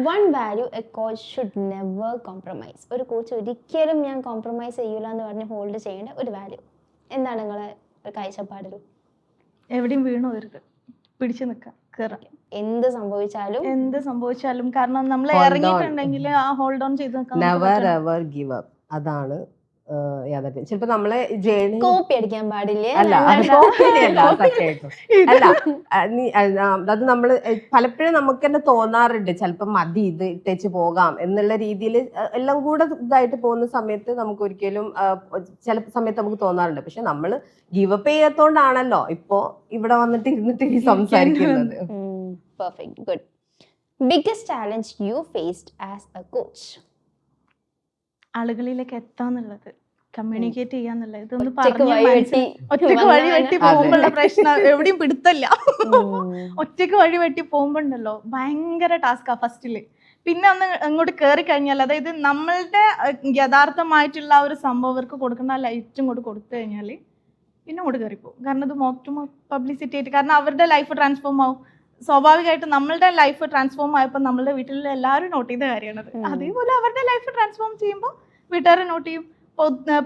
One value a coach should never compromise. ഒരു കോച്ച് ഒരിക്കലും ഞാൻ കോംപ്രമൈസ് ചെയ്യൂല എന്ന് പറഞ്ഞ് ഹോൾഡ് ചെയ്യേണ്ട ഒരു വാല്യൂ എന്താണ് നിങ്ങളെ കാഴ്ചപ്പാടിൽ? എവിടെയും വീണു വരുത്, പിടിച്ചു നിൽക്കാം, കയറാം. എന്ത് സംഭവിച്ചാലും കാരണം നമ്മൾ ഇറങ്ങിയിട്ടുണ്ടെങ്കിൽ ആ ഹോൾഡ് ഓൺ ചെയ്ത് നിൽക്കാം. Never ever give up. അതാണ് യാഥാർത്ഥ്യം. ചിലപ്പോ നമ്മളെ ജേണി കോപ്പി അടിക്കാൻ പാടില്ലേ? അല്ല, അത് നമ്മള് പലപ്പോഴും നമുക്ക് തന്നെ തോന്നാറുണ്ട് ചിലപ്പോൾ മതി ഇത് ഇട്ടേച്ച് പോകാം എന്നുള്ള രീതിയിൽ എല്ലാം കൂടെ ഇതായിട്ട് പോകുന്ന സമയത്ത് നമുക്ക് ഒരിക്കലും ചില സമയത്ത് നമുക്ക് തോന്നാറുണ്ട്. പക്ഷെ നമ്മൾ ഗിവപ്പ് ചെയ്യാത്തോണ്ടാണല്ലോ ഇപ്പോ ഇവിടെ വന്നിട്ട് ഇരുന്നിട്ട് ഈ സംസാരിക്കുന്നത്. Perfect, good. Biggest challenge you faced as a coach? ആളുകളിലേക്ക് എത്താന്നുള്ളത്, കമ്മ്യൂണിക്കേറ്റ് ചെയ്യാന്നുള്ളത്. ഇതൊന്ന് ഒറ്റക്ക് വഴി വെട്ടി പോകുമ്പോഴുള്ള പ്രശ്നം എവിടെയും പിടുത്തല്ല. ഒറ്റക്ക് വഴി വെട്ടി പോകുമ്പോണ്ടല്ലോ ഭയങ്കര ടാസ്കാ ഫസ്റ്റില്. പിന്നെ ഒന്ന് അങ്ങോട്ട് കയറി കഴിഞ്ഞാൽ, അതായത് നമ്മളുടെ യഥാർത്ഥമായിട്ടുള്ള ആ ഒരു സംഭവം അവർക്ക് കൊടുക്കേണ്ട ആ ലൈറ്റും കൂടെ കൊടുത്തു കഴിഞ്ഞാൽ പിന്നെ അങ്ങോട്ട് കയറിപ്പോകും. കാരണം ഇത് മൊത്തം പബ്ലിസിറ്റി ആയിട്ട്, കാരണം അവരുടെ ലൈഫ് ട്രാൻസ്ഫോം ആവും. സ്വാഭാവികമായിട്ട് നമ്മളുടെ ലൈഫ് ട്രാൻസ്ഫോം ആയപ്പോൾ നമ്മളുടെ വീട്ടിൽ എല്ലാവരും നോട്ട് ചെയ്ത കാര്യമാണത്. അതേപോലെ അവരുടെ ലൈഫ് ട്രാൻസ്ഫോം ചെയ്യുമ്പോൾ വീട്ടുകാരെ നോട്ട് ചെയ്യും.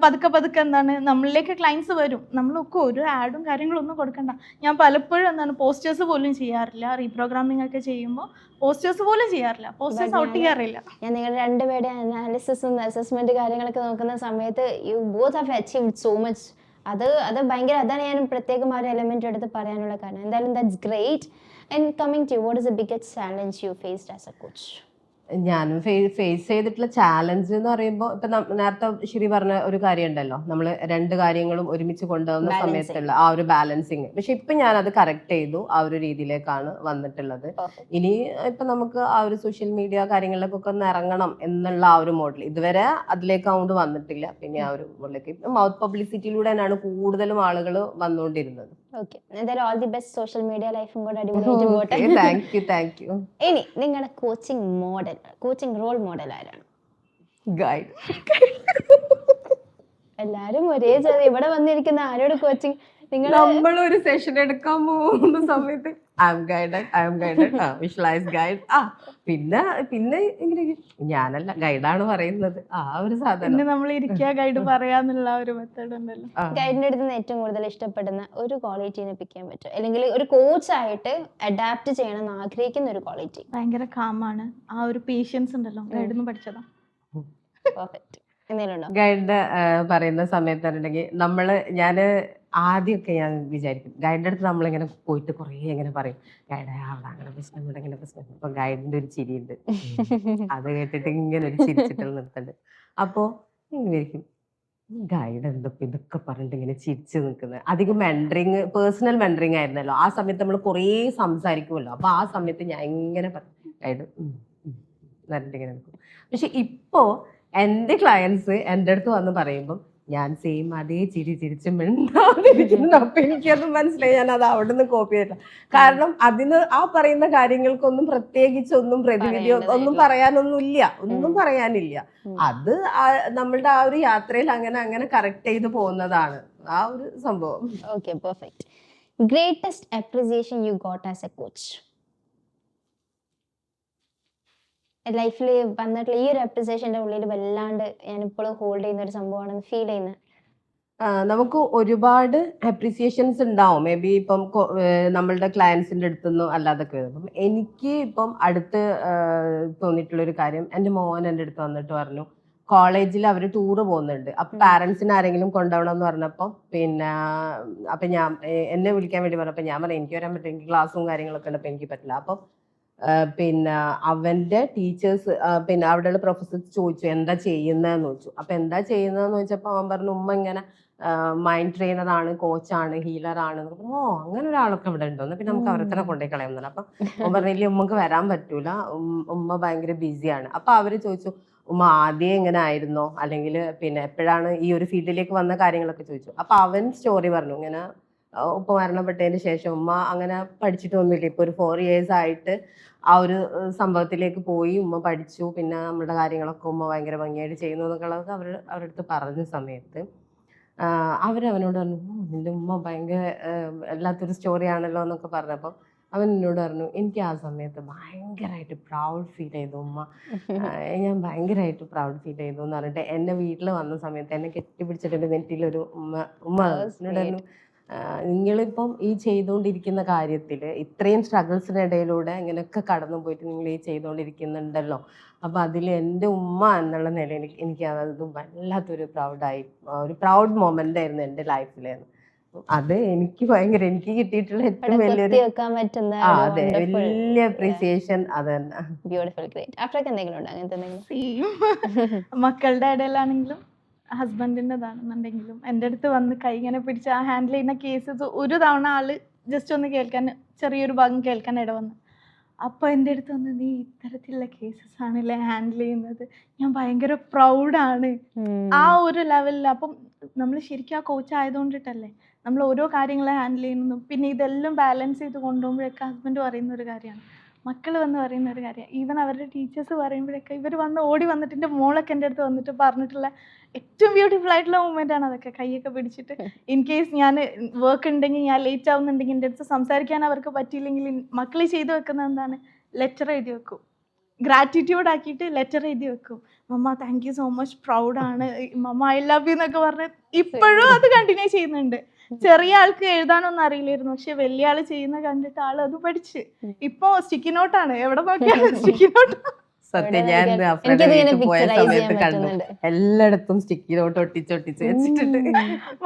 പതുക്കെ പതുക്കെ എന്താണ് നമ്മളിലേക്ക് ക്ലയൻസ് വരും. നമ്മളൊക്കെ ഒരു ആഡും കാര്യങ്ങളൊന്നും കൊടുക്കണ്ട. ഞാൻ പലപ്പോഴും എന്താണ് പോസ്റ്റേഴ്സ് പോലും ചെയ്യാറില്ല. റീപ്രോഗ്രാമിംഗ് ഒക്കെ ചെയ്യുമ്പോൾ പോസ്റ്റേഴ്സ് പോലും ചെയ്യാറില്ല. പോസ്റ്റേഴ്സ് ഔട്ട് ചെയ്യാറില്ല. ഞാൻ നിങ്ങളുടെ രണ്ടുപേരുടെ അനാലിസിസും അസസ്മെന്റ് കാര്യങ്ങളൊക്കെ നോക്കുന്ന സമയത്ത് you both have achieved so much. അത് ഭയങ്കര, അതാണ് ഞാൻ പ്രത്യേകം ആ ഒരു എലമെന്റ് എടുത്ത് പറയാനുള്ള കാരണം. എന്തായാലും that's great. And coming to what is the biggest challenge you faced as a coach? ഞാനും ഫേസ് ചെയ്തിട്ടുള്ള ചാലഞ്ച് എന്ന് പറയുമ്പോൾ ഇപ്പൊ നേരത്തെ ശരി പറഞ്ഞ ഒരു കാര്യം ഉണ്ടല്ലോ, നമ്മൾ രണ്ട് കാര്യങ്ങളും ഒരുമിച്ച് കൊണ്ടുപോകുന്ന സമയത്തുള്ള ആ ഒരു ബാലൻസിങ്. പക്ഷെ ഇപ്പൊ ഞാൻ അത് കറക്റ്റ് ചെയ്തു, ആ ഒരു രീതിയിലേക്കാണ് വന്നിട്ടുള്ളത്. ഇനി ഇപ്പൊ നമുക്ക് ആ ഒരു സോഷ്യൽ മീഡിയ കാര്യങ്ങളിലേക്കൊക്കെ ഒന്ന് ഇറങ്ങണം എന്നുള്ള ആ ഒരു മോഡൽ ഇതുവരെ അതിലേക്ക് അങ്ങോട്ട് വന്നിട്ടില്ല. പിന്നെ ആ ഒരു മോഡലിലേക്ക് മൗത്ത് പബ്ലിസിറ്റിയിലൂടെ തന്നെയാണ് കൂടുതലും ആളുകൾ വന്നുകൊണ്ടിരുന്നത്. ഓക്കെ, എന്തായാലും all the best. Social media ലൈഫും കൂടെ അടിപൊളിയായിട്ട് പോട്ടെ. Thank you. ഇനി നിങ്ങളുടെ കോച്ചിങ് റോൾ മോഡൽ ആരാണ്? ഗൈഡ്. എല്ലാരും ഒരേ ചോദ്യം. ഇവിടെ വന്നിരിക്കുന്ന ആരോട് കോച്ചിങ്? നമ്മൾ ഒരു സെഷൻ എടുക്കാൻ പോകുന്ന സമയത്ത് വിഷ്വലൈസ് ഗൈഡ്. പിന്നെ ഇങ്ങനെ ഞാനല്ല ഗൈഡാണ് പറയുന്നത്. ആ ഒരു സാധനം നമ്മൾ ഇരിക്കുക ഗൈഡ് പറയാന്നുള്ള ഒരു മെത്തേഡ് ഉണ്ടല്ലോ. ഗൈഡിന്റെ അടുത്ത് നിന്ന് ഏറ്റവും കൂടുതൽ ഇഷ്ടപ്പെടുന്ന ഒരു ക്വാളിറ്റിനെ പിക്ക് ചെയ്യാൻ പറ്റും, അല്ലെങ്കിൽ ഒരു കോച്ചായിട്ട് അഡാപ്റ്റ് ചെയ്യണം എന്ന് ആഗ്രഹിക്കുന്ന ഒരു ക്വാളിറ്റി? ഭയങ്കര കാമാണ്. ആ ഒരു പേഷ്യൻസ് ഉണ്ടല്ലോ, ഗൈഡിന്ന് പഠിച്ചതാ. പെർഫെക്റ്റ്. എന്തെങ്കിലും ഉണ്ടോ? ഗൈഡ് പറയുന്ന സമയത്തുണ്ടെങ്കിൽ ഞാന് ആദ്യമൊക്കെ ഞാൻ വിചാരിക്കും ഗൈഡിന്റെ അടുത്ത് നമ്മളിങ്ങനെ പോയിട്ട് കുറേ ഇങ്ങനെ പറയും, ഗൈഡ് അവിടെ അങ്ങനെ പ്രശ്നം, ഇവിടെ ഇങ്ങനെ പ്രശ്നം. അപ്പൊ ഗൈഡിന്റെ ഒരു ചിരിയുണ്ട്, അത് കേട്ടിട്ട് ഇങ്ങനെ ഒരു ചിരിച്ചിട്ട് നിർത്തുന്നുണ്ട്. അപ്പോ ഇങ്ങനെ ഇരിക്കും, ഗൈഡ് എന്തൊക്കെ ഇതൊക്കെ പറഞ്ഞിട്ട് ഇങ്ങനെ ചിരിച്ചു നിൽക്കുന്നത്. അധികം മെന്ററിങ്, പേഴ്സണൽ മെന്ററിങ് ആയിരുന്നല്ലോ ആ സമയത്ത്. നമ്മൾ കുറേ സംസാരിക്കുമല്ലോ. അപ്പൊ ആ സമയത്ത് ഞാൻ ഇങ്ങനെ ഗൈഡ് എന്നിട്ട് ഇങ്ങനെ നിൽക്കും. പക്ഷെ ഇപ്പോ എൻ്റെ ക്ലയൻസ് എൻ്റെ അടുത്ത് വന്ന് പറയുമ്പം ഞാൻ സെയിം അതേ ചിരിച്ച് മിണ്ടാതിരിക്കുന്നു. അപ്പൊ എനിക്കത് മനസ്സിലായി, ഞാൻ അത് അവിടെ നിന്ന് കോപ്പി ചെയ്തില്ല. കാരണം അതിന് ആ പറയുന്ന കാര്യങ്ങൾക്കൊന്നും പ്രത്യേകിച്ച് ഒന്നും പ്രതിവിധിയോ ഒന്നും പറയാനില്ല. അത് നമ്മളുടെ ആ ഒരു യാത്രയിൽ അങ്ങനെ കറക്റ്റ് ചെയ്ത് പോകുന്നതാണ് ആ ഒരു സംഭവം. Okay, perfect. Greatest appreciation you got as a coach? ലൈഫിൽ വന്നിട്ടുള്ള ഈ ഒരു അപ്രിസിയേഷന്റെ ഉള്ളിൽ വല്ലാണ്ട് ഞാൻ ഇപ്പോഴും ഹോൾഡ് ചെയ്യുന്ന ഒരു സംഭവമാണെന്ന് ഫീൽ ചെയ്യുന്നത്? നമുക്ക് ഒരുപാട് അപ്രിസിയേഷൻസ് ഉണ്ടാവും. മേ ബി ഇപ്പം നമ്മളുടെ ക്ലയൻസിന്റെ അടുത്തുനിന്നോ അല്ലാതൊക്കെ. അപ്പം എനിക്ക് ഇപ്പം അടുത്ത് തോന്നിയിട്ടുള്ളൊരു കാര്യം, എൻ്റെ മോൻ എൻ്റെ അടുത്ത് വന്നിട്ട് പറഞ്ഞു, കോളേജിൽ അവർ ടൂറ് പോകുന്നുണ്ട്. അപ്പൊ പാരന്റ്സിന് ആരെങ്കിലും കൊണ്ടുപോകണം എന്ന് പറഞ്ഞപ്പോൾ അപ്പൊ ഞാൻ എന്നെ വിളിക്കാൻ വേണ്ടി പറഞ്ഞപ്പോൾ ഞാൻ പറഞ്ഞു എനിക്ക് വരാൻ പറ്റും, എനിക്ക് ക്ലാസ്സും കാര്യങ്ങളൊക്കെ ഉണ്ട്, അപ്പൊ എനിക്ക് പറ്റില്ല. അപ്പം അവന്റെ ടീച്ചേഴ്സ് അവിടെയുള്ള പ്രൊഫസേഴ്സ് ചോദിച്ചു എന്താ ചെയ്യുന്നതെന്ന് ചോദിച്ചു. അപ്പൊ എന്താ ചെയ്യുന്നതെന്ന് ചോദിച്ചപ്പോ അവൻ പറഞ്ഞു ഉമ്മ ഇങ്ങനെ മൈൻഡ് ട്രെയിനർ ആണ്, കോച്ചാണ്, ഹീലർ ആണ്. ഓ അങ്ങനെ ഒരാളൊക്കെ ഇവിടെ ഉണ്ടോ, പിന്നെ നമുക്ക് അവരെ തന്നെ കൊണ്ടുപോയി കളയുന്നില്ല. അപ്പൊ ഉമ്മ പറഞ്ഞില്ലേ ഉമ്മക്ക് വരാൻ പറ്റൂല, ഉമ്മ ഭയങ്കര ബിസിയാണ്. അപ്പൊ അവര് ചോദിച്ചു ഉമ്മ ആദ്യം എങ്ങനെ ആയിരുന്നോ, അല്ലെങ്കിൽ എപ്പോഴാണ് ഈ ഒരു ഫീൽഡിലേക്ക് വന്ന കാര്യങ്ങളൊക്കെ ചോദിച്ചു. അപ്പൊ അവൻ സ്റ്റോറി പറഞ്ഞു, ഇങ്ങനെ ഉപ്പ മരണപ്പെട്ടതിന് ശേഷം ഉമ്മ അങ്ങനെ പഠിച്ചിട്ടൊന്നുമില്ല. ഇപ്പൊ ഒരു 4 years ആയിട്ട് ആ ഒരു സംഭവത്തിലേക്ക് പോയി ഉമ്മ പഠിച്ചു. പിന്നെ നമ്മുടെ കാര്യങ്ങളൊക്കെ ഉമ്മ ഭയങ്കര ഭംഗിയായിട്ട് ചെയ്യുന്നു എന്നൊക്കെ അവരുടെ അടുത്ത് പറഞ്ഞ സമയത്ത് അവനോട് പറഞ്ഞു നിന്റെ ഉമ്മ ഭയങ്കര വല്ലാത്തൊരു സ്റ്റോറി ആണല്ലോ എന്നൊക്കെ പറഞ്ഞപ്പോൾ അവൻ എന്നോട് പറഞ്ഞു എനിക്ക് ആ സമയത്ത് ഭയങ്കരമായിട്ട് പ്രൗഡ് ഫീൽ ചെയ്തു ഉമ്മ, ഞാൻ ഭയങ്കരമായിട്ട് പ്രൗഡ് ഫീൽ ചെയ്തു എന്ന് പറഞ്ഞിട്ട് എന്നെ വീട്ടിൽ വന്ന സമയത്ത് എന്നെ കെട്ടിപ്പിടിച്ചിട്ട് നെറ്റിലൊരു ഉമ്മ എന്നോട് നിങ്ങളിപ്പം ഈ ചെയ്തുകൊണ്ടിരിക്കുന്ന കാര്യത്തിൽ ഇത്രയും സ്ട്രഗിൾസിനിടയിലൂടെ ഇങ്ങനെയൊക്കെ കടന്നു പോയിട്ട് നിങ്ങൾ ഈ ചെയ്തുകൊണ്ടിരിക്കുന്നുണ്ടല്ലോ, അപ്പൊ അതിൽ എൻ്റെ ഉമ്മ എന്നുള്ള നിലയിൽ എനിക്ക് അത് വല്ലാത്തൊരു ഒരു പ്രൗഡ് മൊമെന്റ് ആയിരുന്നു എൻ്റെ ലൈഫിലായിരുന്നു. അത് എനിക്ക് കിട്ടിയിട്ടുള്ള ഏറ്റവും വലിയൊരു അതെ വലിയ അപ്രീസിയേഷൻ അത് തന്നെ. Beautiful, great. അഫ്രക്ക് എന്തെങ്കിലും ഉണ്ടോ അങ്ങനത്തെ? മക്കളുടെ ഇടയിലാണെങ്കിലും ഹസ്ബൻഡിൻ്റെതാണെന്നുണ്ടെങ്കിലും എൻ്റെ അടുത്ത് വന്ന് കൈ ഇങ്ങനെ പിടിച്ച് ആ ഹാൻഡിൽ ചെയ്യുന്ന കേസസ് ഒരു തവണ ആള് ജസ്റ്റ് ഒന്ന് കേൾക്കാൻ, ചെറിയൊരു ഭാഗം കേൾക്കാൻ ഇടവന്നു. അപ്പോൾ എൻ്റെ അടുത്ത് വന്ന് നീ ഇത്തരത്തിലുള്ള കേസസ് ആണല്ലേ ഹാൻഡിൽ ചെയ്യുന്നത്, ഞാൻ ഭയങ്കര പ്രൗഡാണ് ആ ഒരു ലെവലിൽ. അപ്പം നമ്മൾ ശരിക്കും ആ കോച്ച് ആയതുകൊണ്ടിട്ടല്ലേ നമ്മൾ ഓരോ കാര്യങ്ങളെ ഹാൻഡിൽ ചെയ്യുന്നു. പിന്നെ ഇതെല്ലാം ബാലൻസ് ചെയ്ത് കൊണ്ടുപോകുമ്പോഴൊക്കെ ഹസ്ബൻഡ് പറയുന്ന ഒരു കാര്യമാണ്, മക്കൾ വന്ന് പറയുന്ന ഒരു കാര്യം, ഈവൻ അവരുടെ ടീച്ചേഴ്സ് പറയുമ്പോഴൊക്കെ ഇവർ ഓടി വന്നിട്ട് എൻ്റെ മോളൊക്കെ എൻ്റെ അടുത്ത് വന്നിട്ട് പറഞ്ഞിട്ടുള്ള ഏറ്റവും ബ്യൂട്ടിഫുൾ ആയിട്ടുള്ള മൂമെൻ്റ് ആണ് അതൊക്കെ. കൈയൊക്കെ പിടിച്ചിട്ട് ഇൻ കേസ് ഞാൻ വർക്ക് ഉണ്ടെങ്കിൽ, ഞാൻ ലേറ്റ് ആവുന്നുണ്ടെങ്കിൽ, എൻ്റെ അടുത്ത് സംസാരിക്കാൻ അവർക്ക് പറ്റിയില്ലെങ്കിൽ മക്കൾ ചെയ്തു വെക്കുന്നത് എന്താണ്, ലെറ്റർ എഴുതി വെക്കും, ഗ്രാറ്റിറ്റ്യൂഡ് ആക്കിയിട്ട് ലെറ്റർ എഴുതി വെക്കും. Mamma thank you so much, പ്രൗഡാണ് മമ്മ, ഐ ലവ് യു എന്നൊക്കെ പറഞ്ഞ് ഇപ്പോഴും അത് കണ്ടിന്യൂ ചെയ്യുന്നുണ്ട്. ചെറിയ ആൾക്ക് എഴുതാനൊന്നും അറിയില്ലായിരുന്നു, പക്ഷെ വലിയ ആള് ചെയ്യുന്ന കണ്ടിട്ട് ആള് അത് പഠിച്ച് ഇപ്പൊ സ്റ്റിക്കി നോട്ടാണ്, എവിടെ നോക്കിയാലും സ്റ്റിക്കി നോട്ട്. സത്യം, ഞാൻ അഫ്രയുടെ വീട്ടിൽ പോയ സമയത്ത് കണ്ടു എല്ലായിടത്തും സ്റ്റിക്കി നോട്ട് ഒട്ടിച്ചൊട്ടിച്ച് വെച്ചിട്ടുണ്ട്.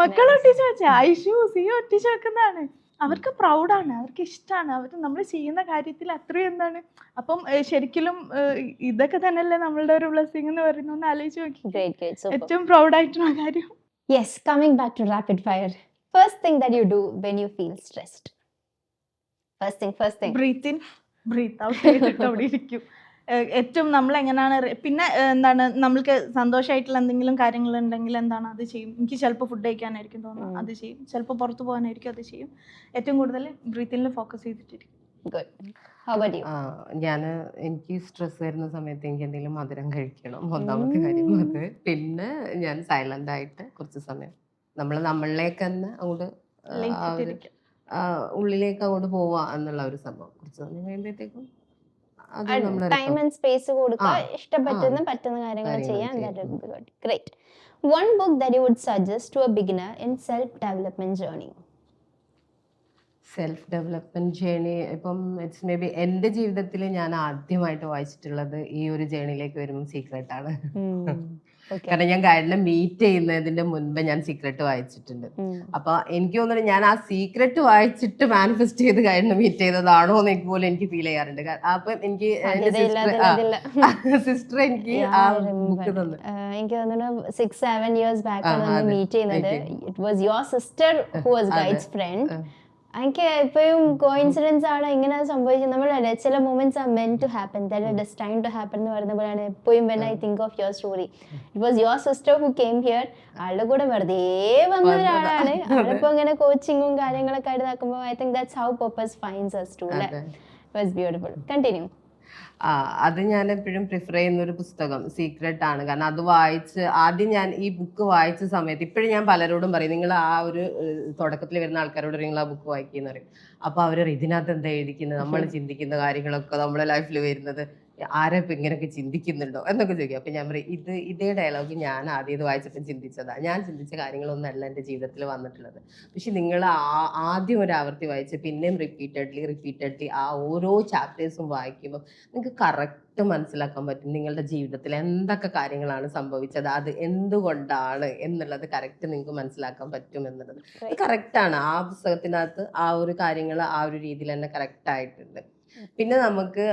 മക്കൾ ഒട്ടിച്ച് വെച്ച ഐഷു സിയോ ഒട്ടിച്ച് വെക്കുന്നതാണ്. അവർക്ക് പ്രൗഡാണ്, അവർക്ക് ഇഷ്ടമാണ്, അവർ നമ്മൾ ചെയ്യുന്ന കാര്യത്തിൽ അത്രയും എന്താണ്. അപ്പം ശരിക്കും ഇതൊക്കെ തന്നെയല്ലേ നമ്മളുടെ ഒരു ബ്ലെസ്സിങ് എന്ന് പറയുന്നത്. ഒന്ന് ആലോചിച്ച് നോക്കി, ഏറ്റവും പ്രൗഡായിട്ടുള്ള കാര്യം. Yes, coming back to rapid fire. First thing that you do when you feel stressed. First thing. Breathe in breathe out ചെയ്തിട്ട് അവിടെ ഇരിക്കും. ഏറ്റവും നമ്മൾ എങ്ങനെയാണ് പിന്നെ എന്താണ് നമ്മൾക്ക് സന്തോഷമായിട്ടുള്ള എന്തെങ്കിലും കാര്യങ്ങളുണ്ടെങ്കിൽ എന്താണ് അത് ചെയ്യും. എനിക്ക് ചിലപ്പോൾ ഫുഡ് കഴിക്കാനായിരിക്കും തോന്നുന്നത്, അത് ചെയ്യും. ചിലപ്പോൾ പുറത്ത് പോകാനായിരിക്കും, അത് ചെയ്യും. ഏറ്റവും കൂടുതൽ ബ്രീത്തിനിൽ ഫോക്കസ് ചെയ്തിട്ടിരിക്കും. എനിക്ക് സ്ട്രെസ് വരുന്ന സമയത്ത് എനിക്ക് എന്തെങ്കിലും മധുരം കഴിക്കണം, ഒന്നാമത്തെ കാര്യം അത്. പിന്നെ ഞാൻ സൈലന്റ് ആയിട്ട് കുറച്ച് സമയം നമ്മളിലേക്ക് തന്നെ അങ്ങോട്ട് ഉള്ളിലേക്ക് അങ്ങോട്ട് പോവാ എന്നുള്ള ഒരു സംഭവം. കുറച്ച് സമയം കഴിയുമ്പോഴത്തേക്കും ടൈം ആൻഡ് സ്പേസ് കൊടുക്കുക, ഇഷ്ടപ്പെട്ടുന്ന പറ്റുന്ന കാര്യങ്ങൾ ചെയ്യാൻ. Great. One book that you would suggest to a beginner in self-development journey. Self development journey ഇപ്പം ഇറ്റ്സ് മേ ബി എൻ്റെ ജീവിതത്തിൽ ഞാൻ ആദ്യമായിട്ട് വായിച്ചിട്ടുള്ളത് ഈ ഒരു ജേണിയിലേക്ക് വരുമ്പോൾ സീക്രട്ട് ആണ്. കാരണം ഞാൻ ഗൈഡിനെ മീറ്റ് ചെയ്യുന്നതിന്റെ മുൻപ് ഞാൻ സീക്രട്ട് വായിച്ചിട്ടുണ്ട്. അപ്പൊ എനിക്ക് തോന്നുന്നു ഞാൻ ആ സീക്രട്ട് വായിച്ചിട്ട് മാനിഫെസ്റ്റ് ചെയ്ത് ഗൈഡിനെ മീറ്റ് ചെയ്തതാണോ എന്ന് എനിക്ക് പോലും എനിക്ക് ഫീൽ ചെയ്യാറുണ്ട്. അപ്പൊ എനിക്ക് സിസ്റ്റർ എനിക്ക് ആ ബുക്ക് തന്നു. എനിക്ക് തോന്നുന്നു 6-7 years ബാക്ക് മീറ്റ് ചെയ്യുന്നത്. It was your sister who was guide's friend. എനിക്ക് എപ്പോഴും കോയിൻസിഡൻസ് ആണ് ഇങ്ങനെ സംഭവിച്ചത്. നമ്മളല്ലേ ചില moments are meant to happen, that it is time to happen എന്ന് പറയുന്ന പോലെയാണ് എപ്പോഴും when I think of your story. It was your sister who came here. ആളുടെ കൂടെ വെറുതെ വന്ന ഒരാളാണ്. ആളിപ്പോ ഇങ്ങനെ കോച്ചിങ്ങും കാര്യങ്ങളൊക്കെ ആയിട്ട് നോക്കുമ്പോൾ I think that's how purpose finds us too. It was beautiful. Continue. അത് ഞാൻ എപ്പോഴും പ്രിഫർ ചെയ്യുന്ന ഒരു പുസ്തകം സീക്രട്ട് ആണ്. കാരണം അത് വായിച്ച് ആദ്യം ഞാൻ ഈ ബുക്ക് വായിച്ച സമയത്ത് ഇപ്പോഴും ഞാൻ പലരോടും പറയും, നിങ്ങൾ ആ ഒരു തുടക്കത്തിൽ വരുന്ന ആൾക്കാരോട് നിങ്ങൾ ആ ബുക്ക് വായിക്കുന്ന പറയും. അപ്പൊ അവർ ഇതിനകത്ത് എന്താ എഴുതിക്കുന്നത്, നമ്മൾ ചിന്തിക്കുന്ന കാര്യങ്ങളൊക്കെ നമ്മുടെ ലൈഫിൽ വരുന്നത് ആരെ ഇപ്പൊ ഇങ്ങനെയൊക്കെ ചിന്തിക്കുന്നുണ്ടോ എന്നൊക്കെ ചോദിക്കും. അപ്പൊ ഞാൻ പറയും ഇതേ ഡയലോഗ് ഞാൻ ആദ്യം ഇത് വായിച്ചപ്പോൾ ചിന്തിച്ചതാ. ഞാൻ ചിന്തിച്ച കാര്യങ്ങളൊന്നും അല്ല എൻ്റെ ജീവിതത്തിൽ വന്നിട്ടുള്ളത്. പക്ഷെ നിങ്ങൾ ആദ്യം ഒരു ആവർത്തി വായിച്ച് പിന്നെയും റിപ്പീറ്റഡ്ലി ആ ഓരോ ചാപ്റ്റേഴ്സും വായിക്കുമ്പോൾ നിങ്ങൾക്ക് കറക്റ്റ് മനസ്സിലാക്കാൻ പറ്റും നിങ്ങളുടെ ജീവിതത്തിൽ എന്തൊക്കെ കാര്യങ്ങളാണ് സംഭവിച്ചത്, അത് എന്തുകൊണ്ടാണ് എന്നുള്ളത് കറക്റ്റ് നിങ്ങൾക്ക് മനസ്സിലാക്കാൻ പറ്റും എന്നുള്ളത്. അത് കറക്റ്റാണ്. ആ പുസ്തകത്തിനകത്ത് ആ ഒരു കാര്യങ്ങൾ ആ ഒരു രീതിയിൽ തന്നെ കറക്റ്റ് ആയിട്ടുണ്ട്. പിന്നെ നമുക്ക്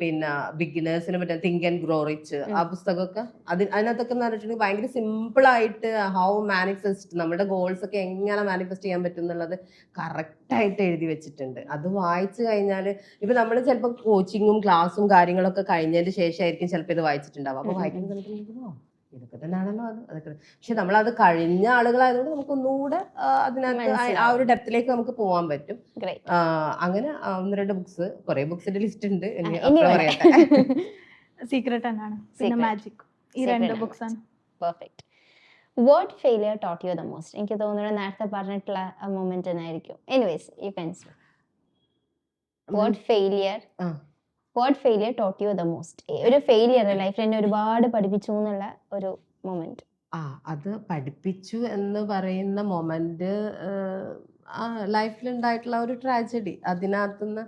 പിന്നെ ബിഗിനേഴ്സിനെ പറ്റും തിങ്ക് ആൻഡ് ഗ്രോ റിച്ച്, ആ പുസ്തകമൊക്കെ അതിനകത്തൊക്കെ എന്ന് പറഞ്ഞിട്ടുണ്ടെങ്കിൽ ഭയങ്കര സിമ്പിൾ ആയിട്ട് ഹൗ മാനിഫെസ്റ്റ് നമ്മുടെ ഗോൾസ് ഒക്കെ എങ്ങനെ മാനിഫെസ്റ്റ് ചെയ്യാൻ പറ്റും എന്നുള്ളത് കറക്റ്റ് ആയിട്ട് എഴുതി വെച്ചിട്ടുണ്ട്. അത് വായിച്ചു കഴിഞ്ഞാൽ ഇപ്പൊ നമ്മൾ ചിലപ്പോൾ കോച്ചിങ്ങും ക്ലാസ്സും കാര്യങ്ങളൊക്കെ കഴിഞ്ഞതിന് ശേഷമായിരിക്കും ചിലപ്പോൾ ഇത് വായിച്ചിട്ടുണ്ടാവും. അപ്പൊ വായിക്കുന്ന ഇതൊക്കെ തന്നെയാണല്ലോ അതൊക്കെ. പക്ഷെ നമ്മളത് കഴിഞ്ഞ ആളുകളായതുകൊണ്ട് നമുക്ക് ഒന്നുകൂടെ അതിനകത്ത് ആ ഒരു ഡെപ്തിലേക്ക് നമുക്ക് പോകാൻ പറ്റും. അങ്ങനെ 1-2 ബുക്സ്, കുറെ ബുക്സിന്റെ ലിസ്റ്റ് ഉണ്ട്. പറയട്ടെ, സീക്രട്ട് തന്നെയാണ്, പിന്നെ മാജിക്, ഈ 2 ബുക്സ് ആണ്. Perfect. What failure taught you the most? എനിക്ക് തോന്നുന്നത് നേരത്തെ പറഞ്ഞിട്ടുള്ള മൊമെന്റ് തന്നെ ആയിരിക്കും. Anyways you can say what failure taught you the most? ഒരു ഫെയിലിയർ ലൈഫിൽ എന്നെ ഒരുപാട് പഠിപ്പിച്ചു എന്നുള്ള ഒരു മൊമെന്റ്. അത് പഠിപ്പിച്ചു എന്ന് പറയുന്ന മൊമെന്റ് ലൈഫിൽ ഉണ്ടായിട്ടുള്ള ഒരു ട്രാജഡി. അതിനകത്തുനിന്ന്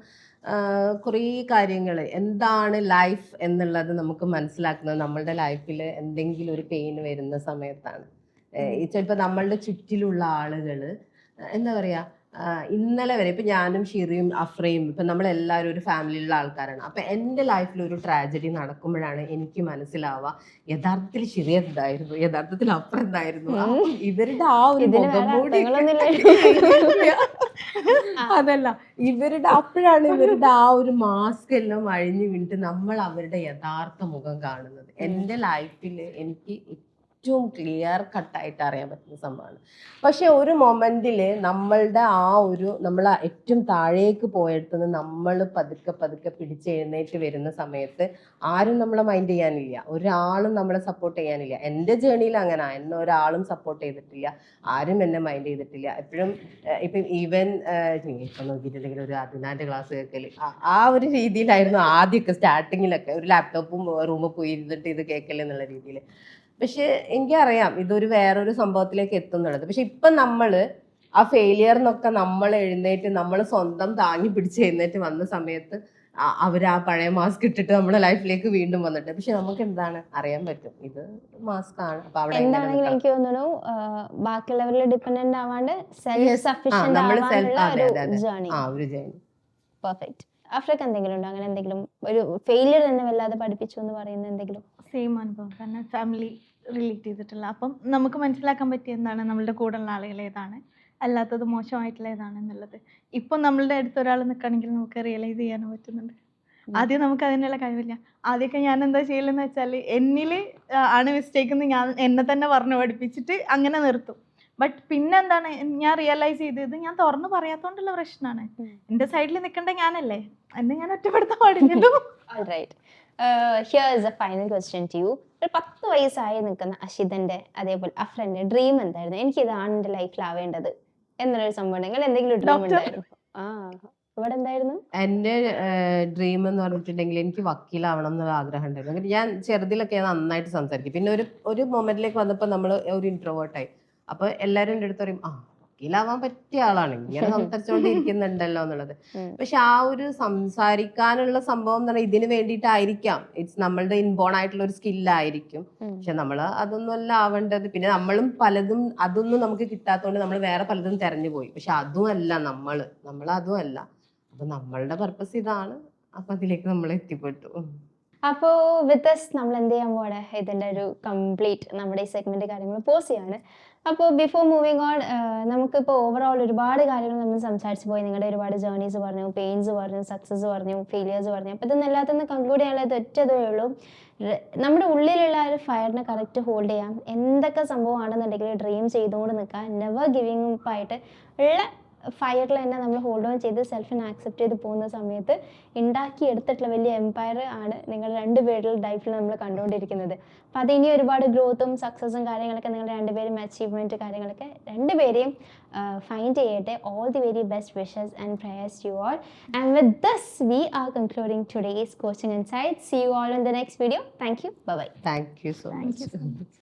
കുറേ കാര്യങ്ങൾ എന്താണ് ലൈഫ് എന്നുള്ളത് നമുക്ക് മനസ്സിലാക്കുന്നത് നമ്മളുടെ ലൈഫിൽ എന്തെങ്കിലും ഒരു പെയിൻ വരുന്ന സമയത്താണ്. ചിലപ്പോൾ നമ്മളുടെ ചുറ്റിലുള്ള ആളുകൾ എന്താ പറയുക, ഇന്നലെ വരെ ഇപ്പം ഞാനും ഷിറിയും അഫ്രയും ഇപ്പം നമ്മളെല്ലാവരും ഒരു ഫാമിലിയിലുള്ള ആൾക്കാരാണ്. അപ്പം എൻ്റെ ലൈഫിൽ ഒരു ട്രാജഡി നടക്കുമ്പോഴാണ് എനിക്ക് മനസ്സിലാവുക യഥാർത്ഥത്തിൽ ഷിറി എന്തായിരുന്നു, യഥാർത്ഥത്തിൽ അഫ്ര എന്തായിരുന്നു. ഇവരുടെ ആ ഒരു മുഖം മൂടി അതല്ല, അപ്പോഴാണ് ഇവരുടെ ആ ഒരു മാസ്ക് എല്ലാം അഴിഞ്ഞു വീണിട്ട് നമ്മൾ അവരുടെ യഥാർത്ഥ മുഖം കാണുന്നത്. എൻ്റെ ലൈഫിൽ എനിക്ക് ഏറ്റവും ക്ലിയർ കട്ടായിട്ട് അറിയാൻ പറ്റുന്ന സംഭവമാണ്. പക്ഷെ ഒരു മൊമെന്റിൽ നമ്മളുടെ നമ്മൾ ഏറ്റവും താഴേക്ക് പോയെടുത്തുനിന്ന് നമ്മൾ പതുക്കെ പതുക്കെ പിടിച്ചെഴുന്നേറ്റ് വരുന്ന സമയത്ത് ആരും നമ്മളെ മൈൻഡ് ചെയ്യാനില്ല, ഒരാളും നമ്മളെ സപ്പോർട്ട് ചെയ്യാനില്ല. എൻ്റെ ജേണിയിൽ അങ്ങനെ എന്നെ ഒരാളും സപ്പോർട്ട് ചെയ്തിട്ടില്ല, ആരും എന്നെ മൈൻഡ് ചെയ്തിട്ടില്ല. എപ്പോഴും ഇപ്പം ഈവൻ ഇപ്പം നോക്കിയിട്ടുണ്ടെങ്കിൽ ഒരു അതിനാൻ്റെ ക്ലാസ് കേൾക്കൽ ആ ഒരു രീതിയിലായിരുന്നു ആദ്യമൊക്കെ സ്റ്റാർട്ടിങ്ങിലൊക്കെ, ഒരു ലാപ്ടോപ്പും റൂമിൽ പോയി ഇരുന്നിട്ട് ഇത് കേൾക്കൽ എന്നുള്ള രീതിയിൽ. പക്ഷെ എനിക്കറിയാം ഇതൊരു വേറൊരു സംഭവത്തിലേക്ക് എത്തുന്നുള്ളത്. പക്ഷെ ഇപ്പം നമ്മൾ ആ ഫെയിലിയറിനൊക്കെ നമ്മൾ എഴുന്നേറ്റ് നമ്മൾ സ്വന്തം താങ്ങി പിടിച്ച് എഴുന്നേറ്റ് വന്ന സമയത്ത് അവർ ആ പഴയ മാസ്ക് ഇട്ടിട്ട് നമ്മുടെ ലൈഫിലേക്ക് വീണ്ടും വന്നിട്ട്, പക്ഷെ നമുക്ക് എന്താണ് അറിയാൻ പറ്റും ഇത് മാസ്ക് ആണ്. അപ്പൊ അവിടെ എന്താണെങ്കിലും എനിക്ക് തോന്നുന്നു ബാക്കിയുള്ളവരിൽ ഡിപ്പെൻഡന്റ് ആവാണ്ട് സെൽഫ് സഫിഷ്യന്റ് ആവാനുള്ള ഒരു ജേർണി. പെർഫെക്റ്റ്. അഫ്രക്ക് എന്തെങ്കിലും ഉണ്ടോ അങ്ങനെ എന്തെങ്കിലും ഒരു ഫെയിലിയർ തന്നെ വല്ലാതെ പഠിപ്പിച്ചു എന്ന് പറയുന്ന എന്തെങ്കിലും? സെയിം അനുഭവം തന്നെ, ഫാമിലി റിലേറ്റ് ചെയ്തിട്ടുള്ള. അപ്പം നമുക്ക് മനസ്സിലാക്കാൻ പറ്റിയ എന്താണ് നമ്മളുടെ കൂടെയുള്ള ആളുകൾ ഏതാണ്, അല്ലാത്തത് മോശമായിട്ടുള്ള ഏതാണെന്നുള്ളത്. ഇപ്പം നമ്മളുടെ അടുത്ത് ഒരാൾ നിൽക്കുകയാണെങ്കിൽ നമുക്ക് റിയലൈസ് ചെയ്യാനും പറ്റുന്നുണ്ട്. ആദ്യം നമുക്ക് അതിനുള്ള കഴിവില്ല. ആദ്യമൊക്കെ ഞാൻ എന്താ ചെയ്യലെന്ന് വെച്ചാൽ എന്നിൽ ആണ് മിസ്റ്റേക്ക് എന്ന് ഞാൻ എന്നെ തന്നെ പറഞ്ഞു പഠിപ്പിച്ചിട്ട് അങ്ങനെ നിർത്തും. ബട്ട് പിന്നെ എന്താണ് ഞാൻ റിയലൈസ് ചെയ്തത്, ഞാൻ തുറന്ന് പറയാത്തോണ്ടുള്ള പ്രശ്നമാണ്. എൻ്റെ സൈഡിൽ നിൽക്കേണ്ട ഞാനല്ലേ, എന്നെ ഞാൻ ഒറ്റപ്പെടുത്താൻ പാടില്ലല്ലോ. Alright. Here is a final question to you. ഒരു 10 വയസ്സായി നിൽക്കുന്ന അഷിതന്റെ അതേപോലെ അഫ്രന്റെ ഡ്രീം എന്തായിരുന്നു? എനിക്ക് ഇതാണ് എൻ്റെ ലൈഫിൽ ആവേണ്ടത് എന്നൊരു സംഭവം നിങ്ങൾ എന്തെങ്കിലും ഡ്രീം ഉണ്ടായിരുന്നു? ഇവിടെ എന്തായിരുന്നു എൻ്റെ ഡ്രീം എന്ന് പറഞ്ഞിട്ടുണ്ടെങ്കിൽ എനിക്ക് വക്കീലാവണം എന്നുള്ള ആഗ്രഹം ഉണ്ടായിരുന്നു. അങ്ങനെ ഞാൻ ചെറുതിലൊക്കെ നന്നായിട്ട് സംസാരിക്കും. പിന്നെ ഒരു മൊമെന്റിലേക്ക് വന്നപ്പോൾ നമ്മൾ ഒരു ഇൻട്രോവേർട്ടായി. അപ്പൊ എല്ലാവരും എൻ്റെ അടുത്ത് പറയും വക്കീലാവാൻ പറ്റിയ ആളാണ്, ഇങ്ങനെ സംസാരിച്ചുകൊണ്ടിരിക്കുന്നുണ്ടല്ലോ എന്നുള്ളത്. പക്ഷെ ആ ഒരു സംസാരിക്കാനുള്ള സംഭവം എന്ന് പറഞ്ഞാൽ ഇതിന് വേണ്ടിയിട്ടായിരിക്കാം, ഇറ്റ്സ് നമ്മളുടെ ഇൻബോൺ ആയിട്ടുള്ള ഒരു സ്കില്ലായിരിക്കും. പക്ഷെ നമ്മൾ അതൊന്നുമല്ല ആവേണ്ടത്. പിന്നെ നമ്മളും പലതും അതൊന്നും നമുക്ക് കിട്ടാത്തതുകൊണ്ട് നമ്മൾ വേറെ പലതും തെരഞ്ഞു പോയി. പക്ഷെ അതും അല്ല നമ്മൾ അതും അല്ല. അപ്പൊ നമ്മളുടെ പർപ്പസ് ഇതാണ്. അപ്പൊ അതിലേക്ക് നമ്മൾ എത്തിപ്പെട്ടു. അപ്പോൾ വിത്ത് ദസ് നമ്മൾ എന്ത് ചെയ്യാൻ പോവാണ്, ഇതിൻ്റെ ഒരു കംപ്ലീറ്റ് നമ്മുടെ ഈ സെഗ്മെന്റ് കാര്യങ്ങൾ പോസ് ചെയ്യാണ്. അപ്പോൾ ബിഫോർ മൂവിങ് ഓൺ, നമുക്കിപ്പോൾ ഓവറോൾ ഒരുപാട് കാര്യങ്ങൾ നമ്മൾ സംസാരിച്ച് പോയി. നിങ്ങളുടെ ഒരുപാട് ജേർണീസ് പറഞ്ഞു, പെയിൻസ് പറഞ്ഞു, സക്സസ് പറഞ്ഞു, ഫെയിലിയേഴ്സ് പറഞ്ഞു. അപ്പോൾ ഇതൊന്നും എല്ലാത്തിനും കൺക്ലൂഡ് ചെയ്യാനുള്ളത് ഒറ്റതേ ഉള്ളൂ, നമ്മുടെ ഉള്ളിലുള്ള ഒരു ഫയറിനെ കറക്റ്റ് ഹോൾഡ് ചെയ്യാം. എന്തൊക്കെ സംഭവമാണെന്നുണ്ടെങ്കിൽ ഡ്രീം ചെയ്തുകൊണ്ട് നിൽക്കുക, നെവർ ഗിവിങ് അപ്പ് ആയിട്ട് ഉള്ള ഫയറിൽ തന്നെ നമ്മൾ ഹോൾഡ് ഓൺ ചെയ്ത് സെൽഫിനെ ആക്സെപ്റ്റ് ചെയ്ത് പോകുന്ന സമയത്ത് ഉണ്ടാക്കി എടുത്തിട്ടുള്ള വലിയ എംപയർ ആണ് നിങ്ങൾ രണ്ടുപേരുടെ ലൈഫിൽ നമ്മൾ കണ്ടുകൊണ്ടിരിക്കുന്നത്. അപ്പം അത് ഇനി ഒരുപാട് ഗ്രോത്തും സക്സസും കാര്യങ്ങളൊക്കെ നിങ്ങൾ രണ്ടുപേരും അച്ചീവ്മെൻറ്റ് കാര്യങ്ങളൊക്കെ രണ്ടുപേരെയും ഫൈൻഡ് ചെയ്യട്ടെ. All the very best wishes and prayers to all. And with this, we are concluding today's Coaching Insights. See you all in the next video. Thank you. Bye-bye. Thank you so much.